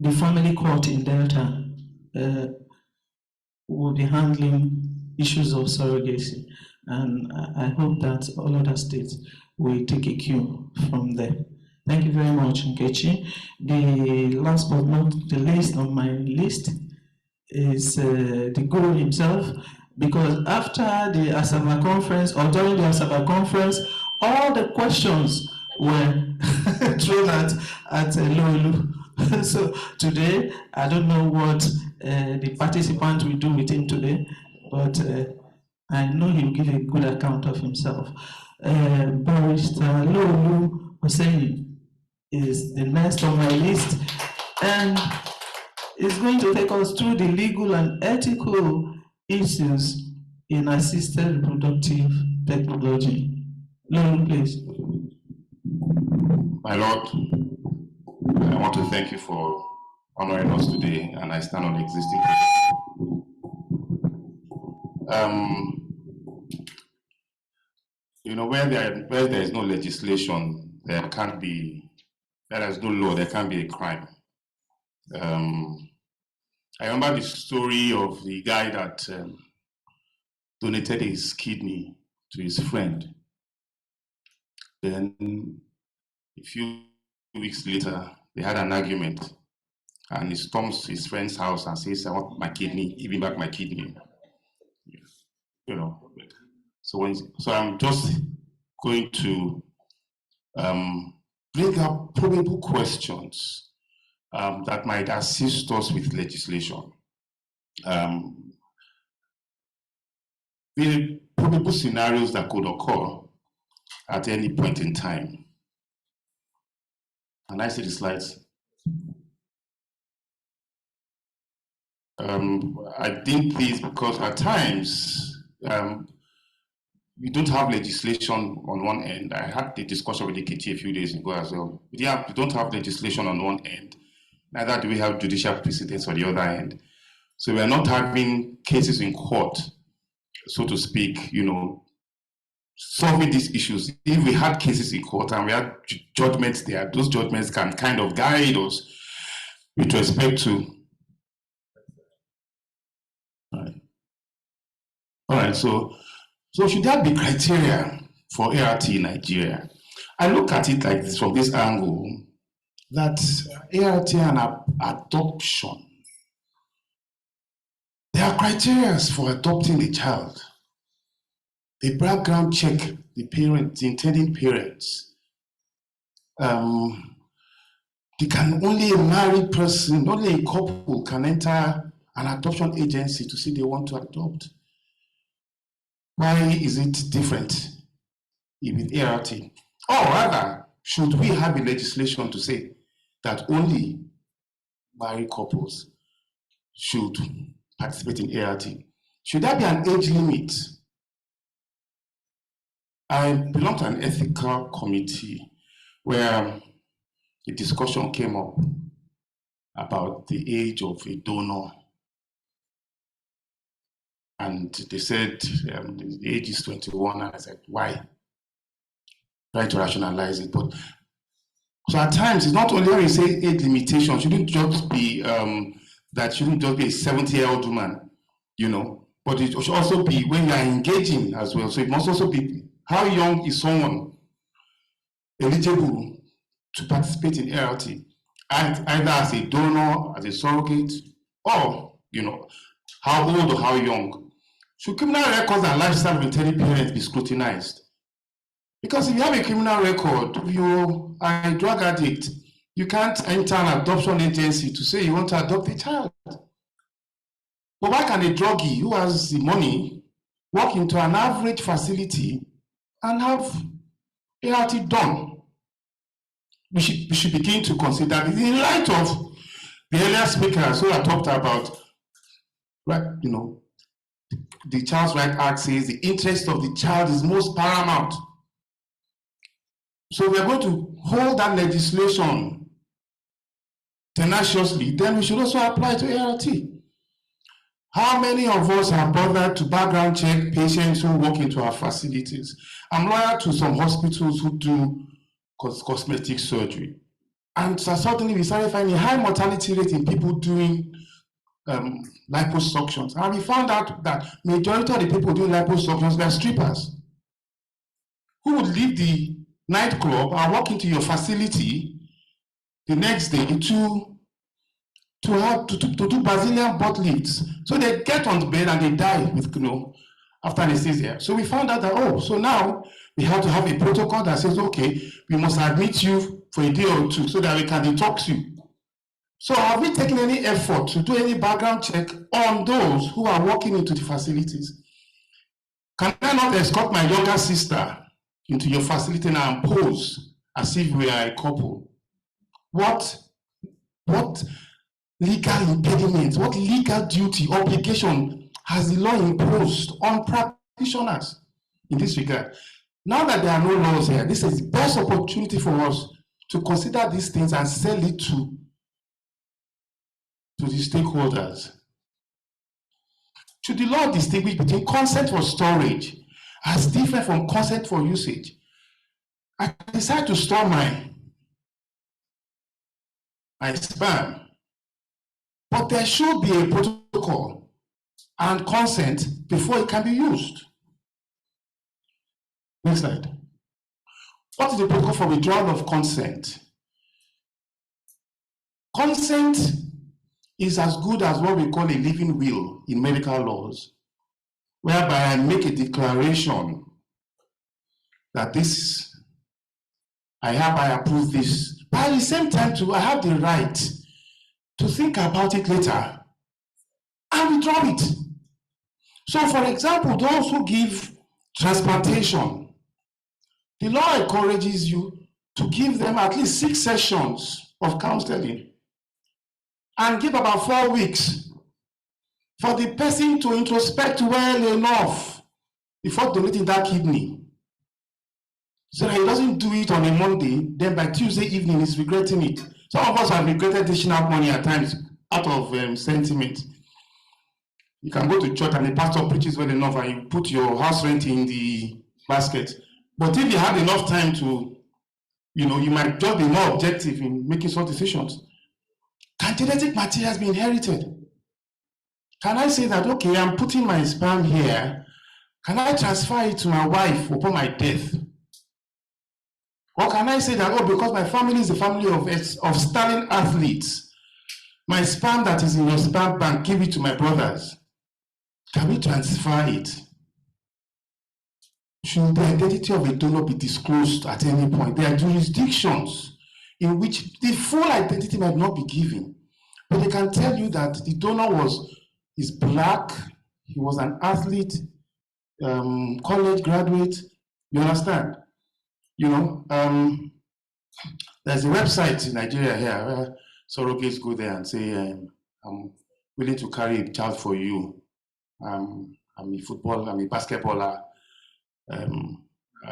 the family court in Delta will be handling issues of surrogacy. And I hope that all other states will take a cue from there. Thank you very much, Nkechi. The last but not the least on my list is the guru himself, because after the Asaba conference, or during the Asaba conference, all the questions were thrown at Lolu. So today, I don't know what the participant will do with him today, but I know he'll give a good account of himself. Barrister Lolu Hussein is the next on my list, and is going to take us through the legal and ethical issues in assisted reproductive technology. Lolu, please. My Lord, I want to thank you for honoring us today, and I stand on the existing. You know, where there is no legislation, there is no law, there can't be a crime. I remember the story of the guy that donated his kidney to his friend. Then a few weeks later, they had an argument, and he storms his friend's house and says, "I want my kidney, give me back my kidney." You know, so I'm just going to bring up probable questions that might assist us with legislation. The probable scenarios that could occur at any point in time. And I see the slides. I did this because at times we don't have legislation on one end. I had the discussion with the KT a few days ago as well. We don't have legislation on one end. Neither do we have judicial precedents on the other end. So we are not having cases in court, so to speak, you know, solving these issues. If we had cases in court and we had judgments there, those judgments can kind of guide us with respect to. All right, so should there be criteria for ART in Nigeria? I look at it like this from this angle, that ART and adoption, there are criteria for adopting a child. They background check the parents, the intending parents. They can only a married person, only a couple can enter an adoption agency to say they want to adopt. Why is it different with ART? Or rather, should we have a legislation to say that only married couples should participate in ART? Should there be an age limit? I belong to an ethical committee where a discussion came up about the age of a donor. And they said the age is 21, and I said, why? Trying to rationalize it. But so at times, it's not only when you say age limitation, shouldn't just be that shouldn't just be a 70-year-old woman, you know, but it should also be when you are engaging as well. So it must also be how young is someone eligible to participate in ART, either as a donor, as a surrogate, or, you know, how old or how young. Should criminal records and lifestyle of intended parents be scrutinized? Because if you have a criminal record, if you are a drug addict, you can't enter an adoption agency to say you want to adopt a child. But why can a druggie who has the money walk into an average facility and have ART done? We should begin to consider this in light of the earlier speakers who have talked about, right, you know, the Child's Right Act says the interest of the child is most paramount. So we're going to hold that legislation tenaciously, then we should also apply to ART. How many of us have bothered to background check patients who walk into our facilities? I'm loyal to some hospitals who do cosmetic surgery. And so suddenly we started finding a high mortality rate in people doing liposuctions. And we found out that majority of the people doing liposuctions were strippers who would leave the nightclub and walk into your facility the next day to do Brazilian butt lifts. So they get on the bed and they die with, you know, after anesthesia. So we found out that, oh, so now we have to have a protocol that says, okay, we must admit you for a day or two so that we can detox you. So have we taken any effort to do any background check on those who are walking into the facilities? Can I not escort my younger sister into your facility now and pose as if we are a couple? What legal impediments, what legal duty, obligation has the law imposed on practitioners in this regard? Now that there are no laws here, this is the best opportunity for us to consider these things and sell it to the stakeholders. Should the law distinguish between consent for storage as different from consent for usage? I decide to store my sperm, but there should be a protocol and consent before it can be used. Next slide. What is the protocol for withdrawal of consent? Consent is as good as what we call a living will in medical laws, whereby I make a declaration that this, I hereby approve this. But at the same time, too, I have the right to think about it later and withdraw it. So, for example, those who give transplantation, the law encourages you to give them at least 6 sessions of counseling and give about 4 weeks for the person to introspect well enough before donating that kidney. So that he doesn't do it on a Monday, then by Tuesday evening he's regretting it. Some of us have regretted dishing out money at times out of sentiment. You can go to church and the pastor preaches well enough and you put your house rent in the basket. But if you had enough time to, you might just be more objective in making such decisions. Can genetic materials be inherited? Can I say that, okay, I'm putting my sperm here, can I transfer it to my wife upon my death? Or can I say that, oh, because my family is a family of sterling athletes, my sperm that is in your sperm bank, give it to my brothers? Can we transfer it? Should the identity of a donor be disclosed at any point? There are jurisdictions in which the full identity might not be given, but they can tell you that the donor is black, he was an athlete, college graduate. You understand? There's a website in Nigeria here where surrogates go there and say, I'm willing to carry a child for you. I'm a basketballer. I'm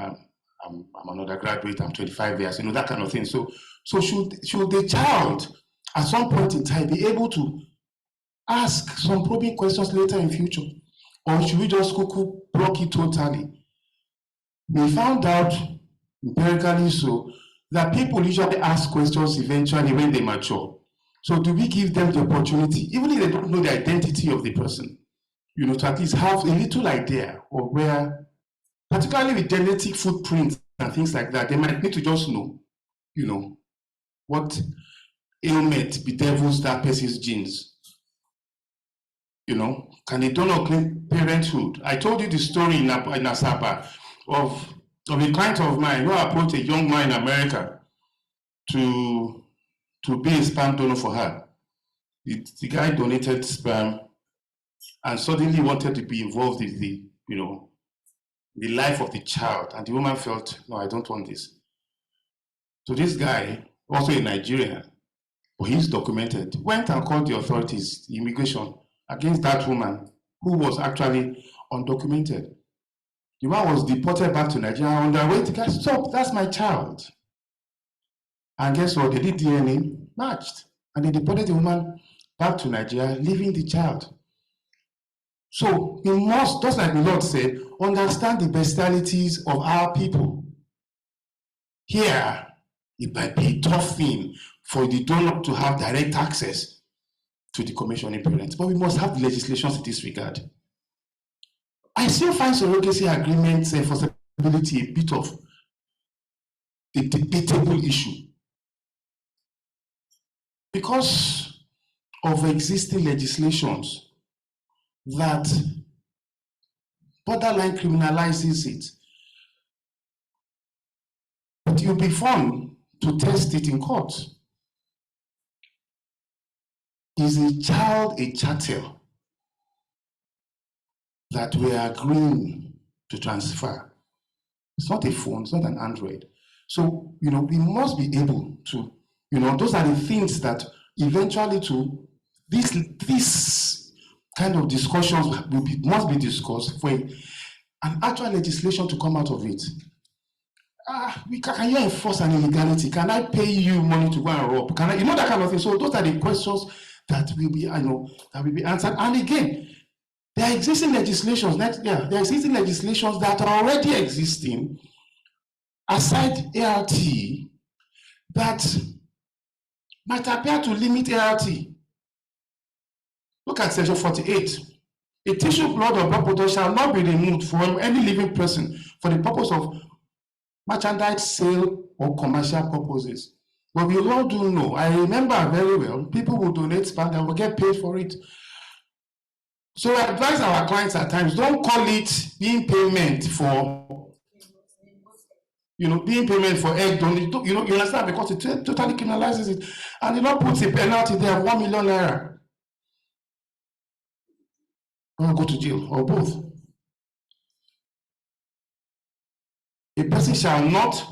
an undergraduate, I'm 25 years, that kind of thing. So should the child at some point in time be able to ask some probing questions later in future? Or should we just block it totally? We found out empirically so that people usually ask questions eventually when they mature. So do we give them the opportunity, even if they don't know the identity of the person, to at least have a little idea of where, particularly with genetic footprints and things like that, they might need to just know, what ailment bedevils that person's genes. Can a donor claim parenthood? I told you the story in Asaba of a client of mine who approached a young man in America to be a sperm donor for her. The guy donated sperm and suddenly wanted to be involved in the life of the child. And the woman felt, no, I don't want this. So this guy, also a Nigerian, but he's documented, went and called the authorities, the immigration, against that woman who was actually undocumented. The man was deported back to Nigeria on their way to get, stop, that's my child. And guess what? They did DNA, matched. And they deported the woman back to Nigeria, leaving the child. So we must, just like the Lord said, understand the bestialities of our people. Here, it might be a tough thing for the donor to have direct access to the commissioning parents, but we must have the legislations in this regard. I still find surrogacy agreements enforceability a bit of a debatable issue because of existing legislations that borderline criminalizes it. But it will be fun to test it in court. Is a child a chattel that we are agreeing to transfer? It's not a phone, it's not an Android. So, we must be able to, those are the things that eventually to this kind of discussions must be discussed for an actual legislation to come out of it. Can you enforce an illegality? Can I pay you money to go and rob? Can I, that kind of thing. So those are the questions that will be, that will be answered. And again, there are existing legislations. There are existing legislations that are already existing, aside ART, that might appear to limit ART. Look at section 48. A tissue, blood, or blood product shall not be removed from any living person for the purpose of merchandise sale or commercial purposes. But we all do know, I remember very well, people will donate sperm and will get paid for it. So I advise our clients at times, don't call it being payment for being payment for egg donation, you understand, because it totally criminalizes it. And the law puts a penalty there of 1 million naira. Or go to jail, or both. A person shall not,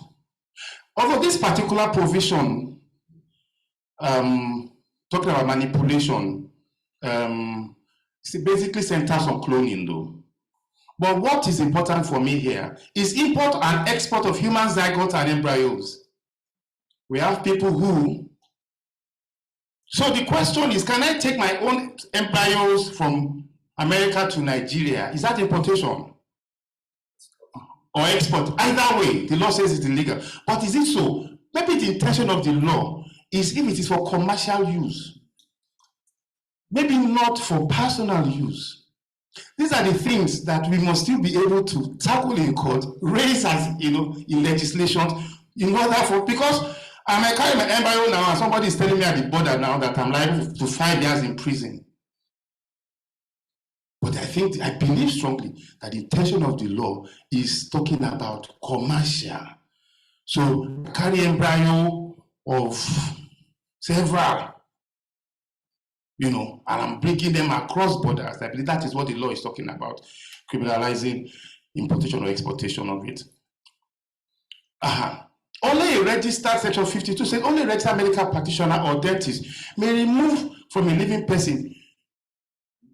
although this particular provision, talking about manipulation, basically centers on cloning though. But what is important for me here is import and export of human zygotes and embryos. We have people who, so the question is, can I take my own embryos from America to Nigeria? Is that importation or export? Either way, the law says it's illegal. But is it so? Maybe the intention of the law is if it is for commercial use, maybe not for personal use. These are the things that we must still be able to tackle in court, raise as in legislation, in order for, because I might carry my embryo now and somebody is telling me at the border now that I'm liable to 5 years in prison. But I believe strongly that the intention of the law is talking about commercial. So carry embryo of several, and I'm bringing them across borders. I believe that is what the law is talking about, criminalizing importation or exportation of it. Only a registered, section 52 says, only a registered medical practitioner or dentist may remove from a living person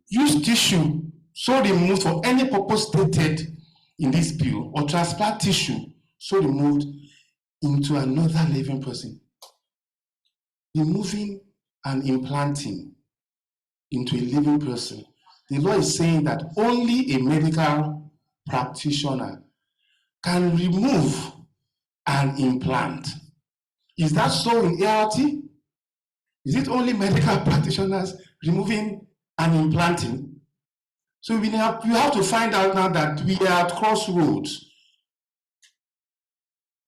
used tissue so removed for any purpose stated in this bill, or transplant tissue so removed into another living person. Removing and implanting into a living person. The law is saying that only a medical practitioner can remove and implant. Is that so in ART? Is it only medical practitioners removing and implanting? So you have to find out now that we are at crossroads.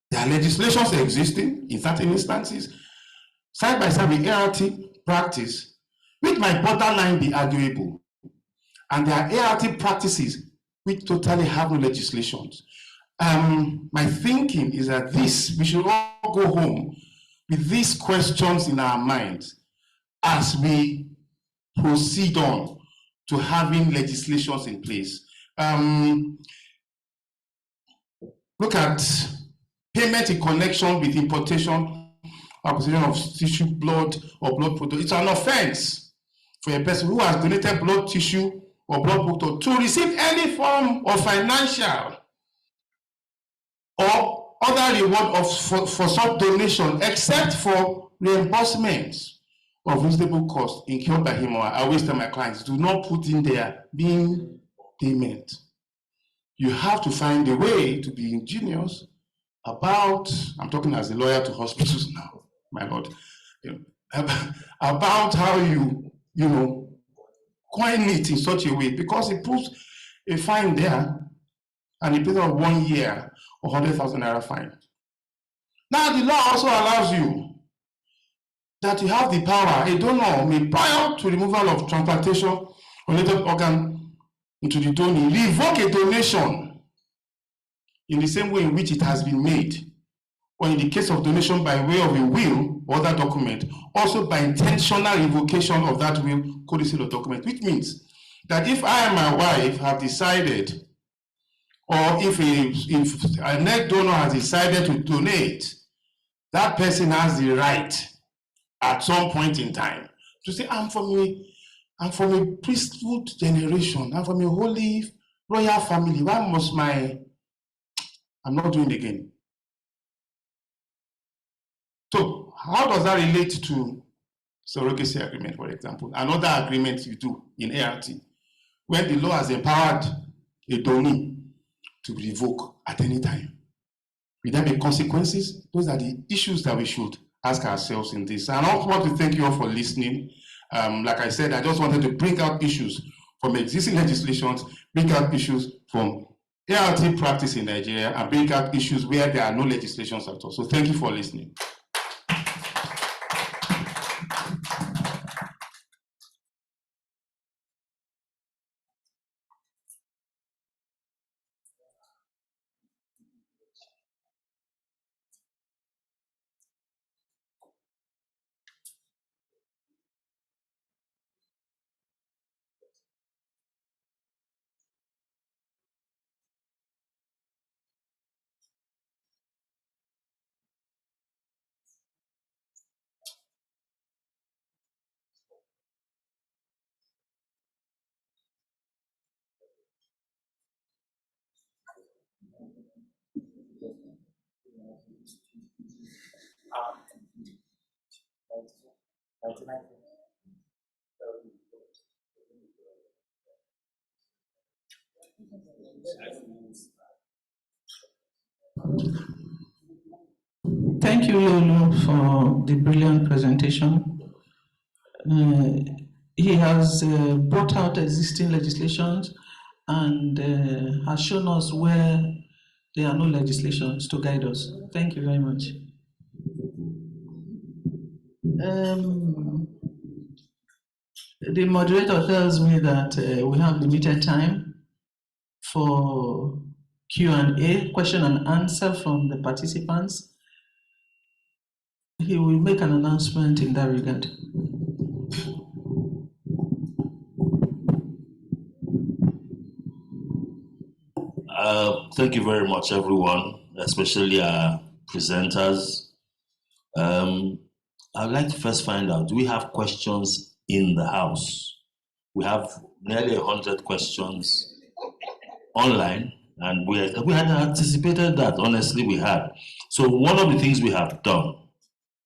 There are legislations existing in certain instances, side by side with ART practice, which might borderline be arguable. And there are ART practices which totally have no legislations. My thinking is that we should all go home with these questions in our minds as we proceed on to having legislations in place. Look at payment in connection with importation, acquisition of tissue, blood, or blood product. It's an offense for a person who has donated blood tissue or blood product to receive any form of financial or other reward for such donation, except for reimbursements of reasonable cost incurred by him or I always tell my clients, do not put in there being payment. You have to find a way to be ingenious about, I'm talking as a lawyer to hospitals now, my Lord, about how you coin it in such a way, because it puts a fine there and a period of 1 year or 100,000 naira fine. Now the law also allows you that you have the power, a donor may, prior to removal of transplantation or related organ into the donor, revoke a donation in the same way in which it has been made, or in the case of donation by way of a will or other document, also by intentional revocation of that will, codicil, or document, which means that if I and my wife have decided, or if a net donor has decided to donate, that person has the right at some point in time to say, I'm from a priesthood generation, I'm from a holy royal family. Why must I'm not doing it again. So how does that relate to surrogacy agreement, for example? Another agreement you do in ART, where the law has empowered a donee to revoke at any time. Will there be consequences? Those are the issues that we should ask ourselves in this. And I also want to thank you all for listening. Like I said, I just wanted to bring out issues from existing legislations, bring out issues from ART practice in Nigeria, and bring out issues where there are no legislations at all. So thank you for listening. Thank you, Lulu, for the brilliant presentation. He has brought out existing legislations and has shown us where there are no legislations to guide us. Thank you very much. The moderator tells me that we have limited time for Q&A, question and answer from the participants. He will make an announcement in that regard. Thank you very much, everyone, especially our presenters. I'd like to first find out, do we have questions in the house? We have nearly 100 questions online, and we had anticipated that, honestly, we had. So one of the things we have done,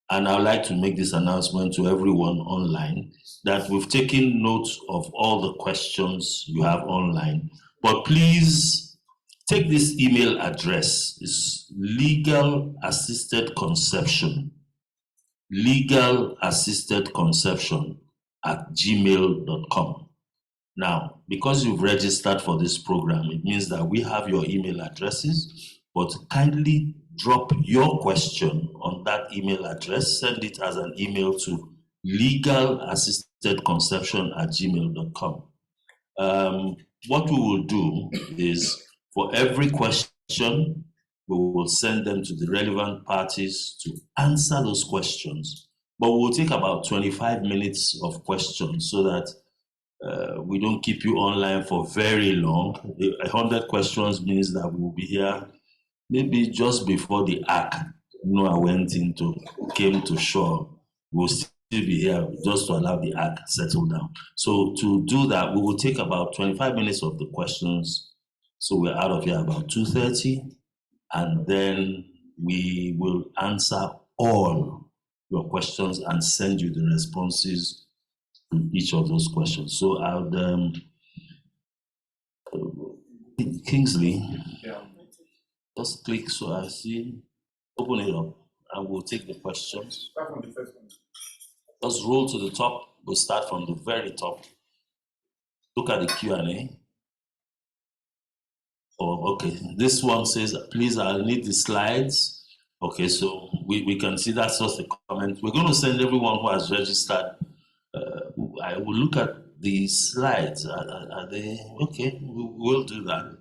and I'd like to make this announcement to everyone online, that we've taken note of all the questions you have online, but please take this email address. It's legalassistedconception @gmail.com. Now, because you've registered for this program, it means that we have your email addresses, but kindly drop your question on that email address. Send it as an email to legalassistedconception@gmail.com. What we will do is, for every question, we will send them to the relevant parties to answer those questions. But we'll take about 25 minutes of questions so that we don't keep you online for very long. 100 questions means that we'll be here maybe just before the ark Noah came to shore. We'll still be here just to allow the ark to settle down. So to do that, we will take about 25 minutes of the questions. So we're out of here about 2:30, and then we will answer all your questions and send you the responses to each of those questions. So I'll, Kingsley, just click so I see, open it up, and we'll take the questions. Start from the first one. Just roll to the top. We'll start from the very top. Look at the Q&A. Oh, okay. This one says, please, I'll need the slides. Okay, so we can see that's just a comment. We're going to send everyone who has registered. I will look at the slides. Are they okay? We'll do that.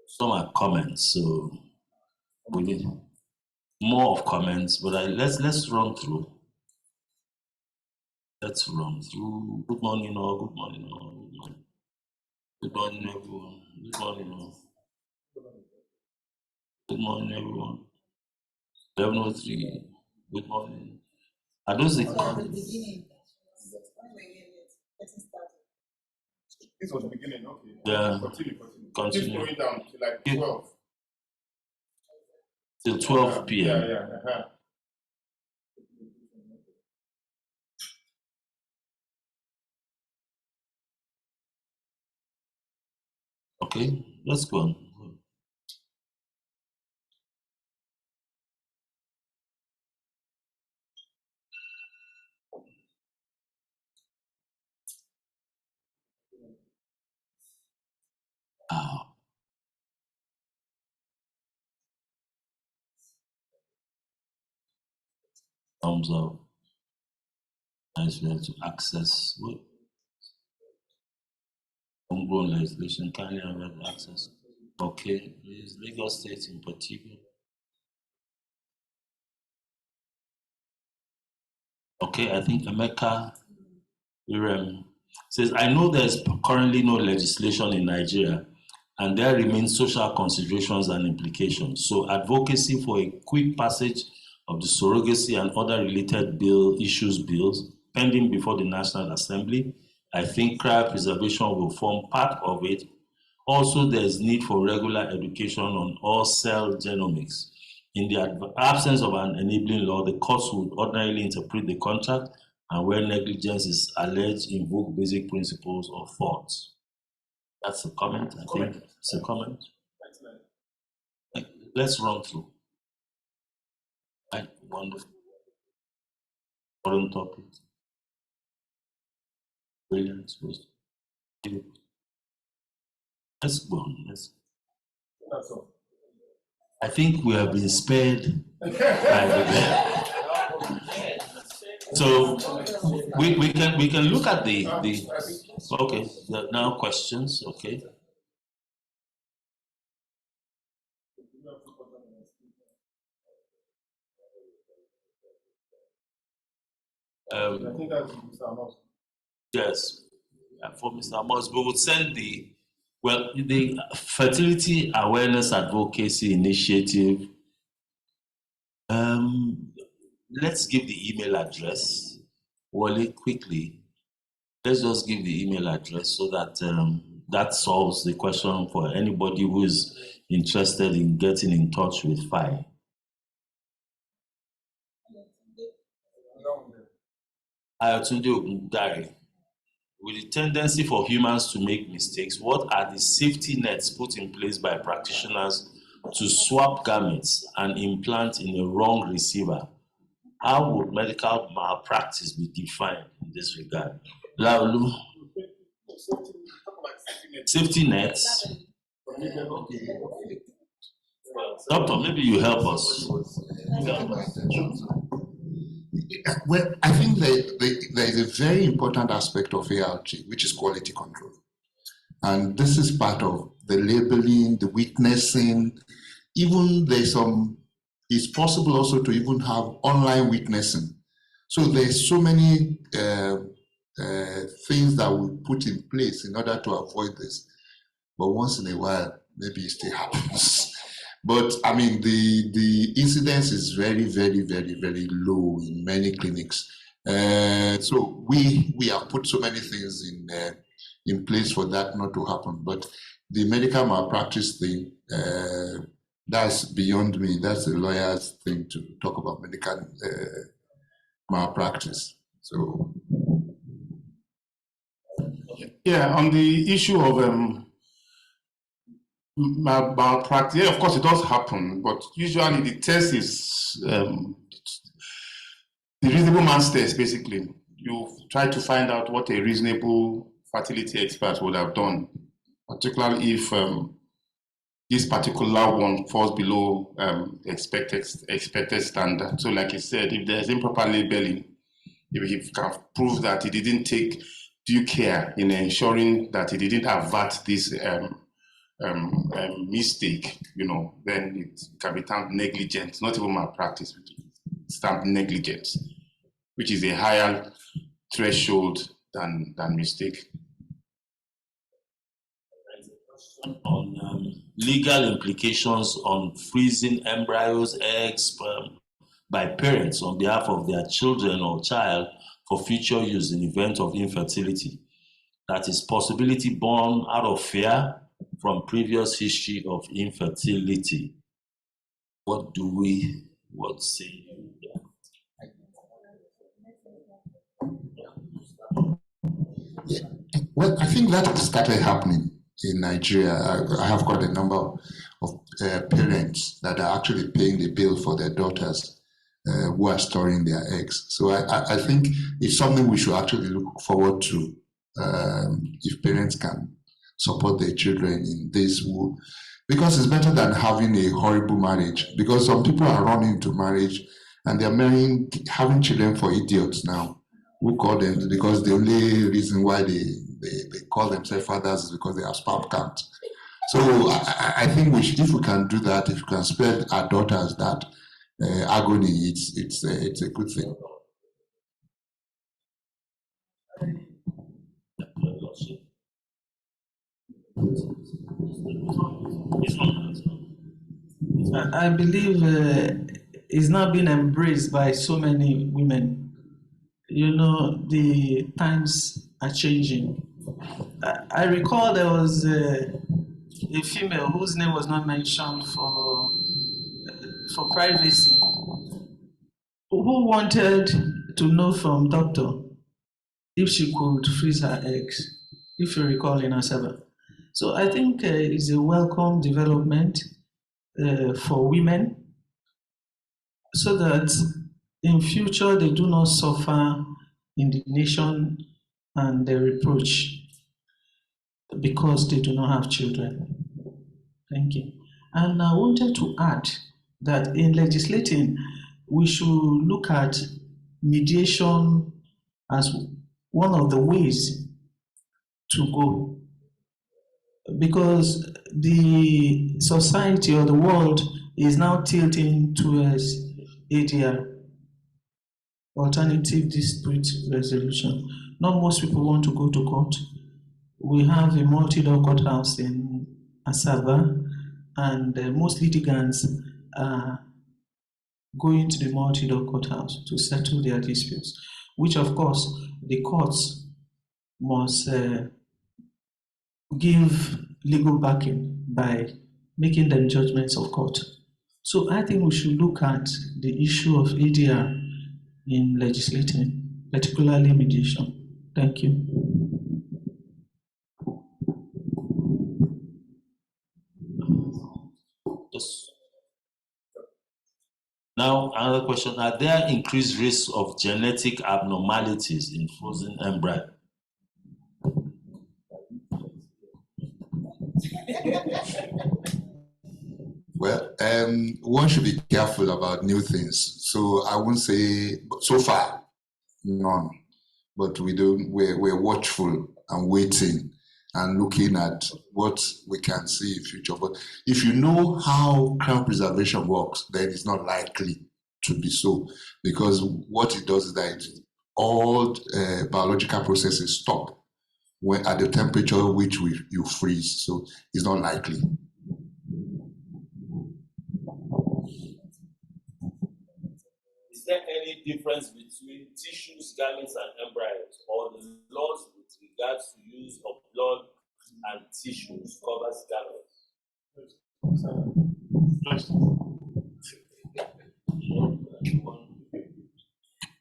Some are comments, so we need more of comments. But let's run through. Let's run through. Good morning, all. Good morning, all. Good morning. Good morning, everyone. Good morning, all. Good morning, everyone. 11:03. Good morning. Are those the? This was the beginning, okay. Yeah. Continue. Keep going down to like 12. Till 12 p.m. Yeah. Okay, let's go on. Thumbs up. Nice way to access homegrown legislation, kindly and access. Okay, is Lagos State in particular? Okay, I think Emeka Irem says, I know there's currently no legislation in Nigeria, and there remain social considerations and implications. So advocacy for a quick passage of the surrogacy and other related bills pending before the National Assembly. I think cryopreservation will form part of it, Also, there's need for regular education on all cell genomics. In the absence of an enabling law, the courts would ordinarily interpret the contract and where negligence is alleged, invoke basic principles of fault. That's a comment, I think. It's a comment. Let's run through. Wonderful. Foreign topic. Brilliant. Let's go on. I think we have been spared by the so we can look at the okay, now questions, okay. I think that's Mr. Amos. Yes, for Mr. Amos, we would send the Fertility Awareness Advocacy Initiative. Let's give the email address, Wally, quickly. Let's just give the email address so that that solves the question for anybody who is interested in getting in touch with FI. Ayotunde Ogundare. With the tendency for humans to make mistakes, what are the safety nets put in place by practitioners to swap gametes and implant in a wrong receiver? How would medical malpractice be defined in this regard? Laulu, safety nets. Doctor, maybe you help us. Well, I think there is a very important aspect of ART, which is quality control. And this is part of the labeling, the witnessing. Even there's it's possible also to even have online witnessing. So there's so many things that we put in place in order to avoid this. But once in a while, maybe it still happens. But I mean, the incidence is very, very, very, very low in many clinics. So we have put so many things in place for that not to happen. But the medical malpractice thing, that's beyond me. That's a lawyer's thing to talk about medical malpractice. So, yeah, on the issue of malpractice, yeah, of course it does happen, but usually the test is the reasonable man's test. Basically, you try to find out what a reasonable fertility expert would have done, particularly if this particular one falls below expected standard. So like I said, if there's improper labeling, if he can prove that he didn't take due care in ensuring that he didn't avert this mistake, then it can be termed negligent, not even malpractice, it's termed negligence, which is a higher threshold than mistake. On legal implications on freezing embryos, eggs, sperm by parents on behalf of their children or child for future use in event of infertility. That is possibility born out of fear from previous history of infertility. What say? Yeah. Well, I think that started happening in Nigeria. I have quite a number of parents that are actually paying the bill for their daughters who are storing their eggs. So I think it's something we should actually look forward to if parents can support their children in this, because it's better than having a horrible marriage, because some people are running into marriage and they're having children for idiots now, who call them, because the only reason why they call themselves fathers is because they have sperm count. So I think if we can do that, if we can spare our daughters that agony, it's a good thing. I believe it's not been embraced by so many women. The times are changing. I recall there was a female whose name was not mentioned for privacy, who wanted to know from doctor if she could freeze her eggs, if you recall, in Asaba. So I think it's a welcome development for women, so that in future they do not suffer indignation and reproach because they do not have children. Thank you. And I wanted to add that in legislating, we should look at mediation as one of the ways to go, because the society or the world is now tilting towards ADR, alternative dispute resolution. Not most people want to go to court. We have a multi-door courthouse in Asaba, and most litigants are going to the multi-door courthouse to settle their disputes, which of course the courts must give legal backing by making them judgments of court. So I think we should look at the issue of ADR in legislating, particularly mediation. Thank you. Yes. Now, another question. Are there increased risks of genetic abnormalities in frozen embryo? Well, one should be careful about new things. So I won't say, so far, none. But we're watchful and waiting and looking at what we can see in future. But if you know how cryopreservation works, then it's not likely to be so, because what it does is that all biological processes stop when at the temperature which you freeze. So it's not likely. Is there any difference between tissues, gametes, and embryos, or the laws with regards to use of blood and tissues covers gametes?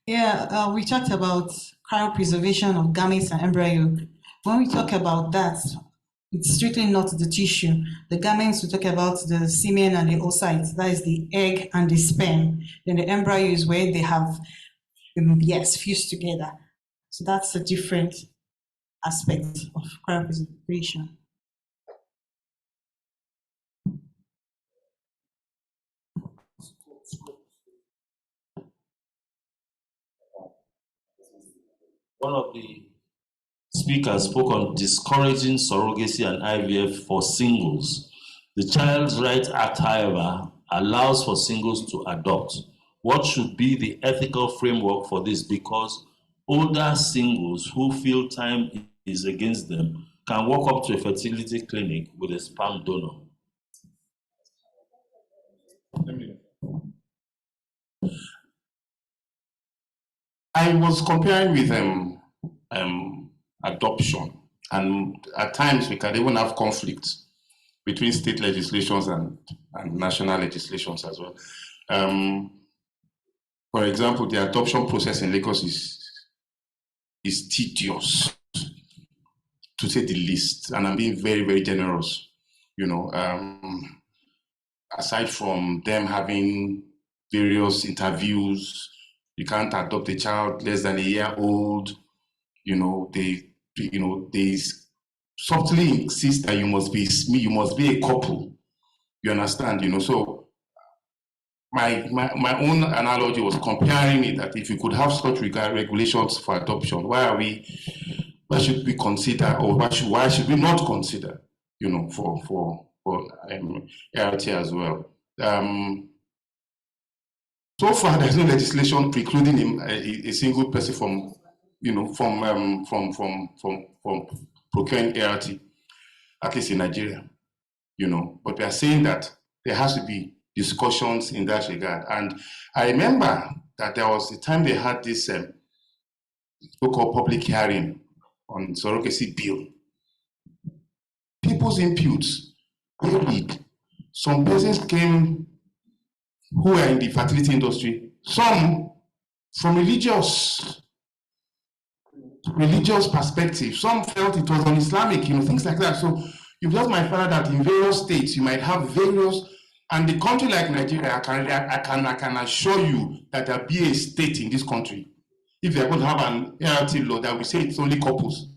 Yeah, we talked about cryopreservation of gametes and embryo. When we talk about that, it's strictly not the tissue. The gametes, we talk about the semen and the oocytes. That is the egg and the sperm. Then the embryo is where they have, fused together. So that's a different aspect of cryopreservation. One of the speakers spoke on discouraging surrogacy and IVF for singles. The Child's Rights Act, however, allows for singles to adopt. What should be the ethical framework for this? Because older singles who feel time is against them can walk up to a fertility clinic with a sperm donor. I was comparing with adoption, and at times we can even have conflicts between state legislations and national legislations as well. For example, the adoption process in Lagos is tedious, to say the least, and I'm being very, very generous. Aside from them having various interviews, you can't adopt a child less than a year old. They subtly insist that you must be a couple. You understand? So my own analogy was comparing it that if you could have such regulations for adoption, why should we consider, or why should we not consider, for ART as well? So far, there's no legislation precluding a single person from procuring ART, at least in Nigeria. But we are saying that there has to be discussions in that regard. And I remember that there was a time they had this so-called public hearing on surrogacy bill. People's inputs varied. Some persons came who are in the fertility industry, some from religious perspective, some felt it was un-Islamic, things like that. So you just might find that in various states, you might have various, and the country like Nigeria, I can assure you that there'll be a state in this country, if they're going to have an ART law that will say it's only couples.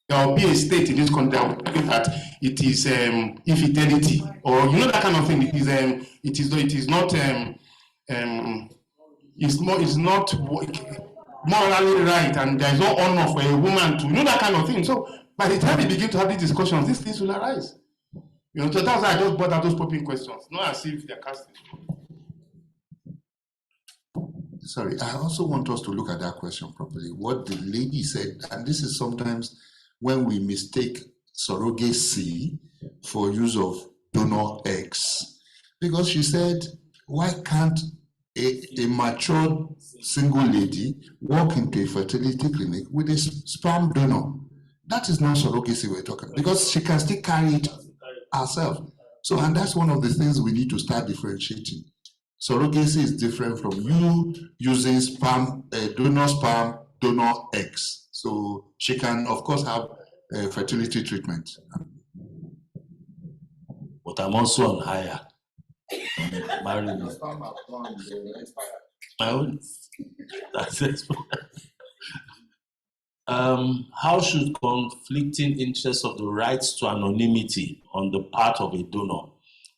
There will be a state in this country that will say that it is infidelity, or that kind of thing. It's not morally right, and there's no honor for a woman to that kind of thing. So by the time we begin to have these discussions, these things will arise. So that's why I just brought out those popping questions, not as if they're casting. Sorry, I also want us to look at that question properly. What the lady said, and this is sometimes when we mistake surrogacy for use of donor eggs, because she said, why can't a mature single lady walk into a fertility clinic with a sperm donor? That is not surrogacy we're talking about, because she can still carry it herself. So, and that's one of the things we need to start differentiating. Surrogacy is different from you using donor eggs. So she can, of course, have fertility treatment. But I'm also on higher. My own. That's it. How should conflicting interests of the rights to anonymity on the part of a donor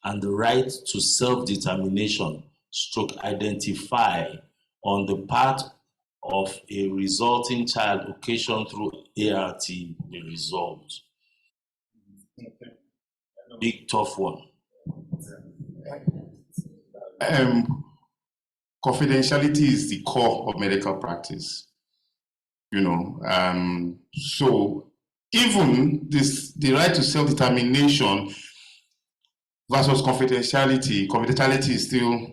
and the right to self-determination / identify on the part of a resulting child occasioned through ART be resolved? Big tough one. Confidentiality is the core of medical practice. So even the right to self-determination versus confidentiality is still,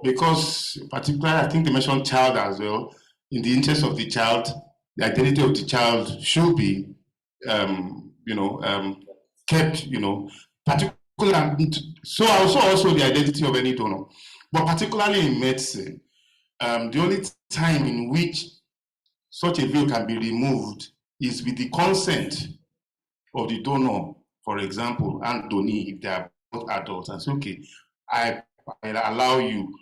because particularly I think they mentioned child as well. In the interest of the child, the identity of the child should be, kept, particularly. So also the identity of any donor, but particularly in medicine, the only time in which such a veil can be removed is with the consent of the donor, for example, and donee, if they are both adults, and say, okay, I allow you,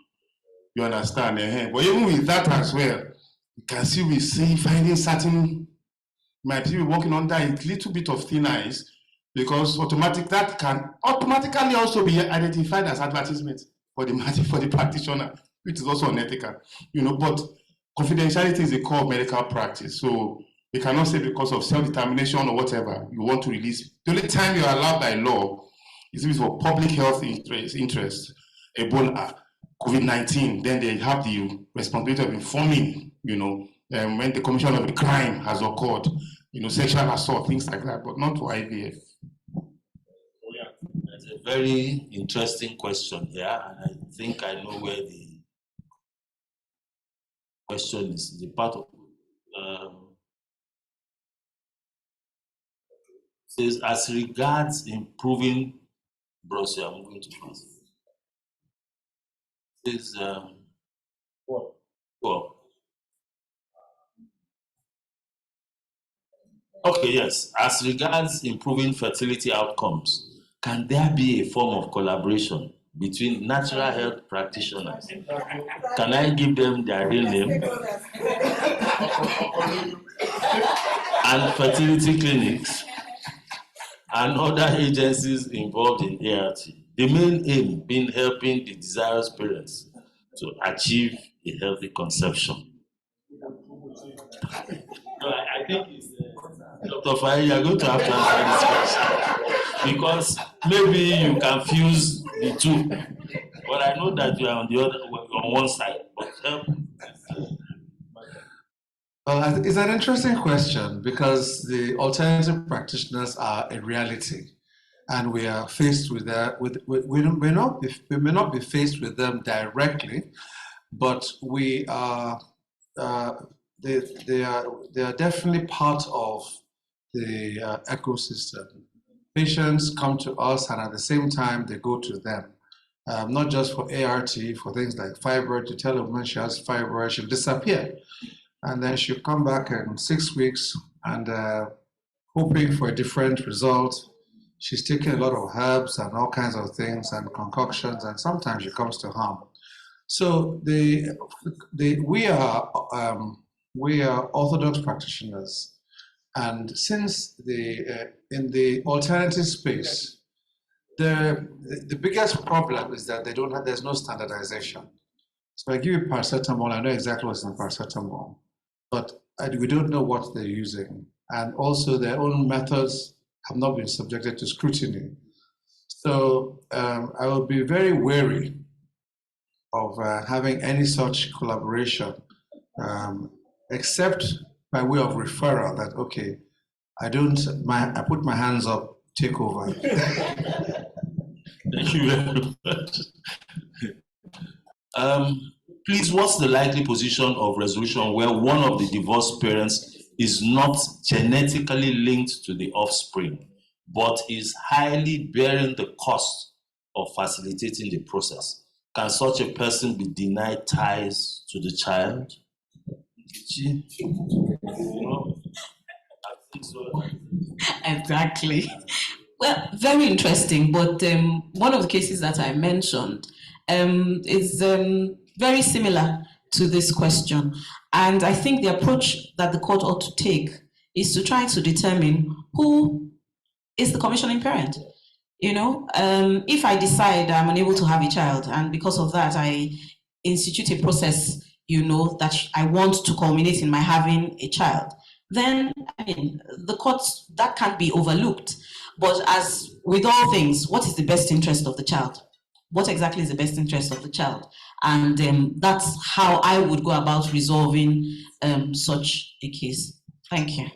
you understand? But even with that as well, you can see finding certain, might be working under a little bit of thin ice, because that can automatically also be identified as advertisement for the practitioner, which is also unethical, but confidentiality is the core of medical practice. So you cannot say because of self-determination or whatever, you want to release. The only time you're allowed by law is if it's for public health interest, Ebola, COVID-19, then they have the responsibility of informing, when the commission of a crime has occurred, sexual assault, things like that, but not for IVF. That's a very interesting question here, and I think I know where the question is. The part of says, as regards improving, bros, I'm moving to France. Says, okay, yes. As regards improving fertility outcomes, can there be a form of collaboration between natural health practitioners? Can I give them their real name? And fertility clinics and other agencies involved in ART. The main aim being helping the desirous parents to achieve a healthy conception. No, I think it's Dr. Faye, you're going to have to answer this question, because maybe you confuse the two. But I know that you are on one side. But help. Well, it's an interesting question, because the alternative practitioners are a reality, and we are faced with that. We may not be faced with them directly, but we are. They are definitely part of the ecosystem. Patients come to us, and at the same time, they go to them. Not just for ART, for things like fibroid. To tell a woman she has fibroid, she'll disappear. And then she'll come back in 6 weeks and hoping for a different result. She's taking a lot of herbs and all kinds of things and concoctions, and sometimes she comes to harm. So we are orthodox practitioners, and since in the alternative space, the biggest problem is that there's no standardization. So I give you paracetamol, I know exactly what's in paracetamol, but we don't know what they're using. And also their own methods have not been subjected to scrutiny. So I will be very wary of having any such collaboration, except by way of referral that, okay, I put my hands up, take over. Thank you very much. Please, what's the likely position of resolution where one of the divorced parents is not genetically linked to the offspring, but is highly bearing the cost of facilitating the process? Can such a person be denied ties to the child? Exactly. Well, very interesting, but one of the cases that I mentioned is very similar to this question. And I think the approach that the court ought to take is to try to determine who is the commissioning parent. You know, if I decide I'm unable to have a child, and because of that I institute a process, you know, that I want to culminate in my having a child, then I mean, the courts, that can't be overlooked. But as with all things, what is the best interest of the child? What exactly is the best interest of the child? And that's how I would go about resolving such a case. Thank you.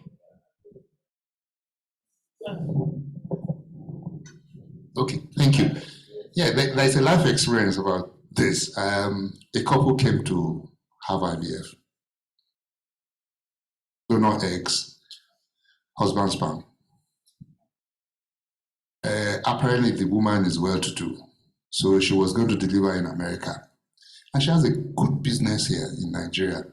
Okay, thank you. Yeah, there's a life experience about this. A couple came to have IVF. Donor eggs, husband sperm. Apparently the woman is well-to-do, so she was going to deliver in America. And she has a good business here in Nigeria.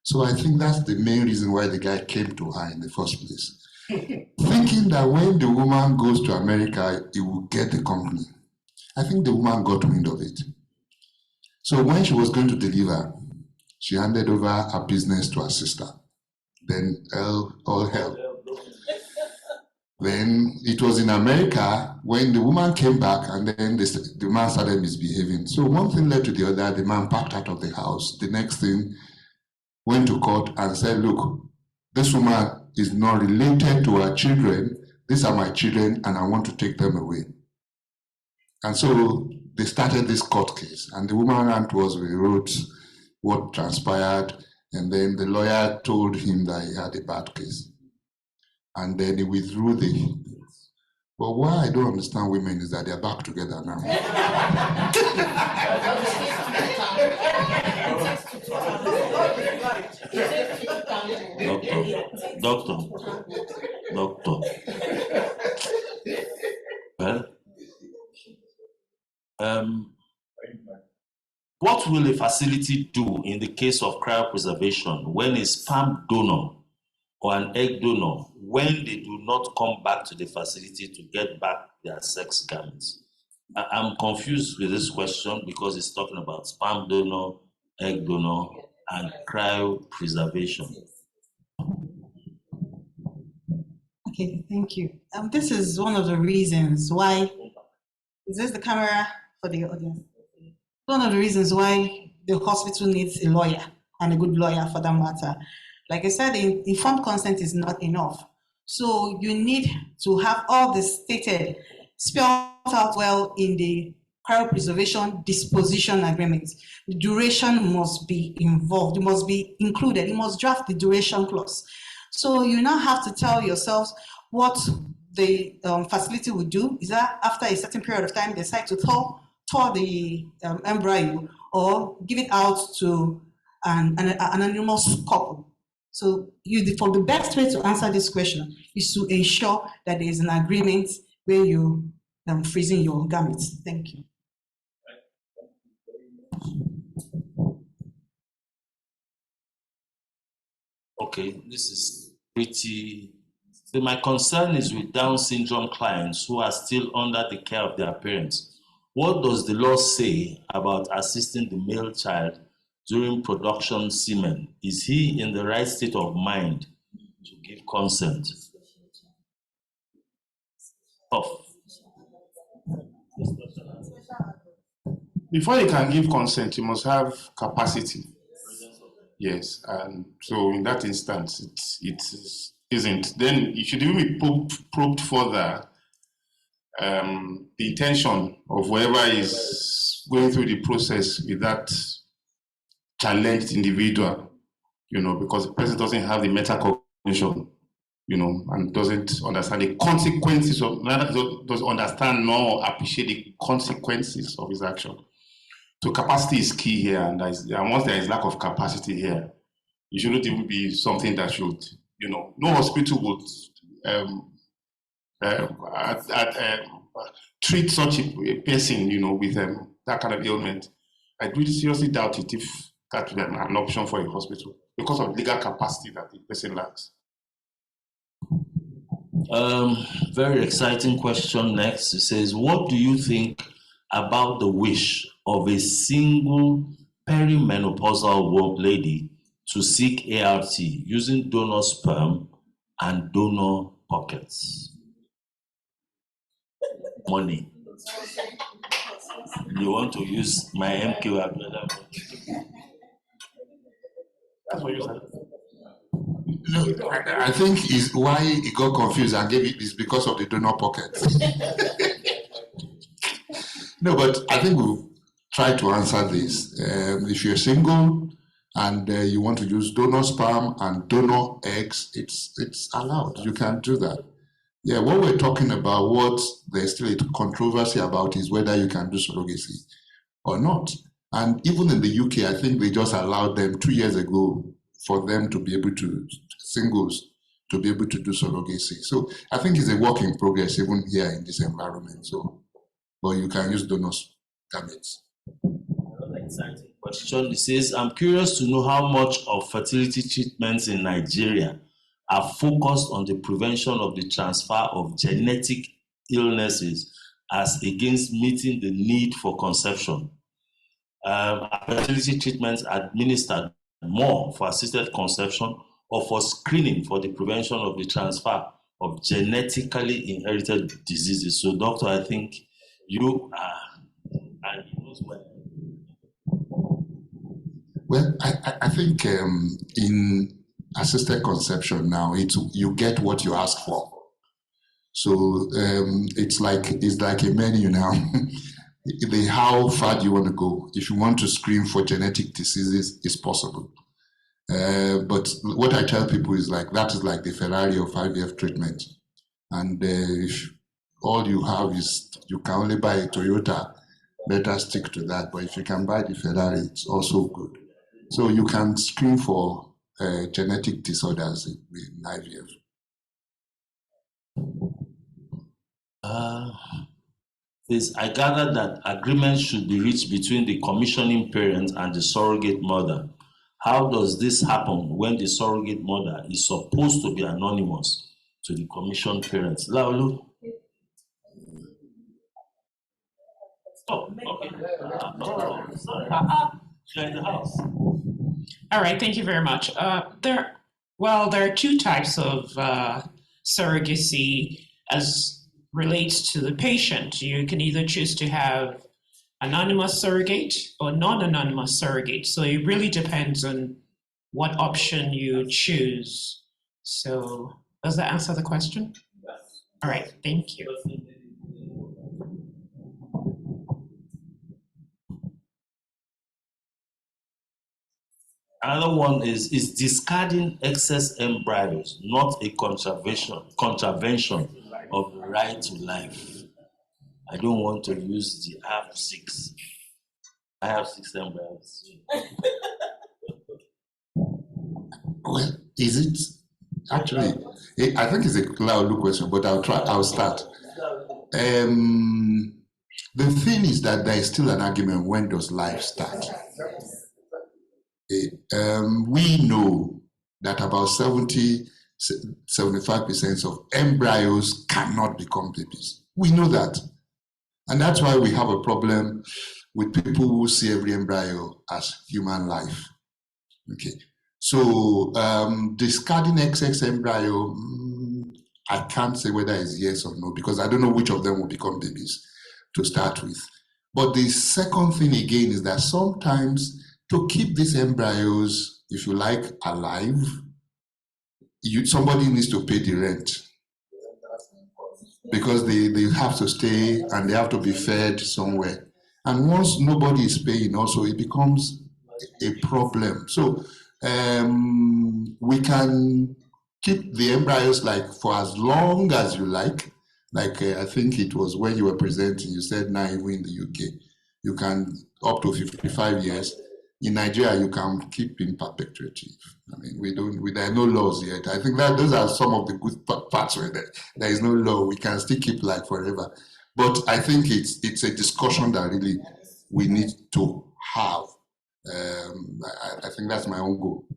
So I think that's the main reason why the guy came to her in the first place. Thinking that when the woman goes to America, he will get the company. I think the woman got wind of it. So when she was going to deliver, she handed over her business to her sister. Then all hell. Then it was in America when the woman came back, and then the man started misbehaving. So one thing led to the other. The man packed out of the house. The next thing, went to court and said, look, this woman is not related to her children. These are my children, and I want to take them away. And so they started this court case, and the woman ran to us. We wrote what transpired, and then the lawyer told him that he had a bad case. And then he withdrew the... But what I don't understand women is that they're back together now. Doctor. Well, what will a facility do in the case of cryopreservation when a sperm donor or an egg donor, when they do not come back to the facility to get back their sex gametes? I'm confused with this question because it's talking about sperm donor, egg donor, and cryopreservation. Okay, thank you. This is one of the reasons why, is this the camera for the audience? One of the reasons why the hospital needs a lawyer, and a good lawyer for that matter. Like I said, informed consent is not enough. So you need to have all this stated, spelled out well in the cryopreservation disposition agreement. The duration must be involved, it must be included, you must draft the duration clause. So you now have to tell yourselves what the facility would do. Is that after a certain period of time, they decide to thaw the embryo or give it out to an anonymous couple. So for the best way to answer this question is to ensure that there is an agreement where you freezing your garments. Thank you. Okay, this is pretty. So my concern is with Down syndrome clients who are still under the care of their parents. What does the law say about assisting the male child during production semen? Is he in the right state of mind to give consent? Before you can give consent, you must have capacity. Yes, and so in that instance, it isn't. Then it should even be probed further. The intention of whoever is going through the process with that challenged individual, because the person doesn't have the metacognition, and doesn't understand the consequences of, doesn't understand nor appreciate the consequences of his action. So capacity is key here, and once there is lack of capacity here, it shouldn't even be something that should, no hospital would treat such a person, with that kind of ailment. I really seriously doubt it if that would be an option for a hospital because of legal capacity that the person lacks. Very exciting question next. It says, what do you think about the wish of a single perimenopausal lady to seek ART using donor sperm and donor pockets? Money. You want to use my MQ? That's what you said. No, I think is why he got confused and gave it is because of the donor pocket. No, but I think we'll try to answer this. If you're single and you want to use donor sperm and donor eggs, it's allowed. You can do that. Yeah, what we're talking about, what there's still a controversy about is whether you can do surrogacy or not. And even in the UK, I think they just allowed them 2 years ago for them to be able to, singles, to be able to do surrogacy. So I think it's a work in progress even here in this environment. So, but you can use donor gametes. Another exciting question. It says, I'm curious to know how much of fertility treatments in Nigeria are focused on the prevention of the transfer of genetic illnesses as against meeting the need for conception. Fertility treatments administered more for assisted conception or for screening for the prevention of the transfer of genetically inherited diseases. So, doctor, I think you are, and he knows well. Well, I think in assisted conception now, you get what you ask for. So it's like a menu now. How far do you want to go? If you want to screen for genetic diseases, it's possible. But what I tell people is that is like the Ferrari of IVF treatment. And if all you have is you can only buy a Toyota, better stick to that. But if you can buy the Ferrari, it's also good. So you can screen for genetic disorders in IVF. I gather that agreements should be reached between the commissioning parent and the surrogate mother. How does this happen when the surrogate mother is supposed to be anonymous to the commissioned parents? Laulu? Oh, okay. You're in the house. All right, thank you very much. There are two types of surrogacy as relates to the patient. You can either choose to have anonymous surrogate or non-anonymous surrogate. So it really depends on what option you choose. So does that answer the question? All right, thank you. Another one is discarding excess embryos not a contravention of the right to life? I don't want to use the I have 6. I have 6 embryos. Well, is it? Actually, I think it's a cloud question, but I'll start. The thing is that there is still an argument, when does life start? We know that about 75% of embryos cannot become babies. We know that. And that's why we have a problem with people who see every embryo as human life. Okay. So discarding XX embryo, I can't say whether it's yes or no, because I don't know which of them will become babies to start with. But the second thing again is that sometimes to keep these embryos, if you like, alive, somebody needs to pay the rent, because they have to stay and they have to be fed somewhere. And once nobody is paying also, it becomes a problem. So we can keep the embryos like for as long as you like. Like I think it was when you were presenting, you said now even in the UK, you can up to 55 years. In Nigeria, you can keep in perpetuity. I mean, there are no laws yet. I think that those are some of the good parts where there is no law. We can still keep like forever. But I think it's a discussion that really we need to have. I think that's my own goal.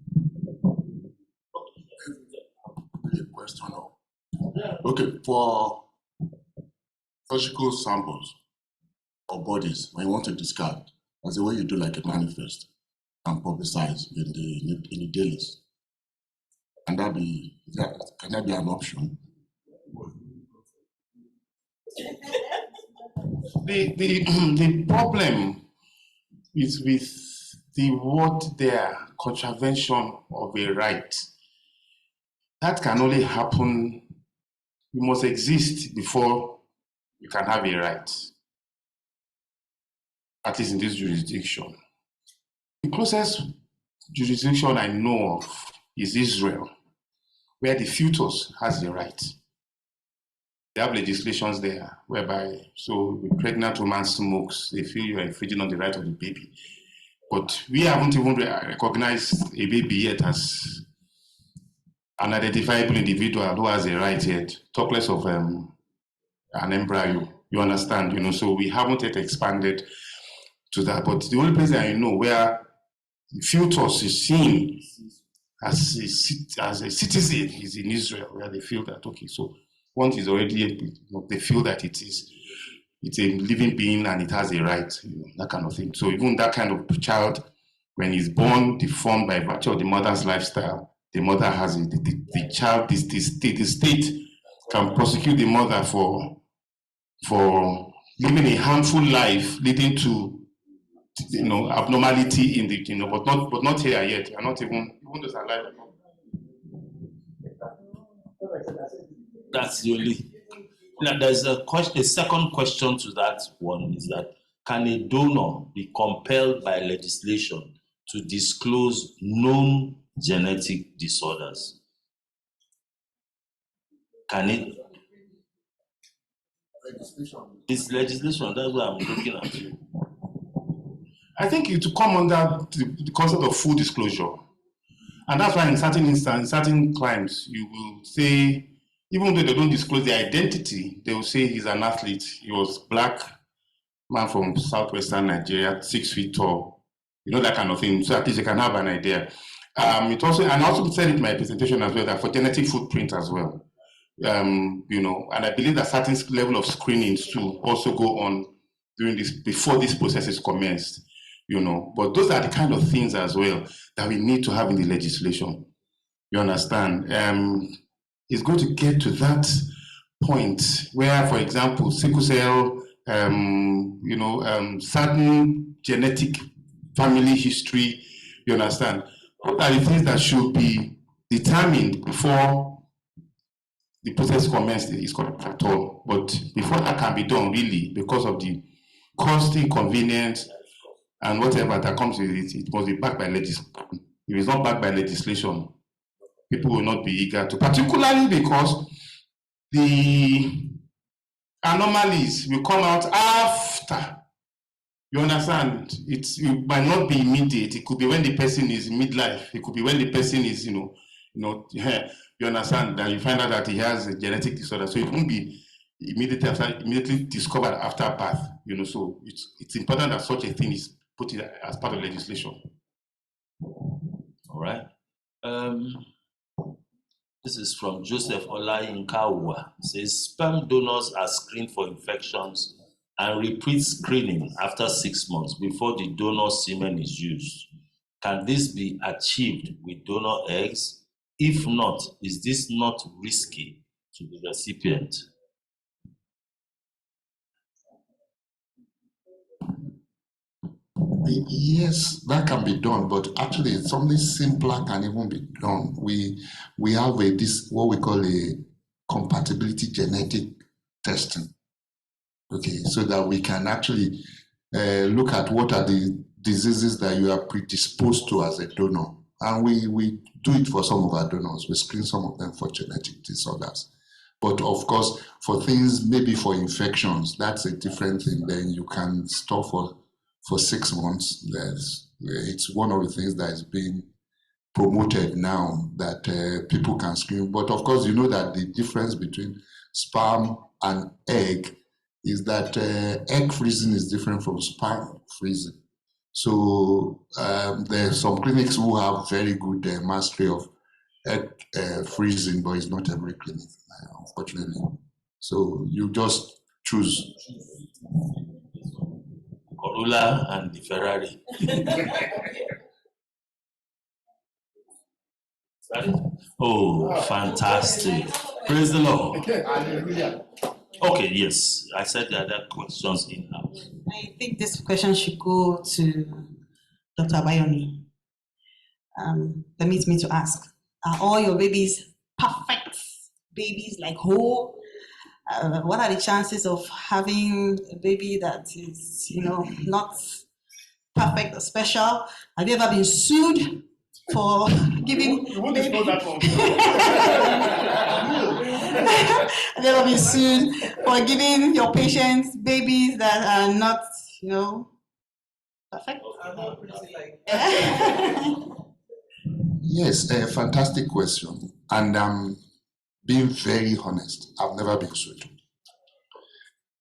Question. Okay, for surgical samples or bodies, when you want to discard, that's the way you do like a manifest and publicize in the dailies. Can that be an option? The problem is with the word there, contravention of a right. That can only happen, you must exist before you can have a right, at least in this jurisdiction. The closest jurisdiction I know of is Israel, where the fetus has the right. They have legislations there whereby, so the pregnant woman smokes, they feel you are infringing on the right of the baby. But we haven't even recognized a baby yet as an identifiable individual who has a right yet, talk less of an embryo, you understand, so we haven't yet expanded to that. But the only place that I know where the fetus is seen as a citizen is in Israel, where they feel that, okay, so once is already, they feel that it's a living being and it has a right, that kind of thing. So even that kind of child, when he's born deformed by virtue of the mother's lifestyle, the mother has it. The child, the state can prosecute the mother for living a harmful life, leading to abnormality in the but not here yet. We are not even those alive. That's the only. Now, there's a second question to that one is that can a donor be compelled by legislation to disclose known genetic disorders? Can it? It's legislation. That's why I'm looking at you. I think it will come under the concept of full disclosure, and that's why in certain instances, certain crimes, you will say, even though they don't disclose the identity, they will say he's an athlete. He was black man from southwestern Nigeria, 6 feet tall, that kind of thing. So at least you can have an idea. It also, and I also said it in my presentation as well, that for genetic footprint as well, and I believe that certain level of screenings too also go on during this, before this process is commenced, but those are the kind of things as well that we need to have in the legislation. You understand? It's going to get to that point where, for example, sickle cell, certain genetic family history, you understand? What are the things that should be determined before the process commenced is correct at all? But before that can be done, really, because of the cost, inconvenience, and whatever that comes with it, it must be backed by legislation. If it's not backed by legislation, people will not be eager to, particularly because the anomalies will come out after You understand? It might not be immediate. It could be when the person is in midlife. It could be when the person is, you understand that you find out that he has a genetic disorder. So it won't be immediately discovered after birth. So it's important that such a thing is put in as part of legislation. All right. This is from Joseph Olayinkawa. It says sperm donors are screened for infections and repeat screening after 6 months before the donor semen is used. Can this be achieved with donor eggs? If not, is this not risky to the recipient? Yes, that can be done, but actually something simpler can even be done. We have what we call a compatibility genetic testing. Okay, so that we can actually look at what are the diseases that you are predisposed to as a donor. And we do it for some of our donors. We screen some of them for genetic disorders. But of course, for things, maybe for infections, that's a different thing. Then you can store for 6 months. It's one of the things that is being promoted now, that people can screen. But of course, you know that the difference between sperm and egg is that egg freezing is different from sperm freezing. So there are some clinics who have very good mastery of egg freezing, but it's not every clinic, unfortunately. So you just choose. Corolla and the Ferrari. Oh, fantastic. Praise the Lord. Hallelujah. Okay, yes. I said there are questions in house. I think this question should go to Dr. Bayoni. Permit me to ask, are all your babies perfect babies, like whole? What are the chances of having a baby that is, not perfect or special? Have you ever been sued for giving baby? Have you ever been sued for giving your patients babies that are not, perfect? Yes, a fantastic question. And being very honest, I've never been sued.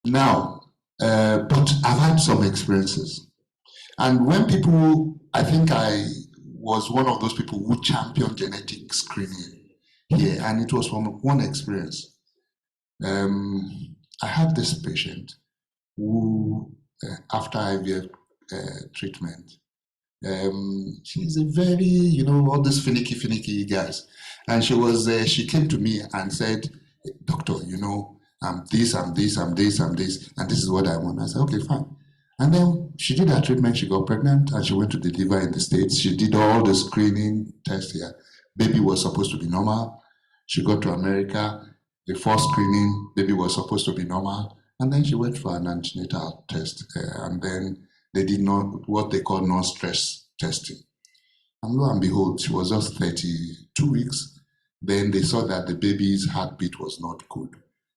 Now, but I've had some experiences. And when people, I think I was one of those people who championed genetic screening here, and it was from one experience. I had this patient who, after IVF treatment, she's a very, all these finicky guys. And she came to me and said, doctor, I'm this, and this, and this is what I want. I said, okay, fine. And then she did her treatment, she got pregnant, and she went to deliver in the States. She did all the screening tests here. Baby was supposed to be normal. She got to America, the first screening, baby was supposed to be normal. And then she went for an antenatal test. And then they did not what they call non-stress testing. And lo and behold, she was just 32 weeks. Then they saw that the baby's heartbeat was not good.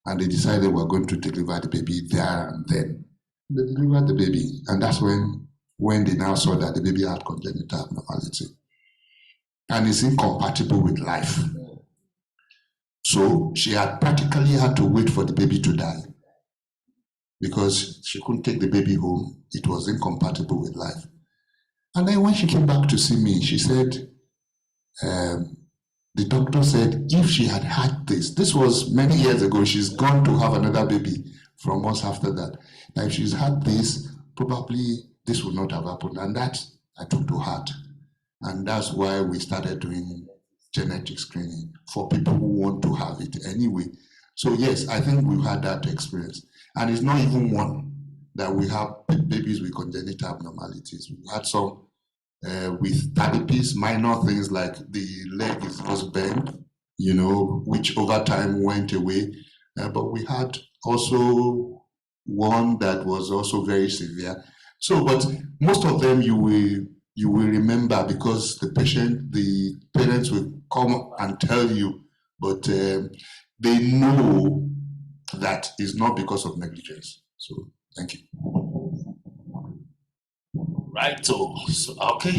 And they decided they were going to deliver the baby there and then. They delivered the baby. And that's when they now saw that the baby had congenital abnormality. And it's incompatible with life. So she had practically had to wait for the baby to die, because she couldn't take the baby home. It was incompatible with life. And then when she came back to see me, she said, the doctor said, if she had had this was many years ago, she's gone to have another baby from us after that. Now, if she's had this, probably this would not have happened. And that I took to heart. And that's why we started doing genetic screening for people who want to have it anyway. So yes, I think we've had that experience. And it's not even one that we have babies with congenital abnormalities. We've had some with therapies, minor things like the leg is just bent, which over time went away. But we had also one that was also very severe. So, but most of them you will remember, because the parents will come and tell you, but they know that is not because of negligence. So, thank you. Right, so okay.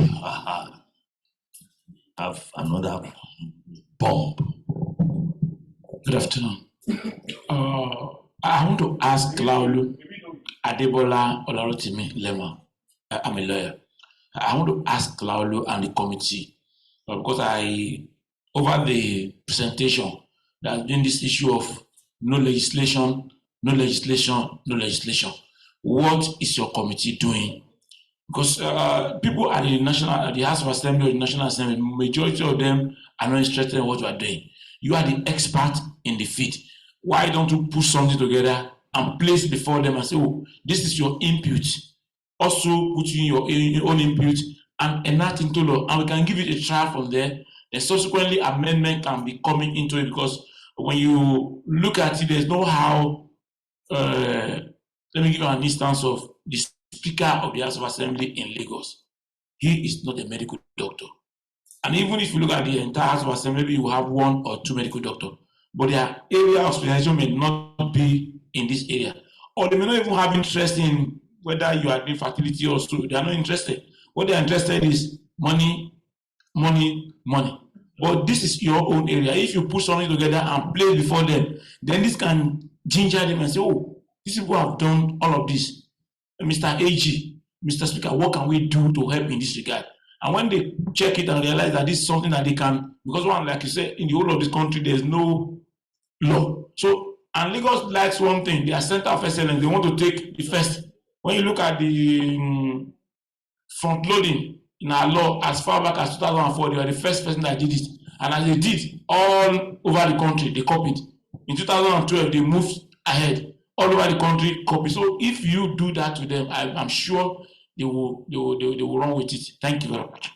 Have another bomb. Good afternoon. I want to ask Laulu Adebola Olarotimi Lema. I'm a lawyer. I want to ask Laulu and the committee because over the presentation, there's been this issue of no legislation. What is your committee doing? Because people at the House of Assembly or the National Assembly, majority of them are not interested in what you are doing. You are the expert in the field. Why don't you put something together and place before them and say, oh, this is your input. Also put in your own input and enact into law, and we can give it a trial from there. And subsequently, amendment can be coming into it, because when you look at it, there's no how. Let me give you an instance of the Speaker of the House of Assembly in Lagos. He is not a medical doctor. And even if you look at the entire House of Assembly, you have 1 or 2 medical doctors. But their area of specialization may not be in this area. Or they may not even have interest in whether you are doing fertility or so. They are not interested. What they are interested in is money. But this is your own area. If you put something together and play before them, then this can ginger them and say, oh, these people have done all of this. Mr. AG, Mr. Speaker, what can we do to help in this regard? And when they check it and realize that this is something that they can, because one, like you said, in the whole of this country, there's no law. So, and Lagos likes one thing, their center of excellence, they want to take the first. When you look at the front loading in our law as far back as 2004, they were the first person that did it. And as they did all over the country, they copied. In 2012, they moved ahead. All over the country, copy. So if you do that to them, I'm sure they will run with it. Thank you very much.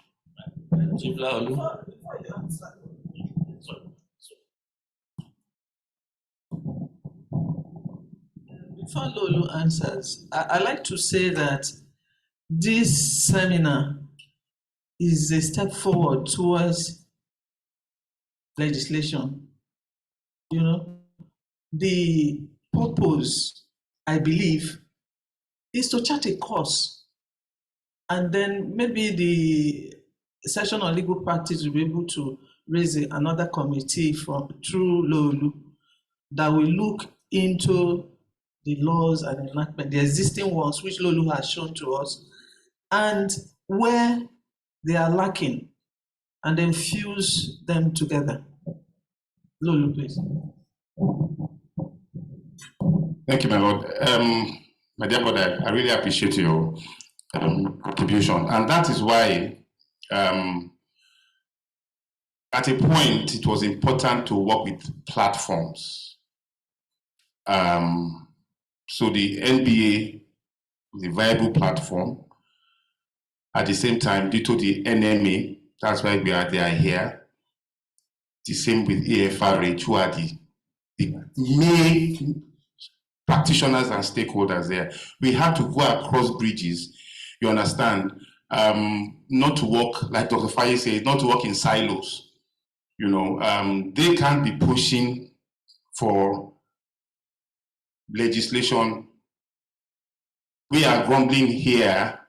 Before Lulu answers, I like to say that this seminar is a step forward towards legislation. You know, the purpose, I believe, is to chart a course, and then maybe the session on legal practice will be able to raise another committee through Lolu that will look into the laws and enactment, the existing ones which Lolu has shown to us, and where they are lacking, and then fuse them together. Lolu, please. Thank you, my Lord. My dear brother, I really appreciate your contribution. And that is why, at a point, it was important to work with platforms. So the NBA is a viable platform. At the same time, due to the NMA, that's why they are here. The same with AFRH, who are the main practitioners and stakeholders there. We have to go across bridges, you understand, not to work, like Dr. Faye says, not to work in silos. You know, they can't be pushing for legislation. We are grumbling here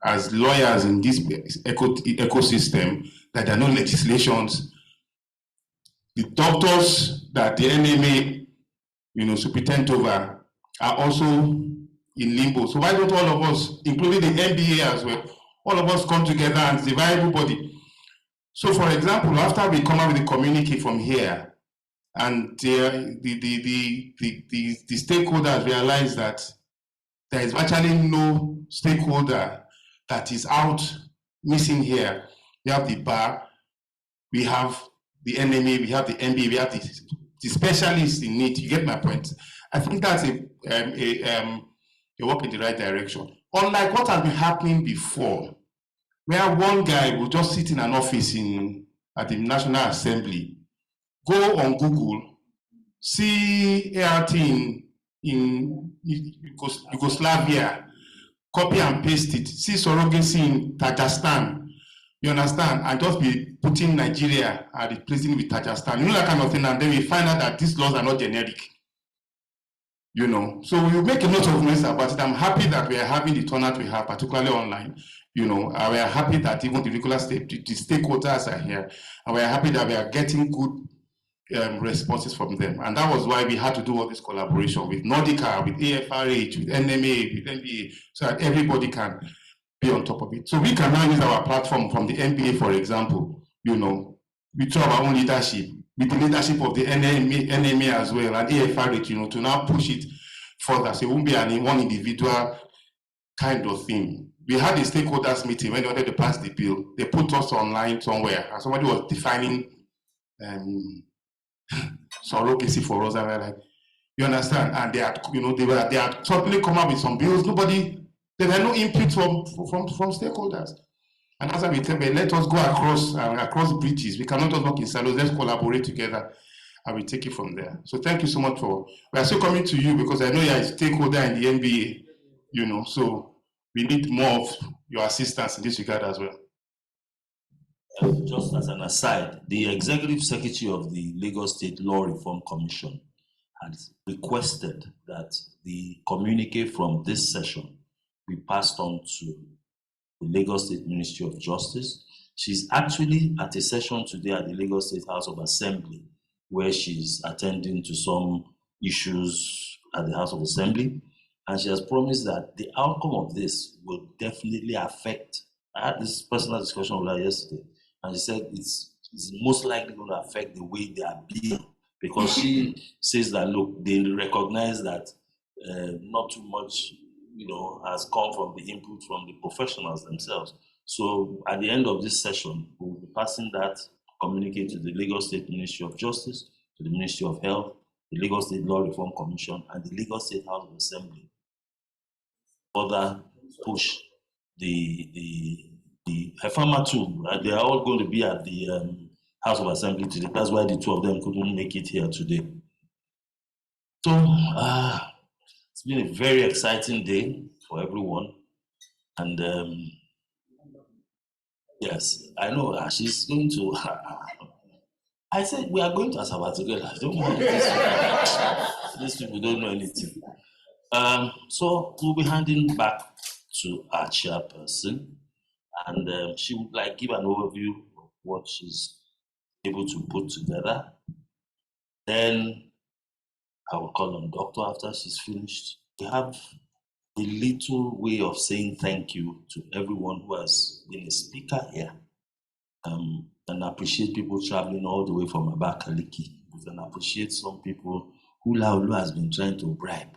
as lawyers in this ecosystem that there are no legislations. The doctors that the NMA, you know, superintend over are also in limbo. So why don't all of us, including the NBA as well, all of us come together and it's a viable body? So for example, after we come up with a communique from here, and the stakeholders realize that there is virtually no stakeholder that is out missing here. We have the bar, we have the NMA, we have the NBA, we have the specialists in need. You get my point? I think that's a work in the right direction. Unlike what has been happening before, where one guy will just sit in an office at the National Assembly, go on Google, see ART in Yugoslavia, copy and paste it, see surrogacy in Tajikistan, you understand, and just be putting Nigeria and replacing with Tajikistan, you know, that kind of thing, and then we find out that these laws are not generic. you know. So we will make a lot of noise about it. I'm happy that we are having the turnout we have, particularly online. You know, we are happy that even the regular the stakeholders are here, and we are happy that we are getting good responses from them. And that was why we had to do all this collaboration with Nordica, with AFRH, with NMA, with NBA, so that everybody can be on top of it. So we can now use our platform from the NBA, for example, you know, we throw our own leadership, with the leadership of the NMA as well, and AFRH, you know, to now push it further. So it won't be one individual kind of thing. We had a stakeholders meeting when they wanted to pass the bill. They put us online somewhere, and somebody was defining surrogacy for us. And we're like, you understand? And they had, you know, they had suddenly come up with some bills. There were no input from stakeholders. And as we tell them, let us go across bridges. We cannot just work in silos. Let's collaborate together, and we take it from there. So thank you so much we are still coming to you because I know you are a stakeholder in the NBA, you know, so we need more of your assistance in this regard as well. Just as an aside, the Executive Secretary of the Lagos State Law Reform Commission has requested that the communique from this session be passed on to the Lagos State Ministry of Justice. She's actually at a session today at the Lagos State House of Assembly, where she's attending to some issues at the House of Assembly. And she has promised that the outcome of this will definitely affect. I had this personal discussion with her yesterday, and she said it's most likely going to affect the way they are billed, because she says that, look, they recognize that not too much, you know, has come from the input from the professionals themselves. So at the end of this session, we'll be passing that communique to the Lagos State Ministry of Justice, to the Ministry of Health, the Lagos State Law Reform Commission, and the Lagos State House of Assembly. Further push the Hefama too. They are all going to be at the House of Assembly today. That's why the two of them couldn't make it here today. So it's been a very exciting day for everyone. And yes, I know she's going to. I said we are going to Asaba together. Don't worry. These people don't know anything. So we'll be handing back to our chairperson, and she would like give an overview of what she's able to put together. Then I will call on Doctor after she's finished. We have a little way of saying thank you to everyone who has been a speaker here. And appreciate people traveling all the way from Abakaliki. We can appreciate some people who Laulu has been trying to bribe.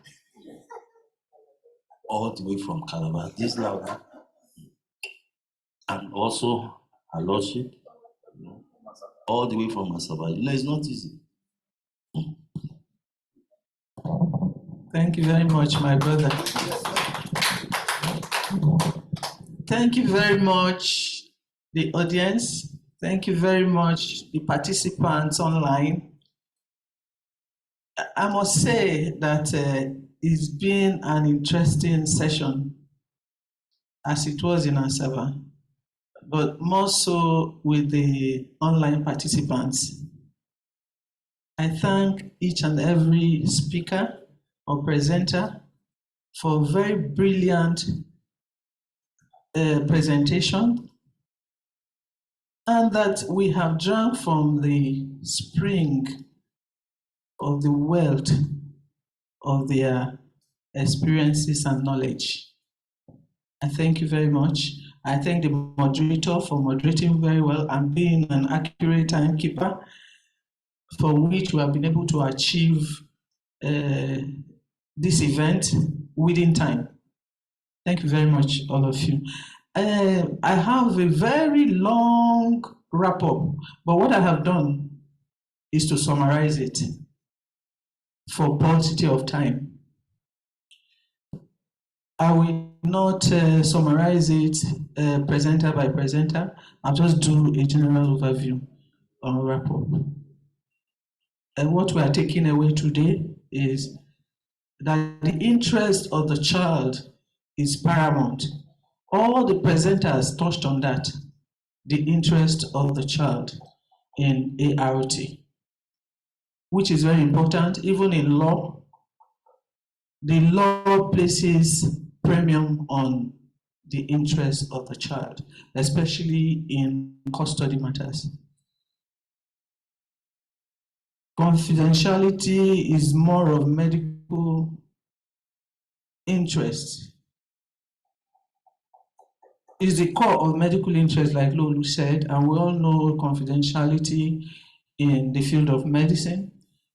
All the way from Calabar, this Laulu. And also her lordship, you know, all the way from Asaba. You know, it's not easy. Thank you very much, my brother. Thank you very much, the audience. Thank you very much, the participants online. I must say that it's been an interesting session, as it was in Asaba, but more so with the online participants. I thank each and every speaker or presenter for a very brilliant presentation, and that we have drunk from the spring of the wealth of their experiences and knowledge. I thank you very much. I thank the moderator for moderating very well and being an accurate timekeeper, for which we have been able to achieve this event within time. Thank you very much, all of you. I have a very long wrap-up, but what I have done is to summarize it for paucity of time. I will not summarize it presenter by presenter. I'll just do a general overview or wrap-up. And what we are taking away today is that the interest of the child is paramount. All the presenters touched on that, the interest of the child in ART, which is very important. Even in law, the law places premium on the interest of the child, especially in custody matters. Confidentiality is more of medical interest. Is the core of medical interest, like Lolu said, and we all know confidentiality in the field of medicine,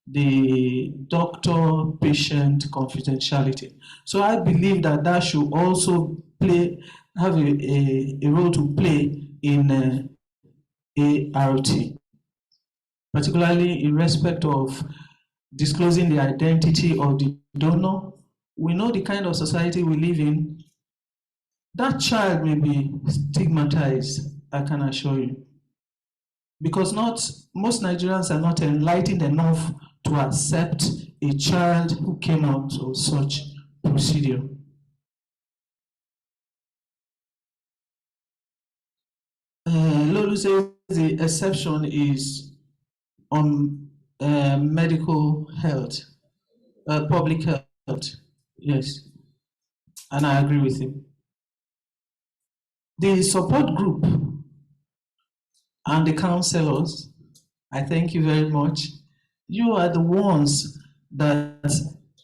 the doctor-patient confidentiality. So I believe that that should also have a role to play in ART, particularly in respect of disclosing the identity of the donor. We know the kind of society we live in. That child may be stigmatized, I can assure you, because most Nigerians are not enlightened enough to accept a child who came out of such procedure. Lolu says the exception is on medical health, public health, yes, and I agree with him. The support group and the counselors, I thank you very much. You are the ones that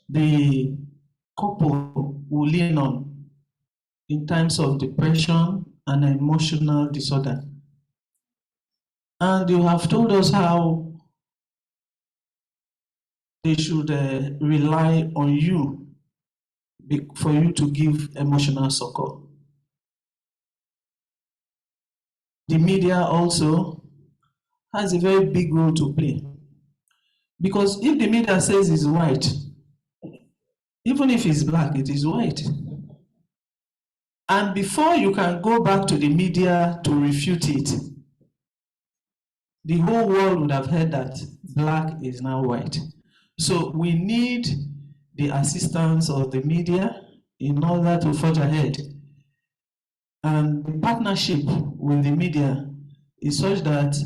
the couple will lean on in times of depression and emotional disorder. And you have told us how they should rely on you for you to give emotional support. The media also has a very big role to play. Because if the media says it's white, even if it's black, it is white. And before you can go back to the media to refute it, the whole world would have heard that black is now white. So we need the assistance of the media in order to forge ahead. And the partnership with the media is such that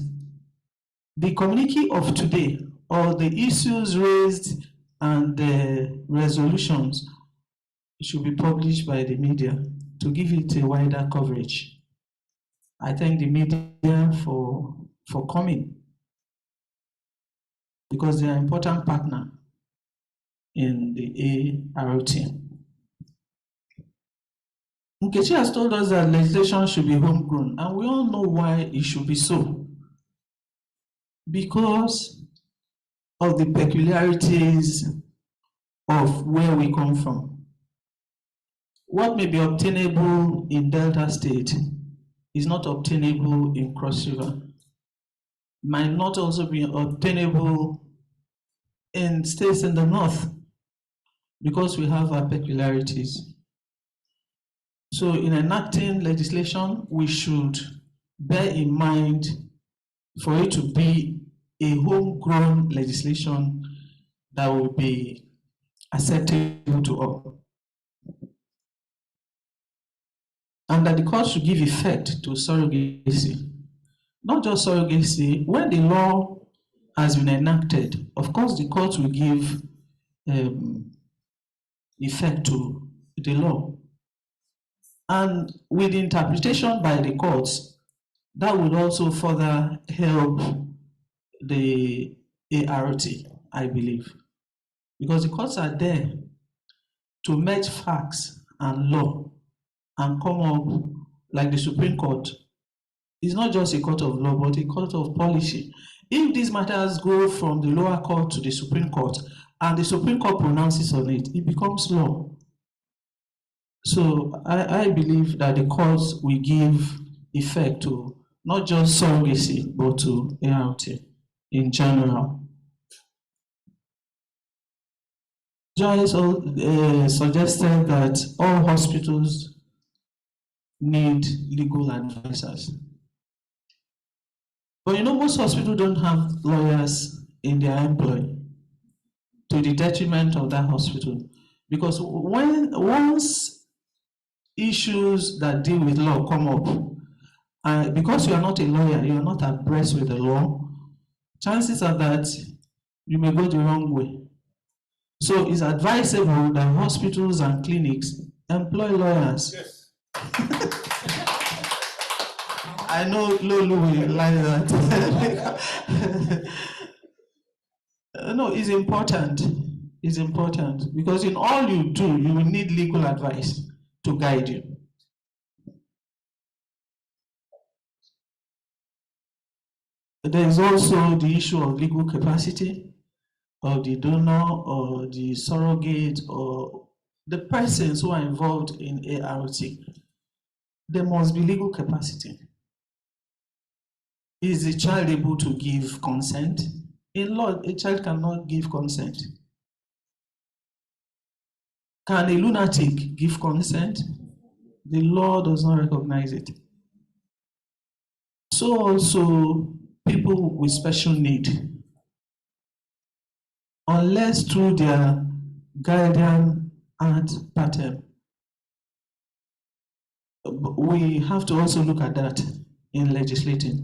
the communique of today, or the issues raised and the resolutions, should be published by the media to give it a wider coverage. I thank the media for coming, because they are an important partner in the ART. Nkechi has told us that legislation should be homegrown, and we all know why it should be so. Because of the peculiarities of where we come from. What may be obtainable in Delta State is not obtainable in Cross River, might not also be obtainable in states in the north, because we have our peculiarities. So in enacting legislation, we should bear in mind for it to be a homegrown legislation that will be acceptable to all. And that the court should give effect to surrogacy. Not just surrogacy, when the law has been enacted, of course the court will give effect to the law. And with interpretation by the courts, that would also further help the ART, I believe. Because the courts are there to match facts and law and come up, like the Supreme Court. It's not just a court of law, but a court of policy. If these matters go from the lower court to the Supreme Court, and the Supreme Court pronounces on it, it becomes law. So I believe that the courts will give effect to not just surrogacy, but to ART in general. Joyce suggested that all hospitals need legal advisors. But you know, most hospitals don't have lawyers in their employ, to the detriment of that hospital. Because once issues that deal with law come up, because you are not a lawyer, you are not abreast with the law, chances are that you may go the wrong way. So it's advisable that hospitals and clinics employ lawyers. Yes. I know Lulu will like that. No, it's important. It's important because in all you do, you will need legal advice to guide you. There is also the issue of legal capacity of the donor or the surrogate or the persons who are involved in ART. There must be legal capacity. Is the child able to give consent? In law, a child cannot give consent. Can a lunatic give consent? The law does not recognize it. So also people with special need, unless through their guardian ad patem, we have to also look at that in legislating.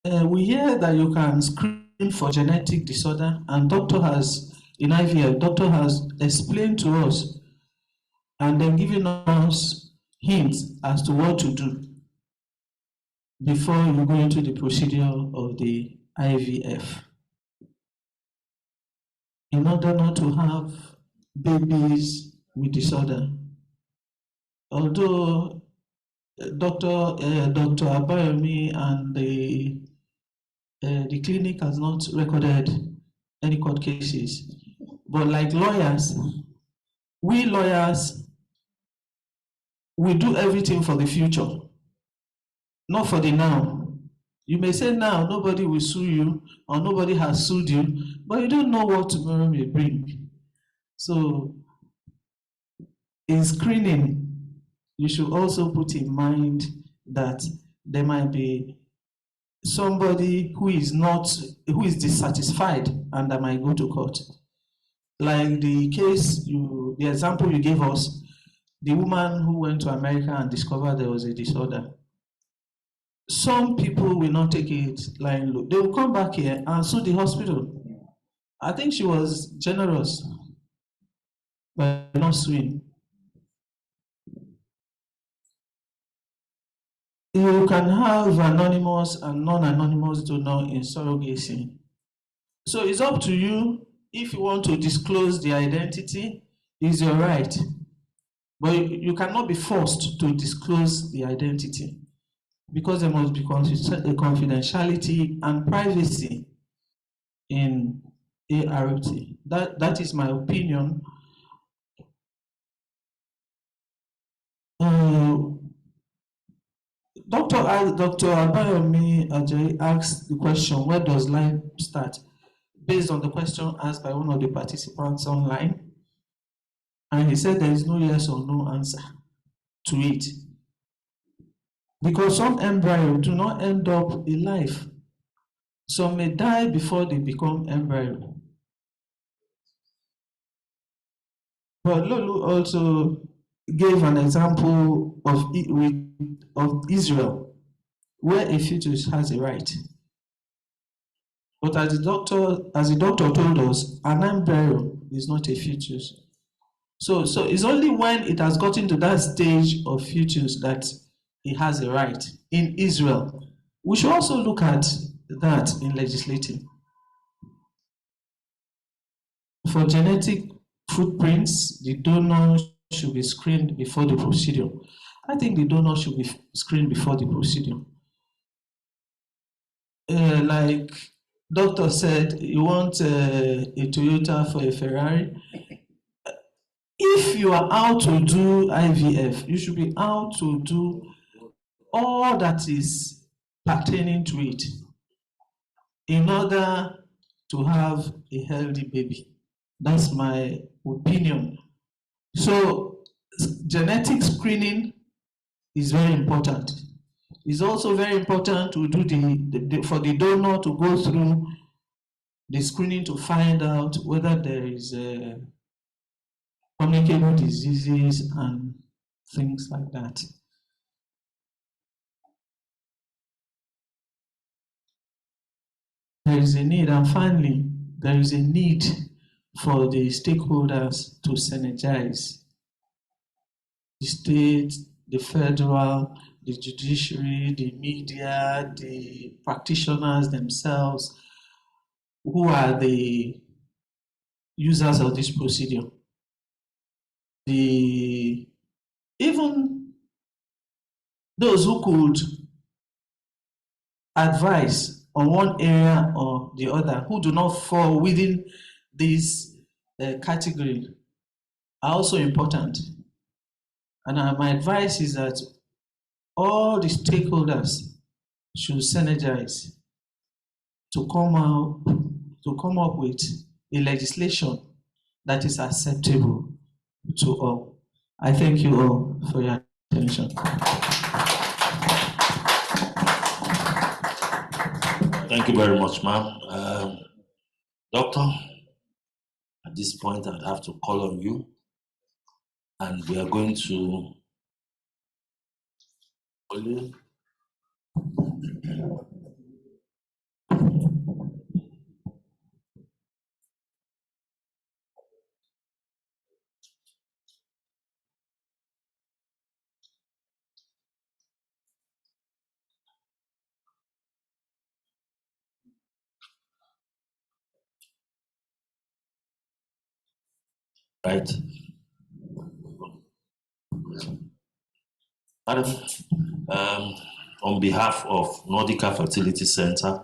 We hear that you can screen for genetic disorder, and doctor has, in IVF, doctor has explained to us and then given us hints as to what to do before you go into the procedure of the IVF. In order not to have babies with disorder. Although Dr. Abayomi and the clinic has not recorded any court cases, but like lawyers, we lawyers, we do everything for the future, not for the now. You may say now nobody will sue you or nobody has sued you, but you don't know what tomorrow may bring. So in screening, you should also put in mind that there might be somebody who is dissatisfied and that might go to court. Like the case, the example you gave us, the woman who went to America and discovered there was a disorder. Some people will not take it lying low. They will come back here and sue the hospital. I think she was generous by not suing. You can have anonymous and non-anonymous donor in surrogacy. So it's up to you. If you want to disclose the identity, it's your right. But you cannot be forced to disclose the identity because there must be confidentiality and privacy in ART. That is my opinion. Dr. Abayomi Ajayi asked the question, where does life start? Based on the question asked by one of the participants online. And he said there is no yes or no answer to it. Because some embryos do not end up alive. Some may die before they become embryo. But Lulu also gave an example of Israel, where a fetus has a right. But as the doctor told us, an embryo is not a fetus. So it's only when it has gotten to that stage of fetus that it has a right in Israel. We should also look at that in legislating. For genetic footprints, the donor should be screened before the procedure. I think the donor should be screened before the procedure. Like doctor said, you want a Toyota for a Ferrari. If you are out to do IVF, you should be out to do all that is pertaining to it in order to have a healthy baby. That's my opinion. So genetic screening is very important. It's also very important to do for the donor to go through the screening to find out whether there is communicable diseases and things like that. there is a need, and finally, there is a need for the stakeholders to synergize. The state, the federal, the judiciary, the media, the practitioners themselves, who are the users of this procedure. Even those who could advise on one area or the other, who do not fall within this category, are also important. And my advice is that all the stakeholders should synergize to come up with a legislation that is acceptable to all. I thank you all for your attention. Thank you very much, ma'am. Doctor, at this point, I'd have to call on you, and we are going to right. Madam, on behalf of Nordica Fertility Center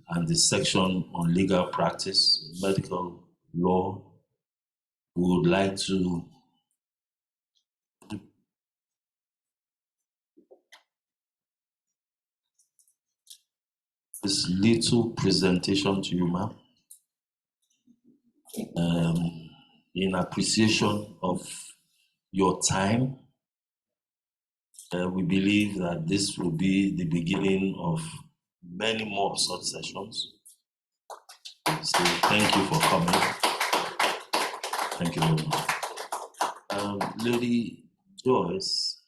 and the section on legal practice, medical law, we would like to this little presentation to you, ma'am, in appreciation of your time. We believe that this will be the beginning of many more such sessions. So thank you for coming. Thank you very much. Lady Joyce.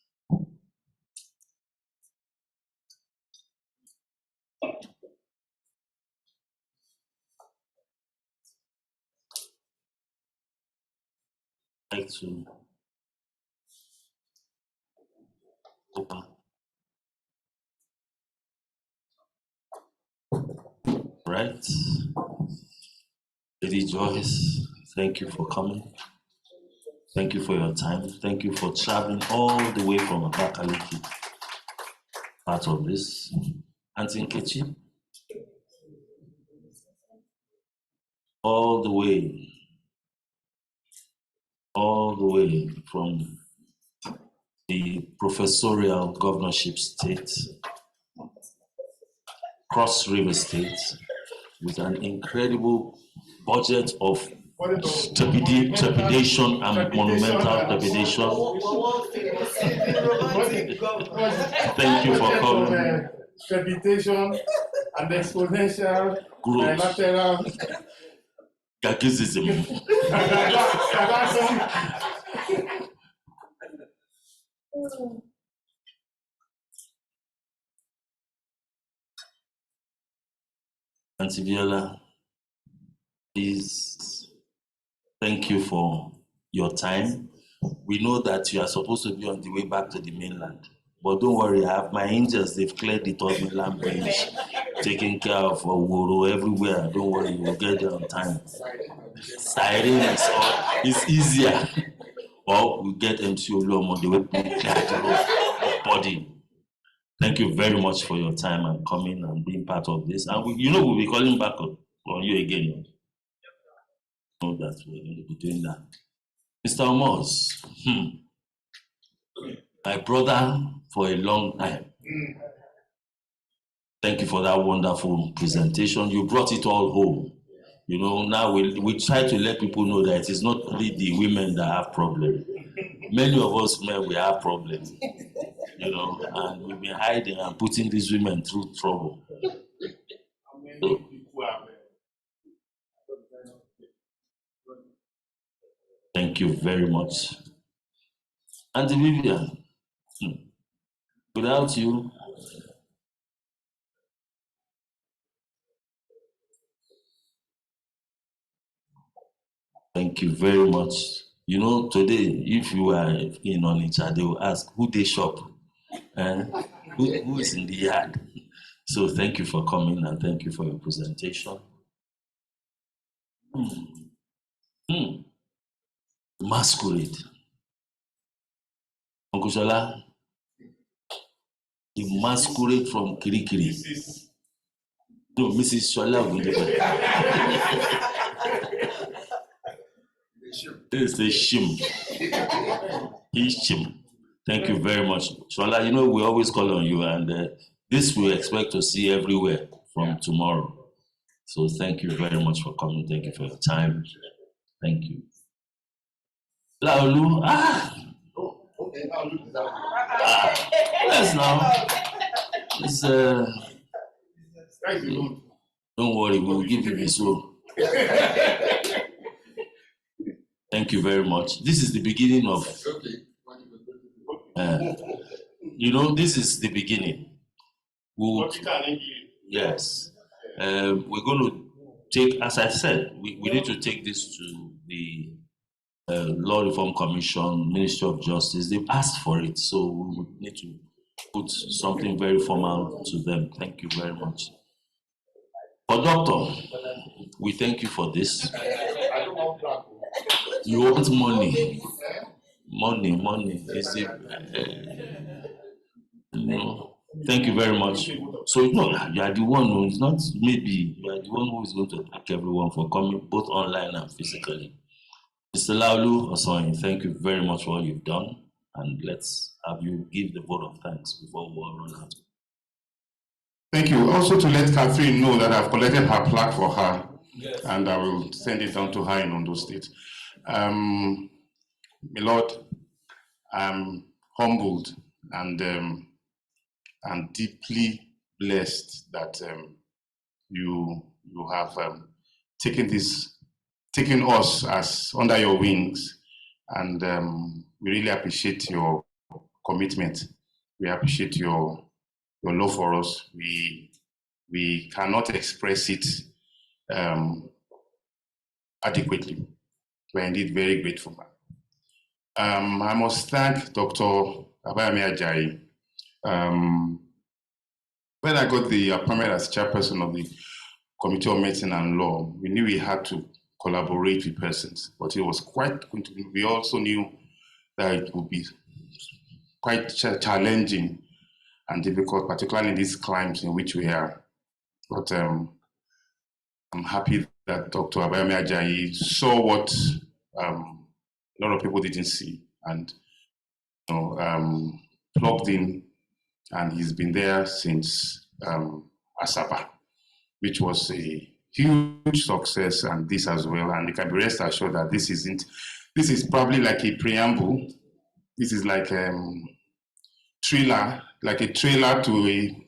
I'd like to open. Right. Lady Joyce, thank you for coming. Thank you for your time. Thank you for traveling all the way from Abakaliki, part of this. Auntie Nkechi, all the way from the professorial governorship state, Cross River State, with an incredible budget of trepidation and monumental trepidation. Thank you for coming. Trepidation and exponential bilateral Gagism. Auntie Viola, please, thank you for your time. We know that you are supposed to be on the way back to the mainland, but don't worry, I have my angels, they've cleared the third mainland bridge, taking care of Woro everywhere. Don't worry, you'll get there on time. Siren is easier. Or we get MC Olom on the way back to the body. Thank you very much for your time and coming and being part of this. And we'll be calling back on you again. Know that we're going to be doing that. Mr. Omos, my brother for a long time. Thank you for that wonderful presentation. You brought it all home. You know, now we try to let people know that it is not only the women that have problems. Many of us men, we have problems. You know, and we've been hiding and putting these women through trouble. So, thank you very much. Auntie Vivian, without you, Thank you very much. You know, today, if you are in Onitsha, they will ask who they shop and who is in the yard. So thank you for coming and thank you for your presentation. Masquerade. Uncle Shola, the masquerade from Kirikiri. No, Mrs. Shola Ogundepe. It's a shim. Ishim. Thank you very much. Shola, you know, we always call on you, and this we expect to see everywhere from tomorrow. So thank you very much for coming. Thank you for your time. Thank you. Laolu, yes, now. It's, don't worry, we'll give you this one. Thank you very much. This is the beginning of, you know, this is the beginning. Yes. We're going to take, as I said, we need to take this to the Law Reform Commission, Ministry of Justice. They've asked for it, so we need to put something very formal to them. Thank you very much. For Doctor, we thank you for this. You want money. Money is it? No. Thank you very much. So no, you are the one who is not maybe you are the one who is going to thank everyone for coming both online and physically. Mr. Laolu Osoyin, thank you very much for all you've done, and let's have you give the vote of thanks before we run out. Thank you. Also to let Catherine know that I've collected her plaque for her, and I will send it down to her in Ondo State. My Lord, I'm humbled and deeply blessed that you have taken us as under your wings, and we really appreciate your commitment. We appreciate your love for us. We cannot express it adequately. We're indeed very grateful. I must thank Dr. Abayami Ajayi. When I got the appointment as chairperson of the Committee on Medicine and Law, we knew we had to collaborate with persons, but it was quite going to be, we also knew that it would be quite challenging and difficult, particularly in these climes in which we are. But I'm happy that Dr. Abayami Ajayi saw what a lot of people didn't see, and plugged in, and he's been there since Asaba, which was a huge success, and this as well. And you can be rest assured that this is probably like a preamble. This is like a trailer to a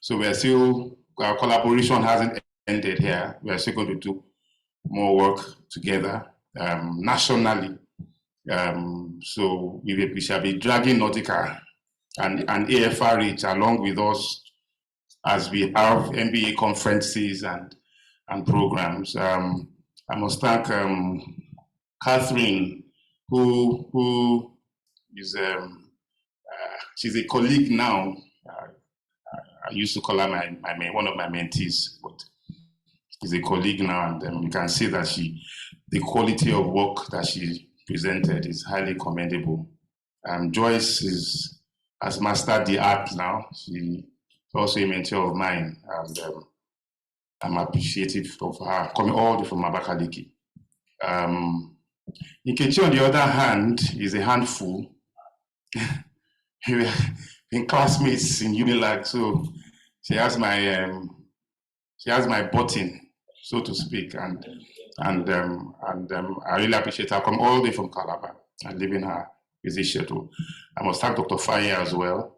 so we're still, our collaboration hasn't ended here. We're still going to do more work together nationally. So we shall be dragging Nautica and AFRH along with us as we have MBA conferences and programs. I must thank Catherine, who is she's a colleague now. I used to call her one of my mentees, but she's a colleague now, and you can see that the quality of work that she presented is highly commendable. Joyce has mastered the art now. She's also a mentor of mine, and I'm appreciative of her coming all the way from Abakaliki. Nkechi, on the other hand, is a handful. We've been classmates in Unilag, so she has my button, so to speak, and I really appreciate her come all the way from Calabar and leaving her busy schedule. I must thank Dr. Faye as well,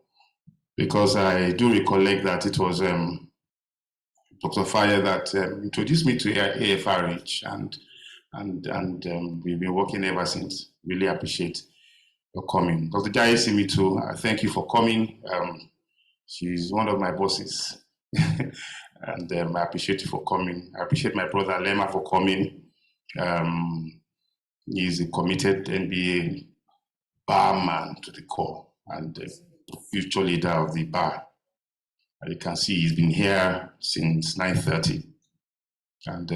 because I do recollect that it was Dr. Faye that introduced me to AFRH, and we've been working ever since. Really appreciate your coming. Dr. Jai Simi too, thank you for coming. She's one of my bosses. And I appreciate you for coming. I appreciate my brother Lema for coming. He's a committed NBA barman to the core and future leader of the bar. And you can see he's been here since 9:30. And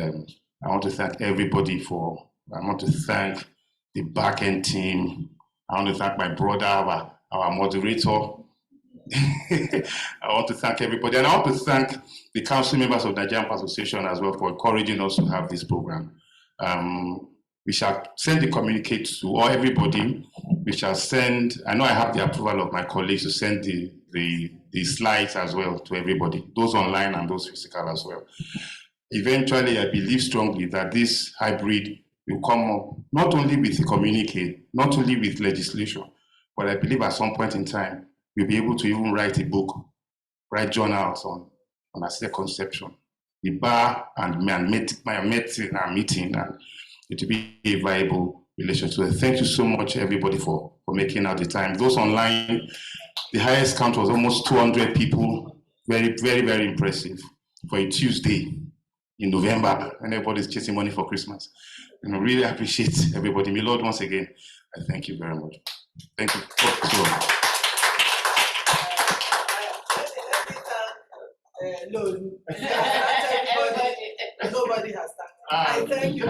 I want to thank everybody I want to thank the back-end team. I want to thank my brother, our moderator. I want to thank everybody. And I want to thank the council members of the Nigerian Bar Association as well for encouraging us to have this program. We shall send the communicate to everybody. We shall send, I know I have the approval of my colleagues to send the slides as well to everybody, those online and those physical as well. Eventually, I believe strongly that this hybrid will come up not only with a communique, not only with legislation, but I believe at some point in time, we'll be able to even write a book, write journals on assisted conception. The bar and my meeting, and it will be a viable relationship. So thank you so much, everybody, for making out the time. Those online, the highest count was almost 200 people. Very, very, very impressive for a Tuesday in November, and everybody's chasing money for Christmas. And I really appreciate everybody. My Lord, once again, I thank you very much. Thank you. Nobody has that. I thank you.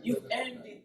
You've earned it.